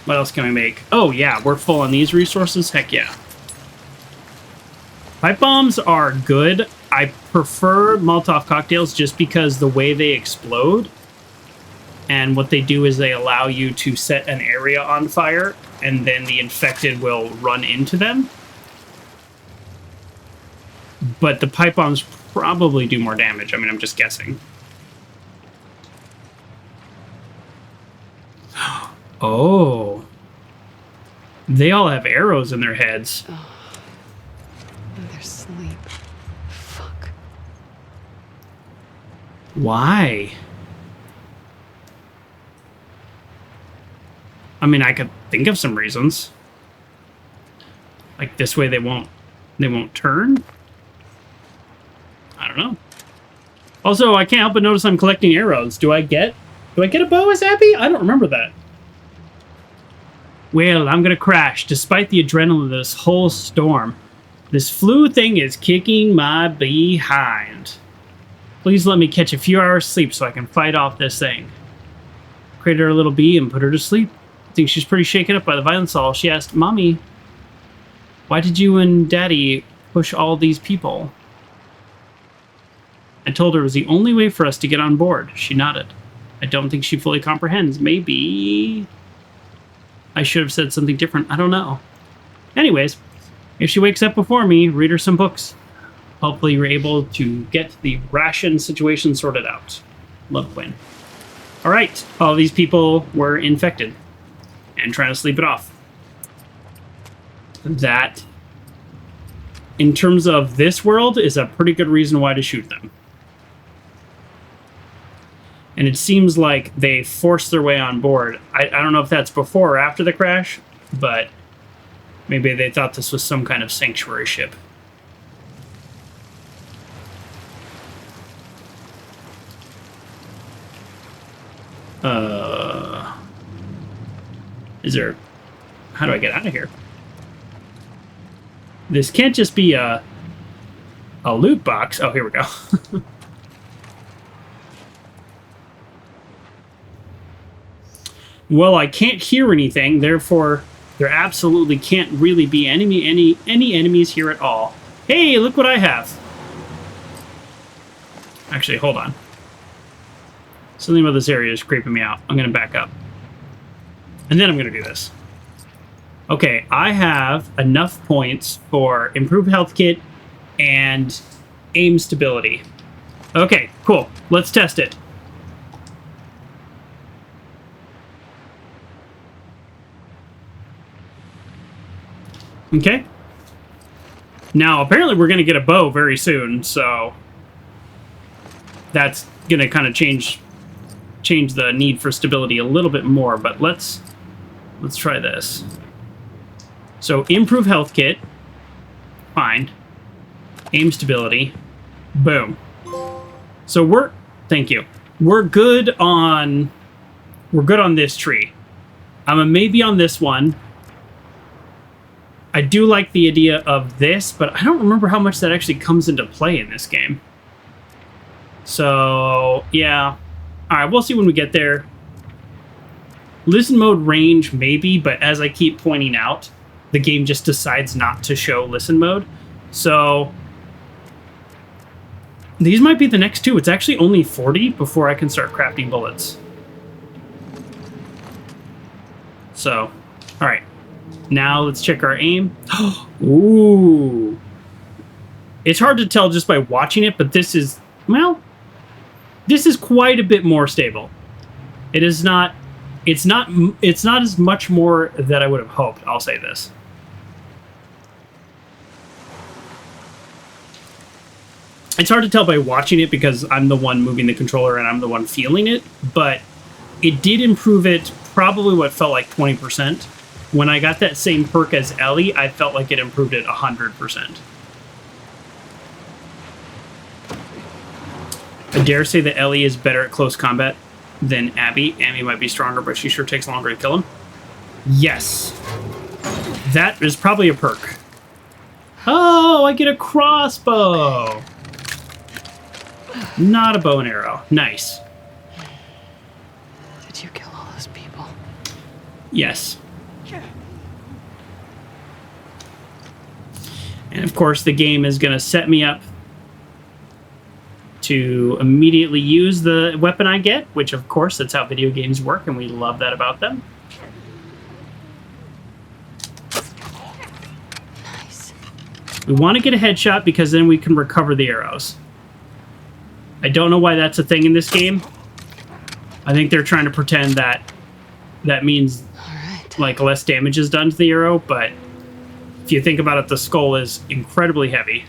What else can we make? Oh yeah, we're full on these resources? Heck yeah. Pipe bombs are good. I prefer Molotov cocktails just because the way they explode. And what they do is they allow you to set an area on fire, and then the infected will run into them. But the pipe bombs probably do more damage. I mean, I'm just guessing. Oh. They all have arrows in their heads. Oh. And they're asleep. Fuck. Why? I mean, I could think of some reasons. Like this way they won't turn? I don't know. Also, I can't help but notice I'm collecting arrows. Do I get a bow as Abby? I don't remember that. Well, I'm gonna crash, despite the adrenaline of this whole storm. This flu thing is kicking my behind. Please let me catch a few hours sleep so I can fight off this thing. Created her a little bee and put her to sleep. I think she's pretty shaken up by the violence all. She asked, Mommy, why did you and Daddy push all these people? I told her it was the only way for us to get on board. She nodded. I don't think she fully comprehends. Maybe I should have said something different. I don't know. Anyways, if she wakes up before me, read her some books. Hopefully you're able to get the ration situation sorted out. Love, Quinn. All right, all these people were infected and trying to sleep it off. That, in terms of this world, is a pretty good reason why to shoot them. And it seems like they forced their way on board. I don't know if that's before or after the crash, but maybe they thought this was some kind of sanctuary ship. Is there... How do I get out of here? This can't just be a loot box. Oh, here we go. Well, I can't hear anything, therefore there absolutely can't really be any enemies here at all. Hey, look what I have. Actually, hold on. Something about this area is creeping me out. I'm going to back up. And then I'm going to do this. Okay, I have enough points for improved health kit and aim stability. Okay, cool. Let's test it. Okay. Now, apparently we're going to get a bow very soon, so that's going to kind of change the need for stability a little bit more, but let's try this. So, improve health kit. Fine. Aim stability. Boom. So thank you. We're good on this tree. I'm a maybe on this one. I do like the idea of this, but I don't remember how much that actually comes into play in this game. So, yeah. Alright, we'll see when we get there. Listen mode range, maybe, but as I keep pointing out, the game just decides not to show listen mode. So, these might be the next two. It's actually only 40 before I can start crafting bullets. So, All right. Now let's check our aim. Ooh. It's hard to tell just by watching it, but this is, well, this is quite a bit more stable. It is not, it's not as much more that I would have hoped. I'll say this. It's hard to tell by watching it because I'm the one moving the controller and I'm the one feeling it, but it did improve it probably what felt like 20%. When I got that same perk as Ellie, I felt like it improved it 100%. I dare say that Ellie is better at close combat than Abby. Abby might be stronger, but she sure takes longer to kill him. Yes. That is probably a perk. Oh, I get a crossbow. Not a bow and arrow. Nice. Did you kill all those people? Yes. And of course, the game is going to set me up to immediately use the weapon I get, which of course, that's how video games work, and we love that about them. Nice. We want to get a headshot because then we can recover the arrows. I don't know why that's a thing in this game. I think they're trying to pretend that that means like less damage is done to the arrow, but if you think about it, the skull is incredibly heavy.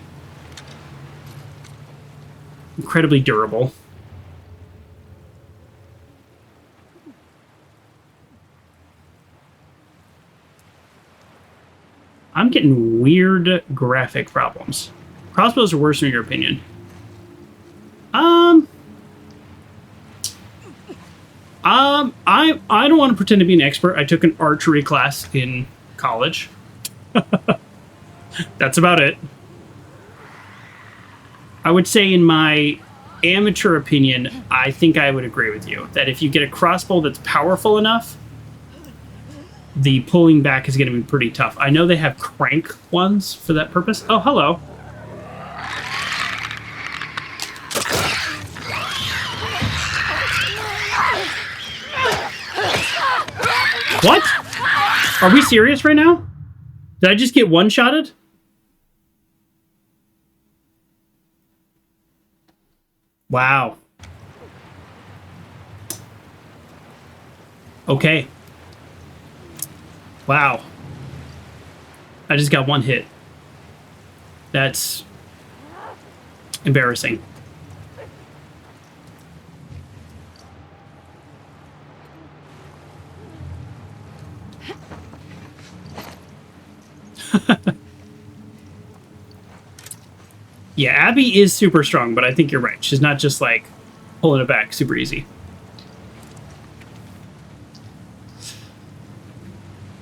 Incredibly durable. I'm getting weird graphic problems. Crossbows are worse in your opinion. I don't want to pretend to be an expert. I took an archery class in college. That's about it. I would say in my amateur opinion, I think I would agree with you that if you get a crossbow that's powerful enough, the pulling back is going to be pretty tough. I know they have crank ones for that purpose. Oh, hello. What? Are we serious right now? Did I just get one-shotted? Wow. Okay. Wow. I just got one hit. That's embarrassing. Yeah, Abby is super strong, but I think you're right. She's not just like pulling it back super easy.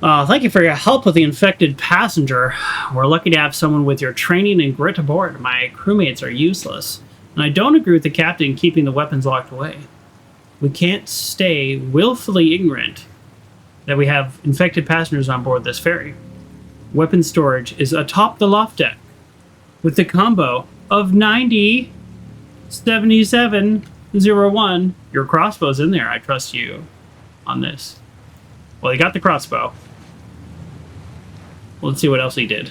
Thank you for your help with the infected passenger. We're lucky to have someone with your training and grit aboard. My crewmates are useless, and I don't agree with the captain keeping the weapons locked away. We can't stay willfully ignorant that we have infected passengers on board this ferry. Weapon storage is atop the loft deck, with the combo of 90, 77, 01. Your crossbow's in there. I trust you on this. Well, he got the crossbow. Let's see what else he did.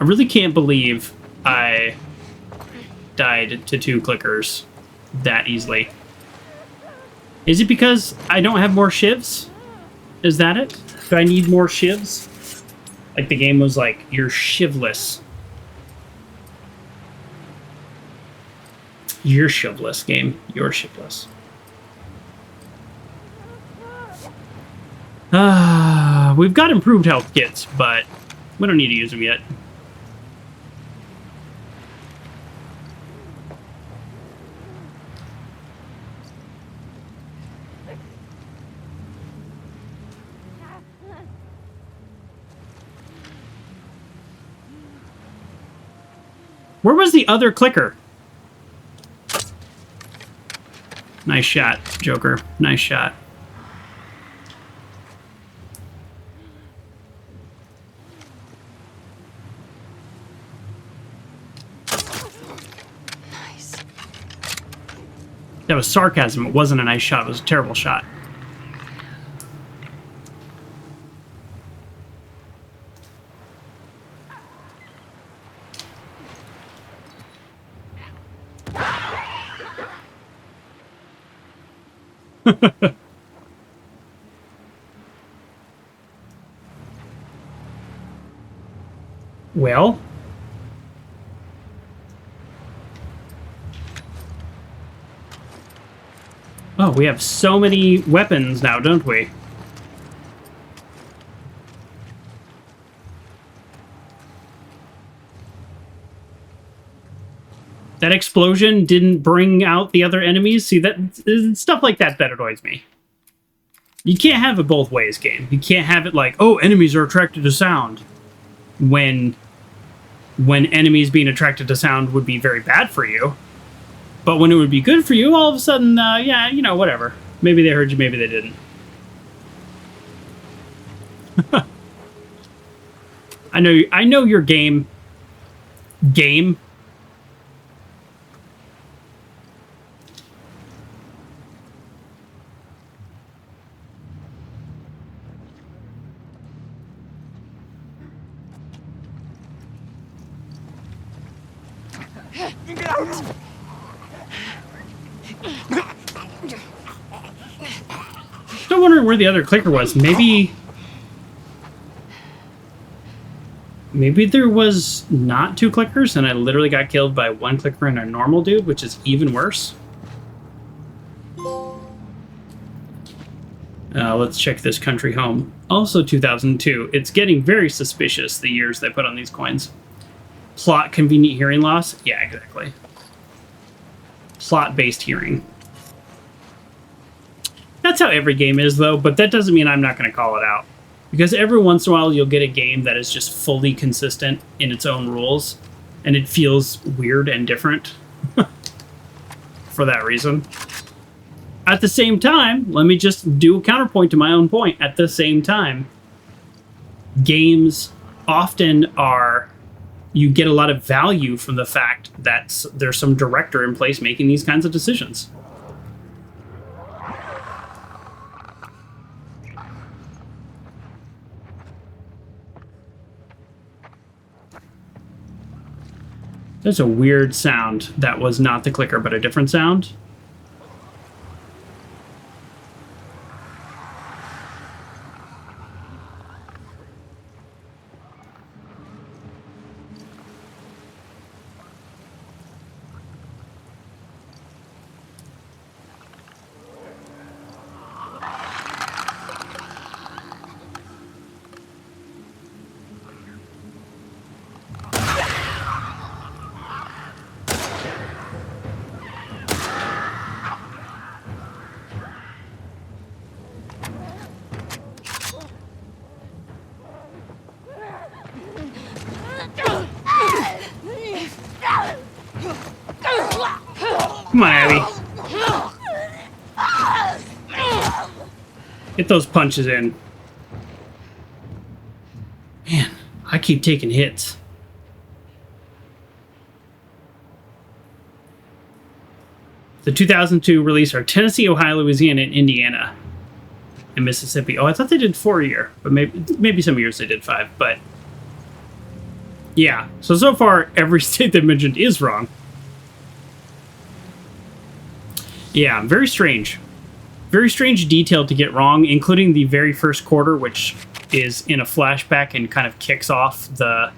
I really can't believe I died to 2 clickers that easily. Is it because I don't have more shivs? Is that it? Do I need more shivs? Like the game was like, you're shivless. You're shivless, game. You're shivless. We've got improved health kits, but we don't need to use them yet. Where was the other clicker? Nice shot, Joker. Nice shot. Nice. That was sarcasm. It wasn't a nice shot. It was a terrible shot. Well. Oh, we have so many weapons now, don't we? That explosion didn't bring out the other enemies. See, that stuff like that annoys me. You can't have it both ways, game. You can't have it like, oh, enemies are attracted to sound, when enemies being attracted to sound would be very bad for you. But when it would be good for you, all of a sudden, yeah, you know, whatever. Maybe they heard you, maybe they didn't. I know your game. Still wondering where the other clicker was. Maybe there was not 2 clickers and I literally got killed by 1 clicker and a normal dude, which is even worse. Let's check this country home. Also 2002. It's getting very suspicious, the years they put on these coins. Plot convenient hearing loss? Yeah, exactly. Plot-based hearing. That's how every game is, though, but that doesn't mean I'm not going to call it out. Because every once in a while, you'll get a game that is just fully consistent in its own rules, and it feels weird and different for that reason. At the same time, let me just do a counterpoint to my own point. At the same time, games often are... You get a lot of value from the fact that there's some director in place making these kinds of decisions. There's a weird sound that was not the clicker, but a different sound. Come on, Abby. Get those punches in. Man, I keep taking hits. The 2002 release are Tennessee, Ohio, Louisiana, and Indiana, and Mississippi. Oh, I thought they did 4 a year, but maybe some years they did 5. But yeah, so far every state they mentioned is wrong. Yeah, very strange. Very strange detail to get wrong, including the very first quarter, which is in a flashback and kind of kicks off the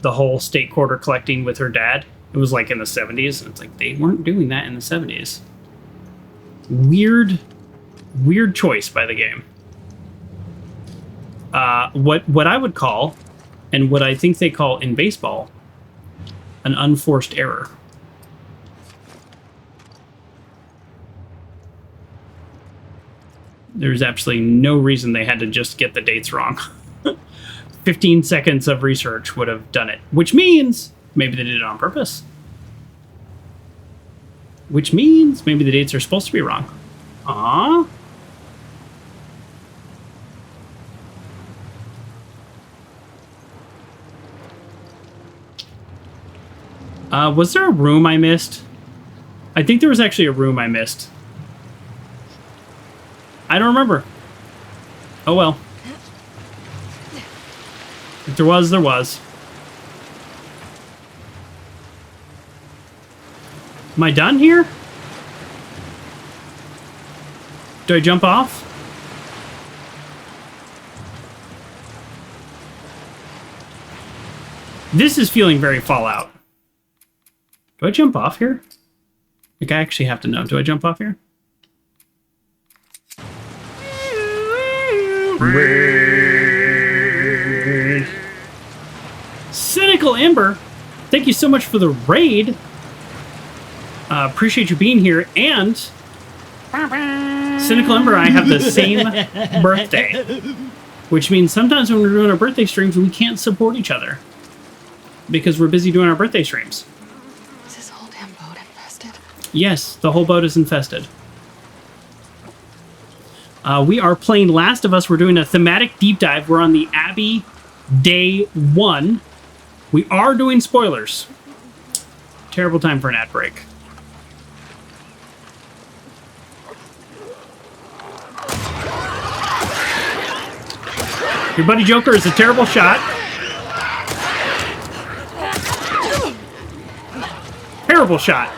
whole state quarter collecting with her dad. It was like in the 70s, and it's like they weren't doing that in the 70s. Weird choice by the game. What I would call, and what I think they call in baseball, an unforced error. There's absolutely no reason they had to just get the dates wrong. 15 seconds of research would have done it, which means maybe they did it on purpose. Which means maybe the dates are supposed to be wrong. Aww. Was there a room I missed? I think there was actually a room I missed. I don't remember. Oh well. If there was, there was. Am I done here? Do I jump off? This is feeling very Fallout. Do I jump off here? Like, I actually have to know. Do I jump off here? Cynical Ember, thank you so much for the raid. Appreciate you being here. And Cynical Ember and I have the same birthday, which means sometimes when we're doing our birthday streams, we can't support each other because we're busy doing our birthday streams. Is this whole damn boat infested? Yes, the whole boat is infested. We are playing Last of Us. We're doing a thematic deep dive. We're on the Abby Day 1. We are doing spoilers. Terrible time for an ad break. Your buddy Joker is a terrible shot. Terrible shot.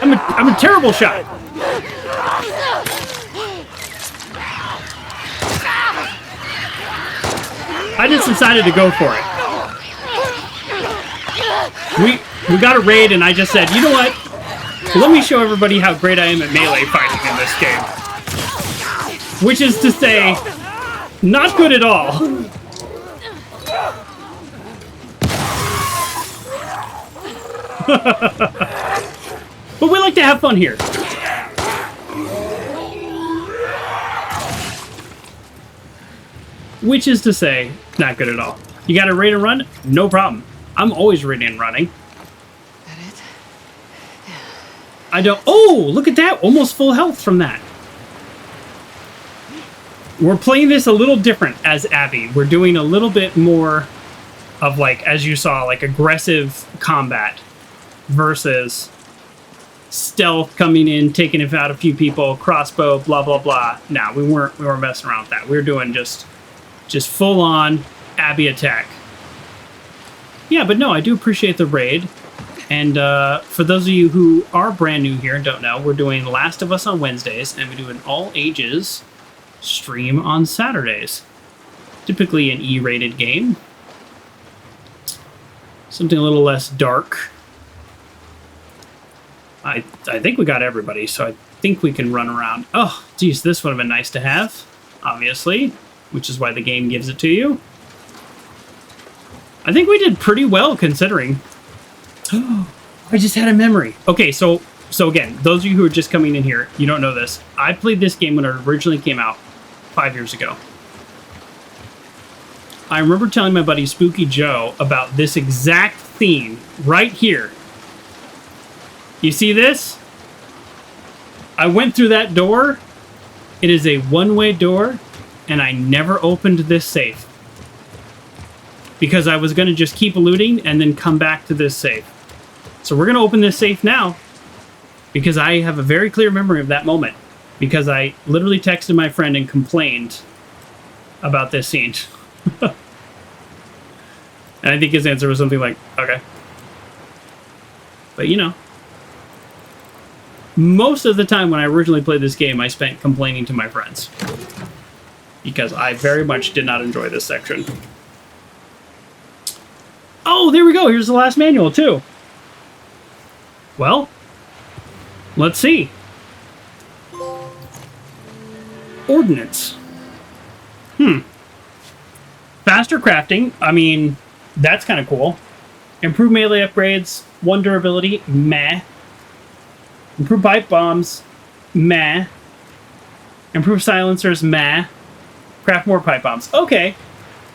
I'm a terrible shot. I just decided to go for it. We got a raid and I just said, you know what? Let me show everybody how great I am at melee fighting in this game. Which is to say, not good at all. But we like to have fun here. Which is to say, not good at all. You got to raid and run? No problem. I'm always raiding and running. That it? I don't... Oh, look at that. Almost full health from that. We're playing this a little different as Abby. We're doing a little bit more of, like, as you saw, like, aggressive combat versus stealth coming in, taking out a few people, crossbow, blah, blah, blah. No, we weren't messing around with that. We were doing just full-on Abby attack. Yeah, but no, I do appreciate the raid. And for those of you who are brand new here and don't know, we're doing Last of Us on Wednesdays, and we do an all-ages stream on Saturdays. Typically an E-rated game. Something a little less dark. I think we got everybody, so I think we can run around. Oh, geez, this would have been nice to have, obviously, which is why the game gives it to you. I think we did pretty well, considering. I just had a memory. Okay, so again, those of you who are just coming in here, you don't know this. I played this game when it originally came out 5 years ago. I remember telling my buddy Spooky Joe about this exact theme right here. You see this? I went through that door. It is a one-way door, and I never opened this safe. Because I was going to just keep looting and then come back to this safe. So we're going to open this safe now, because I have a very clear memory of that moment. Because I literally texted my friend and complained about this scene. And I think his answer was something like, okay. But you know. Most of the time when I originally played this game, I spent complaining to my friends. Because I very much did not enjoy this section. Oh, there we go. Here's the last manual, too. Well, let's see. Ordnance. Faster crafting. I mean, that's kind of cool. Improved melee upgrades. 1 durability. Meh. Improved pipe bombs. Meh. Improved silencers. Meh. Craft more pipe bombs. Okay.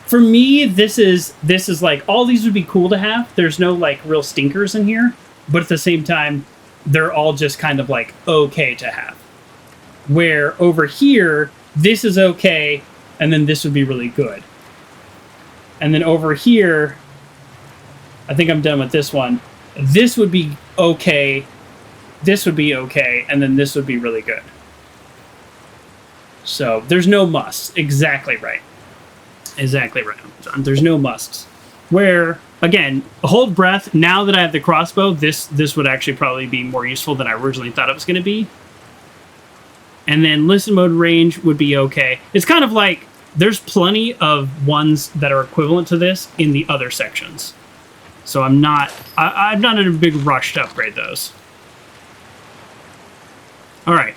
For me, this is like, all these would be cool to have. There's no, like, real stinkers in here. But at the same time, they're all just kind of, like, okay to have. Where over here, this is okay, and then this would be really good. And then over here, I think I'm done with this one. This would be okay. This would be okay, and then this would be really good. So, there's no musts. Exactly right. Exactly right. There's no musts. Where, again, hold breath. Now that I have the crossbow, this would actually probably be more useful than I originally thought it was going to be. And then listen mode range would be okay. It's kind of like there's plenty of ones that are equivalent to this in the other sections. So I'm not in a big rush to upgrade those. All right.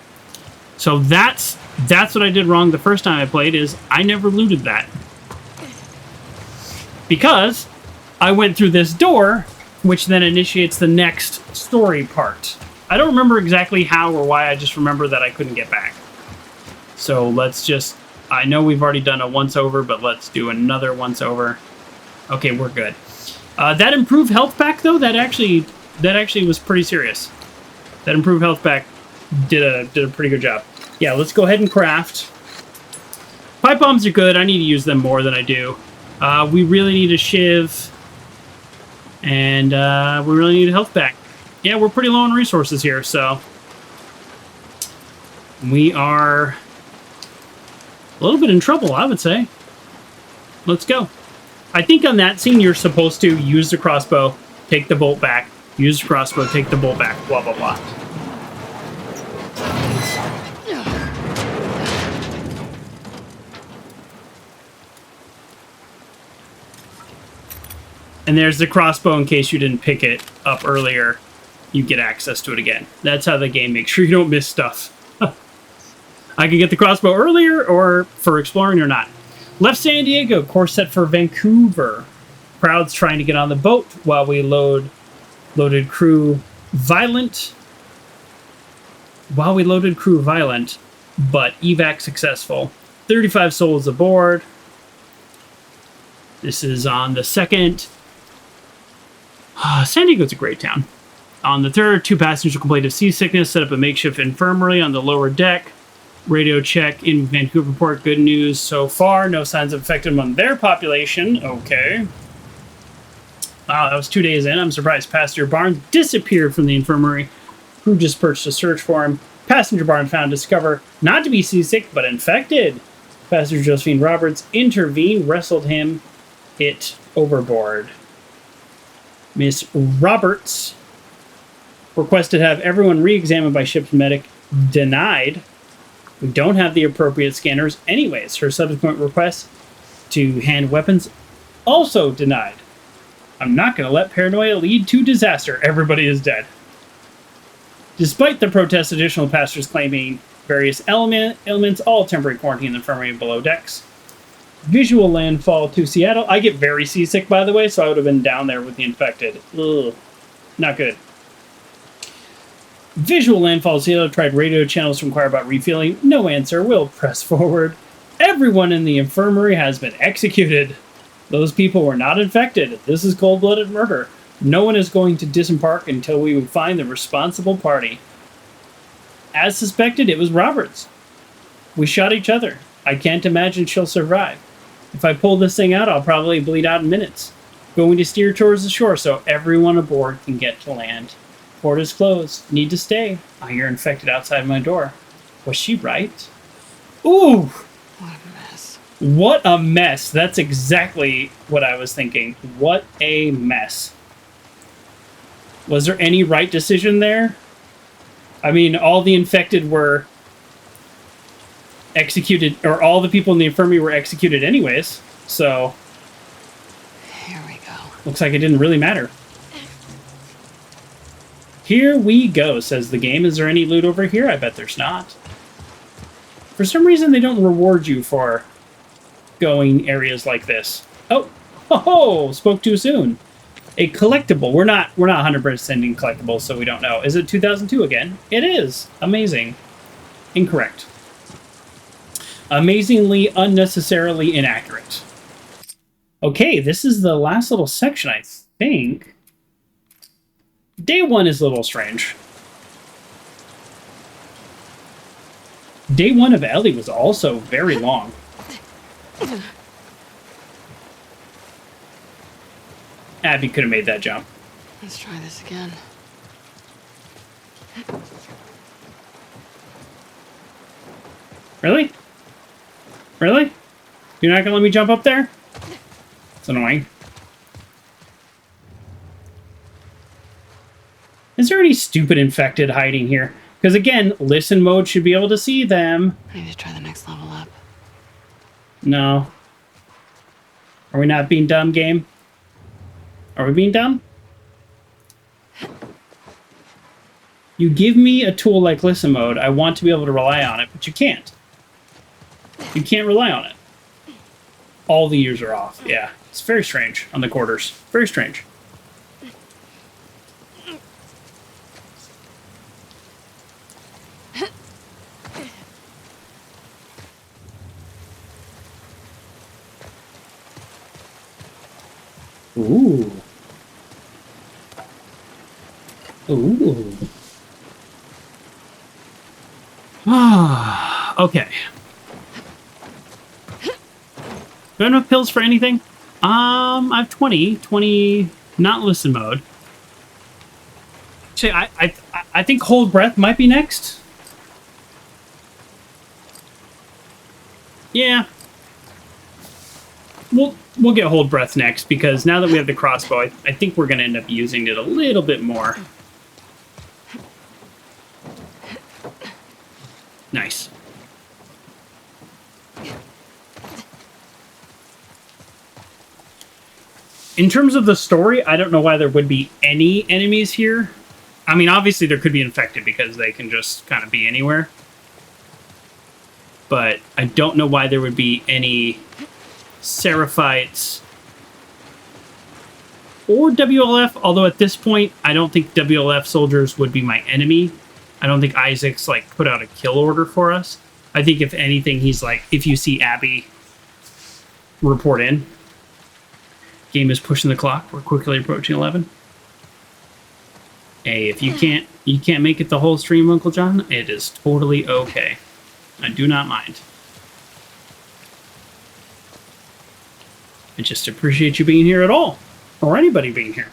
So that's what I did wrong the first time I played, is I never looted that. Because I went through this door, which then initiates the next story part. I don't remember exactly how or why, I just remember that I couldn't get back. So let's just, I know we've already done a once over, but let's do another once over. Okay, we're good. That improved health pack though, that actually was pretty serious. That improved health pack did a pretty good job. Yeah, let's go ahead and craft. Pipe bombs are good. I need to use them more than I do. We really need a shiv. And we really need a health pack. Yeah, we're pretty low on resources here, so we are a little bit in trouble, I would say. Let's go. I think on that scene, you're supposed to use the crossbow, take the bolt back, use the crossbow, take the bolt back, blah, blah, blah. And there's the crossbow in case you didn't pick it up earlier. You get access to it again. That's how the game makes sure you don't miss stuff. I could get the crossbow earlier or for exploring or not. Left San Diego, course set for Vancouver. Crowds trying to get on the boat while we loaded crew violent. While we loaded crew violent, but evac successful. 35 souls aboard. This is on the 2nd. San Diego's a great town. On the 3rd, 2 passengers complained of seasickness, set up a makeshift infirmary on the lower deck. Radio check in Vancouver Port. Good news so far. No signs of infected among their population. Okay. Wow, that was 2 days in. I'm surprised Passenger Barnes disappeared from the infirmary. Crew just purchased a search for him. Passenger Barnes found discover not to be seasick, but infected. Passenger Josephine Roberts intervened, wrestled him, it overboard. Miss Roberts requested to have everyone re-examined by ship's medic. Denied. We don't have the appropriate scanners anyways. Her subsequent request to hand weapons also denied. I'm not going to let paranoia lead to disaster. Everybody is dead. Despite the protests, additional passengers claiming various ailments, all temporary quarantine in the infirmary below decks. Visual landfall to Seattle. I get very seasick, by the way, so I would have been down there with the infected. Ugh. Not good. Visual landfall to Seattle. Tried radio channels to inquire about refueling. No answer. We'll press forward. Everyone in the infirmary has been executed. Those people were not infected. This is cold-blooded murder. No one is going to disembark until we find the responsible party. As suspected, it was Roberts. We shot each other. I can't imagine she'll survive. If I pull this thing out, I'll probably bleed out in minutes. Going to steer towards the shore so everyone aboard can get to land. Port is closed. Need to stay. I hear infected outside my door. Was she right? Ooh! What a mess. What a mess. That's exactly what I was thinking. What a mess. Was there any right decision there? I mean, all the infected were executed, or all the people in the infirmary were executed anyways, so... Here we go. Looks like it didn't really matter. Here we go, says the game. Is there any loot over here? I bet there's not. For some reason, they don't reward you for going areas like this. Oh! Ho-ho! Spoke too soon. A collectible. We're not 100% collectibles, so we don't know. Is it 2002 again? It is. Amazing. Incorrect. Amazingly, unnecessarily inaccurate. Okay, this is the last little section, I think. Day 1 is a little strange. Day 1 of Ellie was also very long. Abby could have made that jump. Let's try this again. Really? Really? You're not gonna let me jump up there? It's annoying. Is there any stupid infected hiding here? Because again, listen mode should be able to see them. I need to try the next level up. No. Are we not being dumb, game? Are we being dumb? You give me a tool like listen mode, I want to be able to rely on it, but you can't. You can't rely on it. All the years are off. Yeah, it's very strange on the quarters. Very strange. Ooh. Ooh. Ah, okay. Do I have enough pills for anything? I have 20 not listen mode. Actually, I think hold breath might be next. Yeah. We'll get hold breath next, because now that we have the crossbow, I think we're going to end up using it a little bit more. Nice. In terms of the story, I don't know why there would be any enemies here. I mean, obviously there could be infected because they can just kind of be anywhere. But I don't know why there would be any Seraphites or WLF, although at this point, I don't think WLF soldiers would be my enemy. I don't think Isaac's, like, put out a kill order for us. I think, if anything, he's like, if you see Abby, report in. Game is pushing the clock. We're quickly approaching 11. Hey, if you can't make it the whole stream, Uncle John, it is totally okay. I do not mind. I just appreciate you being here at all, or anybody being here.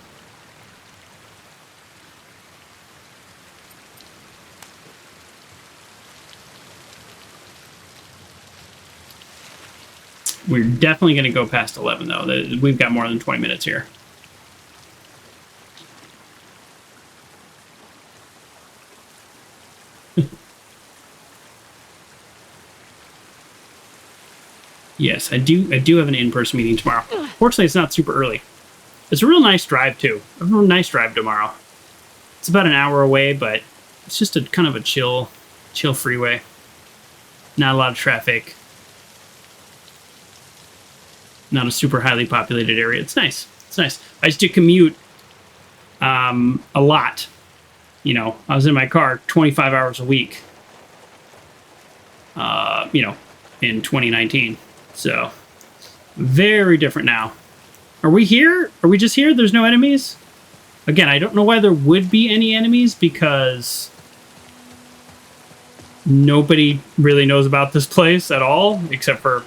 We're definitely going to go past 11, though. We've got more than 20 minutes here. Yes, I do have an in-person meeting tomorrow. Fortunately, it's not super early. It's a real nice drive, too. A real nice drive tomorrow. It's about an hour away, but it's just a kind of a chill freeway. Not a lot of traffic. Not a super highly populated area. It's nice. It's nice. I used to commute a lot. You know, I was in my car 25 hours a week. You know, in 2019. So, very different now. Are we here? Are we just here? There's no enemies? Again, I don't know why there would be any enemies, because nobody really knows about this place at all, except for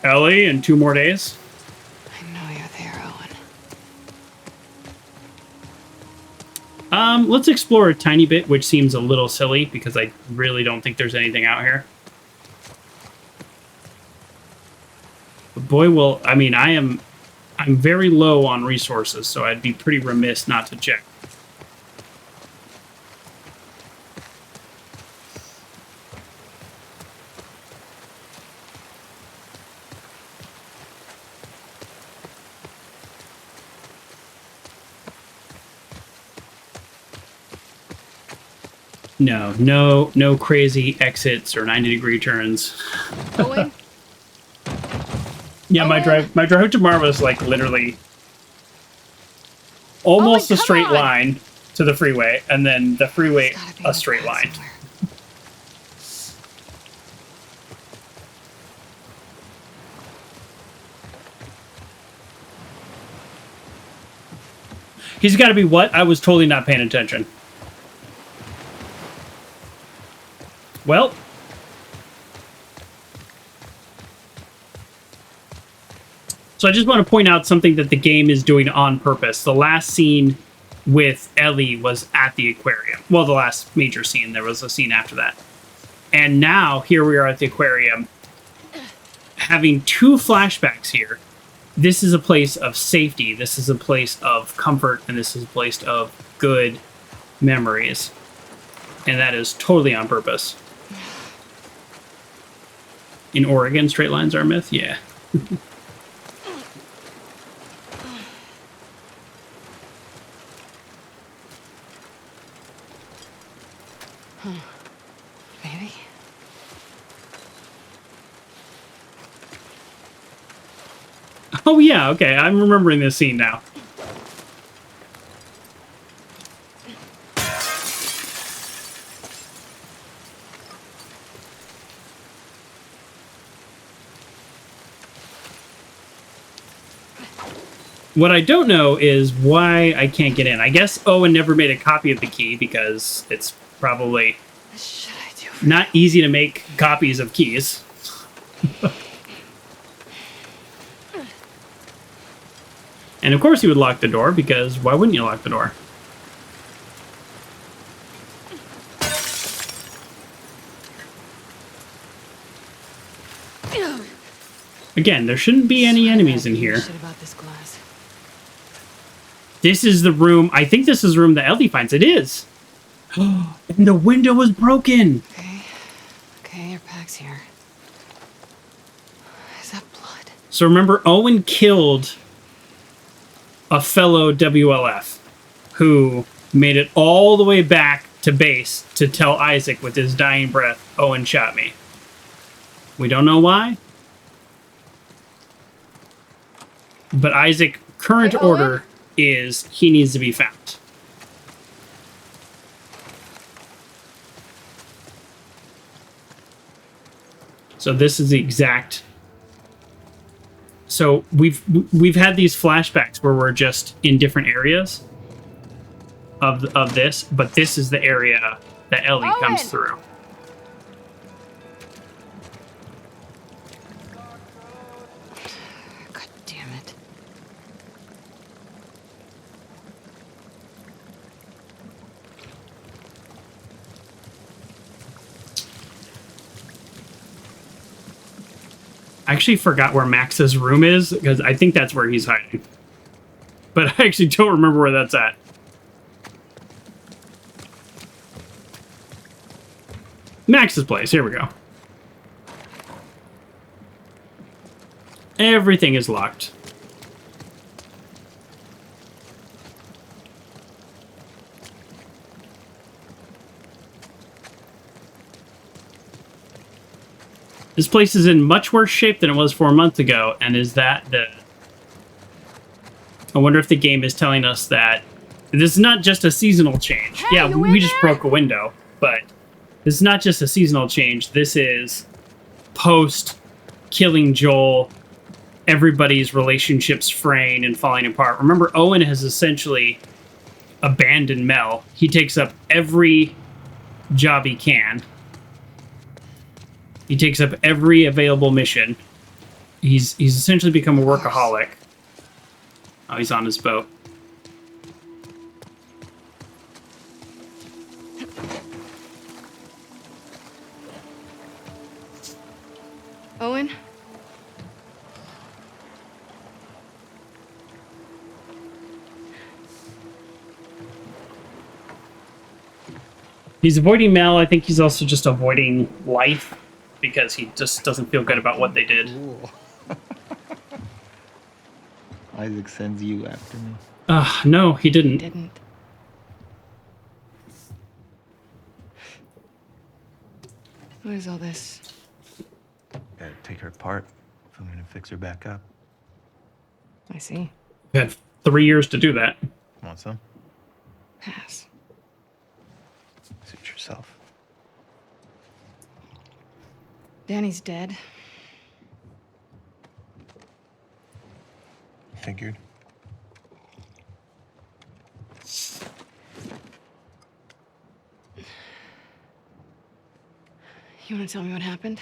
Ellie and 2 more days. I know you're there, Owen. Let's explore a tiny bit, which seems a little silly, because I really don't think there's anything out here. But boy, I mean, I'm very low on resources, so I'd be pretty remiss not to check. No crazy exits or 90-degree turns. Owen? Yeah, my drive tomorrow was like literally almost Owen, a straight come on. line to the freeway, and then the freeway a straight line. Somewhere. He's got to be what? I was totally not paying attention. Well, so I just want to point out something that the game is doing on purpose. The last scene with Ellie was at the aquarium. Well, the last major scene. There was a scene after that. And now, here we are at the aquarium, having 2 flashbacks here. This is a place of safety. This is a place of comfort. And this is a place of good memories. And that is totally on purpose. In Oregon, straight lines are a myth? Yeah. Maybe. Oh yeah, okay, I'm remembering this scene now. What I don't know is why I can't get in. I guess Owen never made a copy of the key because it's probably not easy to make copies of keys. And of course he would lock the door, because why wouldn't you lock the door? Again, there shouldn't be any enemies in here. This is the room. I think this is the room that Ellie finds. It is. And the window was broken. Okay, your pack's here. Is that blood? So remember, Owen killed a fellow WLF who made it all the way back to base to tell Isaac with his dying breath, Owen shot me. We don't know why. But Isaac, current order is he needs to be found. So this is the exact. So we've had these flashbacks where we're just in different areas of this, but this is the area that Ellie comes through. God damn it. I actually forgot where Max's room is, because I think that's where he's hiding. But I actually don't remember where that's at. Max's place, here we go. Everything is locked. This place is in much worse shape than it was 4 months ago, and is that the... I wonder if the game is telling us that this is not just a seasonal change. Hey, yeah, we just broke a window, but this is not just a seasonal change. This is post-killing Joel, everybody's relationships fraying and falling apart. Remember, Owen has essentially abandoned Mel. He takes up every job he can. He takes up every available mission. He's essentially become a workaholic. Oh, he's on his boat. Owen? He's avoiding Mel. I think he's also just avoiding life because he just doesn't feel good about what they did. Cool. Isaac sends you after me. No, he didn't. Didn't. What is all this? Gotta take her apart if I'm gonna fix her back up. I see. We had 3 years to do that. Want some? Pass. Suit yourself. Danny's dead. Figured. You want to tell me what happened?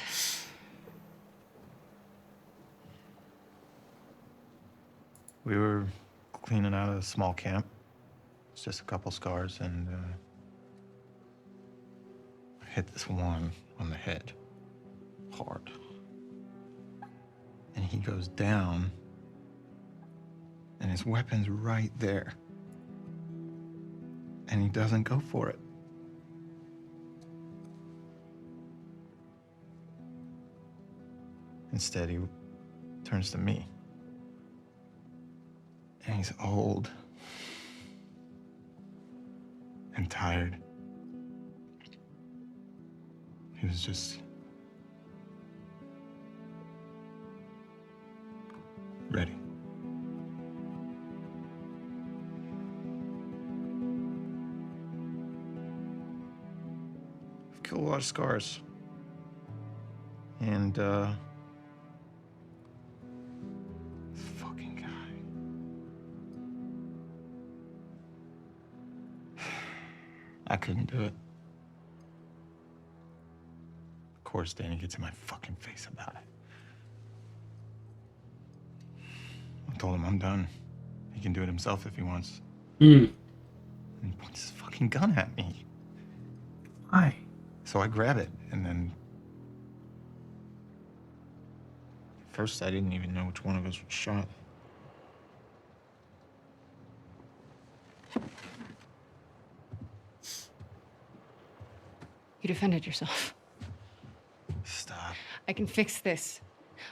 We were cleaning out a small camp. It's just a couple scars, and I hit this one on the head hard. And he goes down, and his weapon's right there. And he doesn't go for it. Instead, he turns to me. And he's old. And tired. He was just ready. I've killed a lot of scars. And, fucking guy. I couldn't do it. Of course, Danny gets in my fucking face about it. I told him I'm done. He can do it himself if he wants. And he points his fucking gun at me. Why? So I grab it, and then... First, I didn't even know which one of us was shot. You defended yourself. Stop. I can fix this.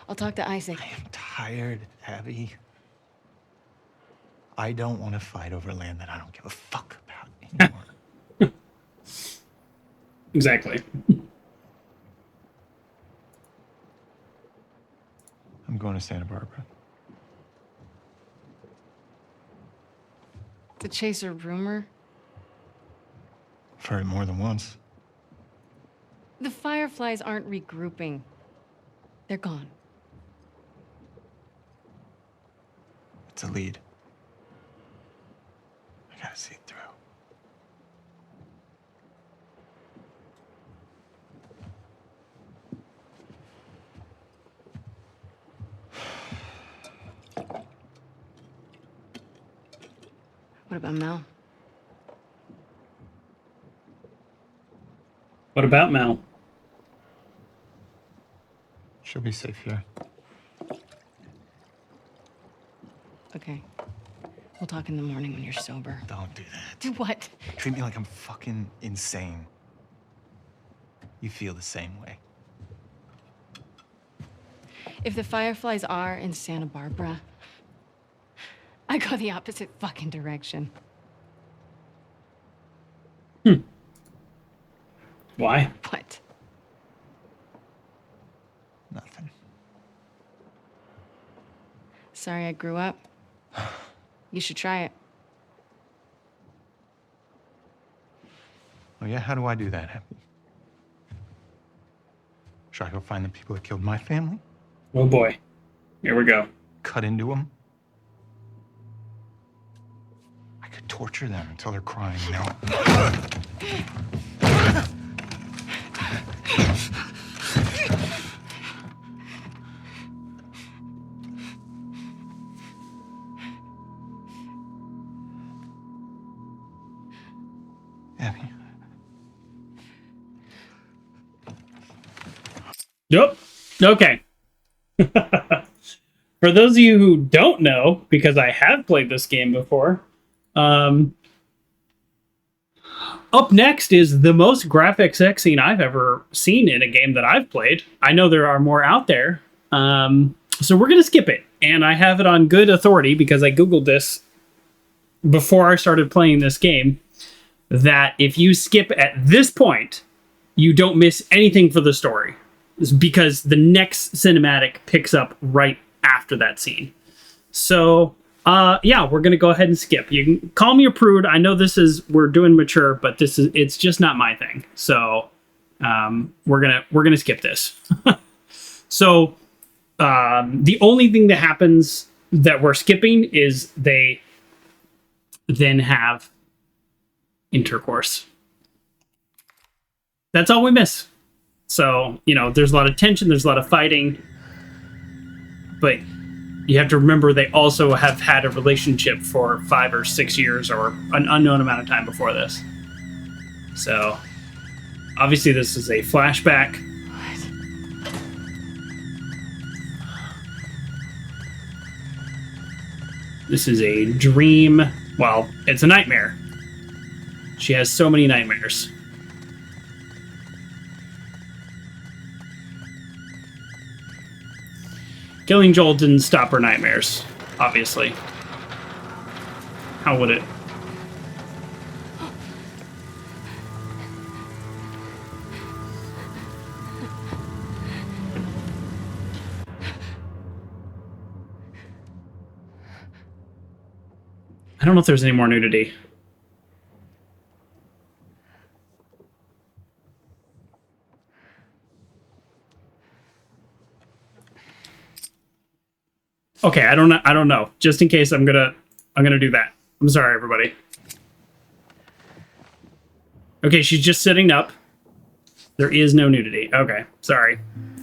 I'll talk to Isaac. I am tired, Abby. I don't want to fight over land that I don't give a fuck about anymore. Exactly. I'm going to Santa Barbara. To chase a rumor? I've heard it more than once. The Fireflies aren't regrouping. They're gone. It's a lead. I gotta see it through. What about Mel? What about Mel? She'll be safe here. Okay. We'll talk in the morning when you're sober. Don't do that. Do what? Treat me like I'm fucking insane. You feel the same way. If the Fireflies are in Santa Barbara, I go the opposite fucking direction. Why? What? Nothing. Sorry I grew up. You should try it. Oh yeah? How do I do that, Abby? Should I go find the people that killed my family? Oh boy. Here we go. Cut into them? I could torture them until they're crying, you know? Abby. Yep. Okay. For those of you who don't know, because I have played this game before, up next is the most graphic sex scene I've ever seen in a game that I've played. I know there are more out there, so we're going to skip it. And I have it on good authority because I Googled this before I started playing this game, that if you skip at this point, you don't miss anything for the story. It's because the next cinematic picks up right after that scene. So, yeah, we're going to go ahead and skip. You can call me a prude. I know we're doing mature, but it's just not my thing. So, we're going to skip this. So, the only thing that happens that we're skipping is they then have intercourse. That's all we miss. So, there's a lot of tension, there's a lot of fighting, but you have to remember they also have had a relationship for 5 or 6 years or an unknown amount of time before this. So, obviously this is a flashback. What? This is a dream. Well, it's a nightmare. She has so many nightmares. Killing Joel didn't stop her nightmares, obviously. How would it? I don't know if there's any more nudity. Okay, I don't know. Just in case, I'm gonna do that. I'm sorry, everybody. Okay, she's just sitting up. There is no nudity. Okay, sorry.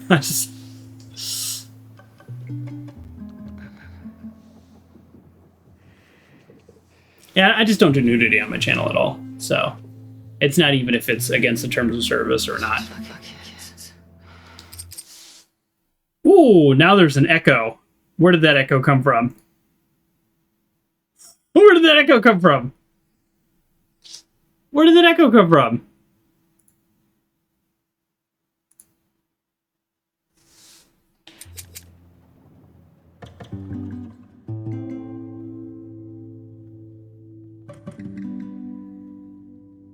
I just... Yeah, I just don't do nudity on my channel at all. So, it's not even if it's against the terms of service or not. Ooh, now there's an echo. Where did that echo come from? Where did that echo come from? Where did that echo come from?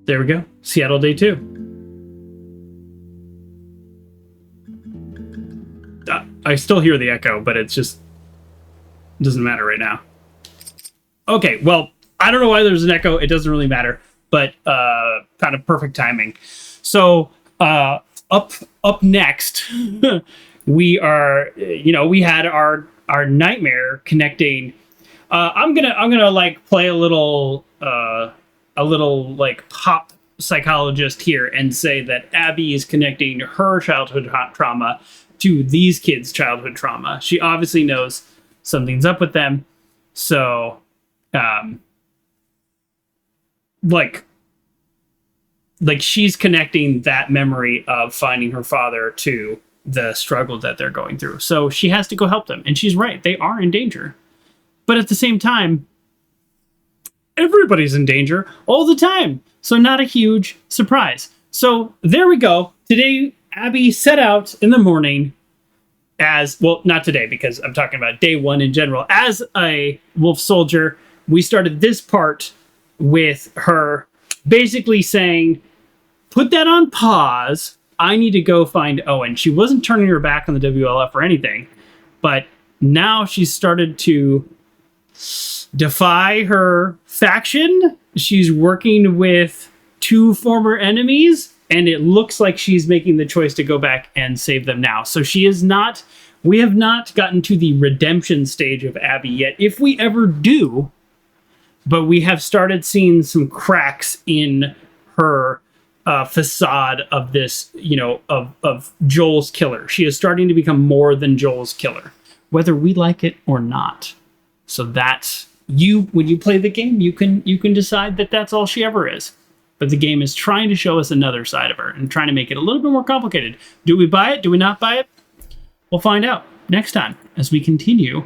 There we go. Seattle Day 2. I still hear the echo, but it's just... doesn't matter right now. Okay, well, I don't know why there's an echo. It doesn't really matter, but kind of perfect timing. So up next, we are, we had our nightmare connecting. I'm gonna like play a little like pop psychologist here and say that Abby is connecting her childhood trauma to these kids' childhood trauma. She obviously knows something's up with them. So, like she's connecting that memory of finding her father to the struggle that they're going through. So she has to go help them. And she's right. They are in danger. But at the same time, everybody's in danger all the time. So not a huge surprise. So there we go. Today, Abby set out in the morning as, well, not today because I'm talking about day one in general. As a wolf soldier, we started this part with her basically saying, put that on pause. I need to go find Owen. She wasn't turning her back on the WLF or anything, but now she's started to defy her faction. She's working with two former enemies, and it looks like she's making the choice to go back and save them now. So she is not, we have not gotten to the redemption stage of Abby yet, if we ever do, but we have started seeing some cracks in her facade of this, of Joel's killer. She is starting to become more than Joel's killer, whether we like it or not. So that's, when you play the game, you can decide that that's all she ever is. But the game is trying to show us another side of her and trying to make it a little bit more complicated. Do we buy it? Do we not buy it? We'll find out next time as we continue.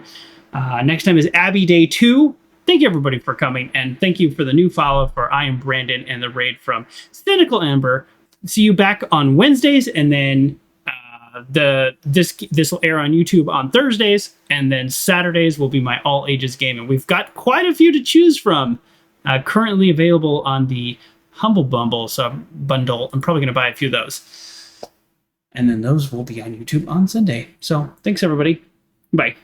Next time is Abby Day 2. Thank you, everybody, for coming. And thank you for the new follow for I Am Brandon and the raid from Cynical Amber. See you back on Wednesdays. And then this will air on YouTube on Thursdays. And then Saturdays will be my all ages game. And we've got quite a few to choose from. Currently available on the Humble Bumble bundle. I'm probably going to buy a few of those. And then those will be on YouTube on Sunday. So thanks, everybody. Bye.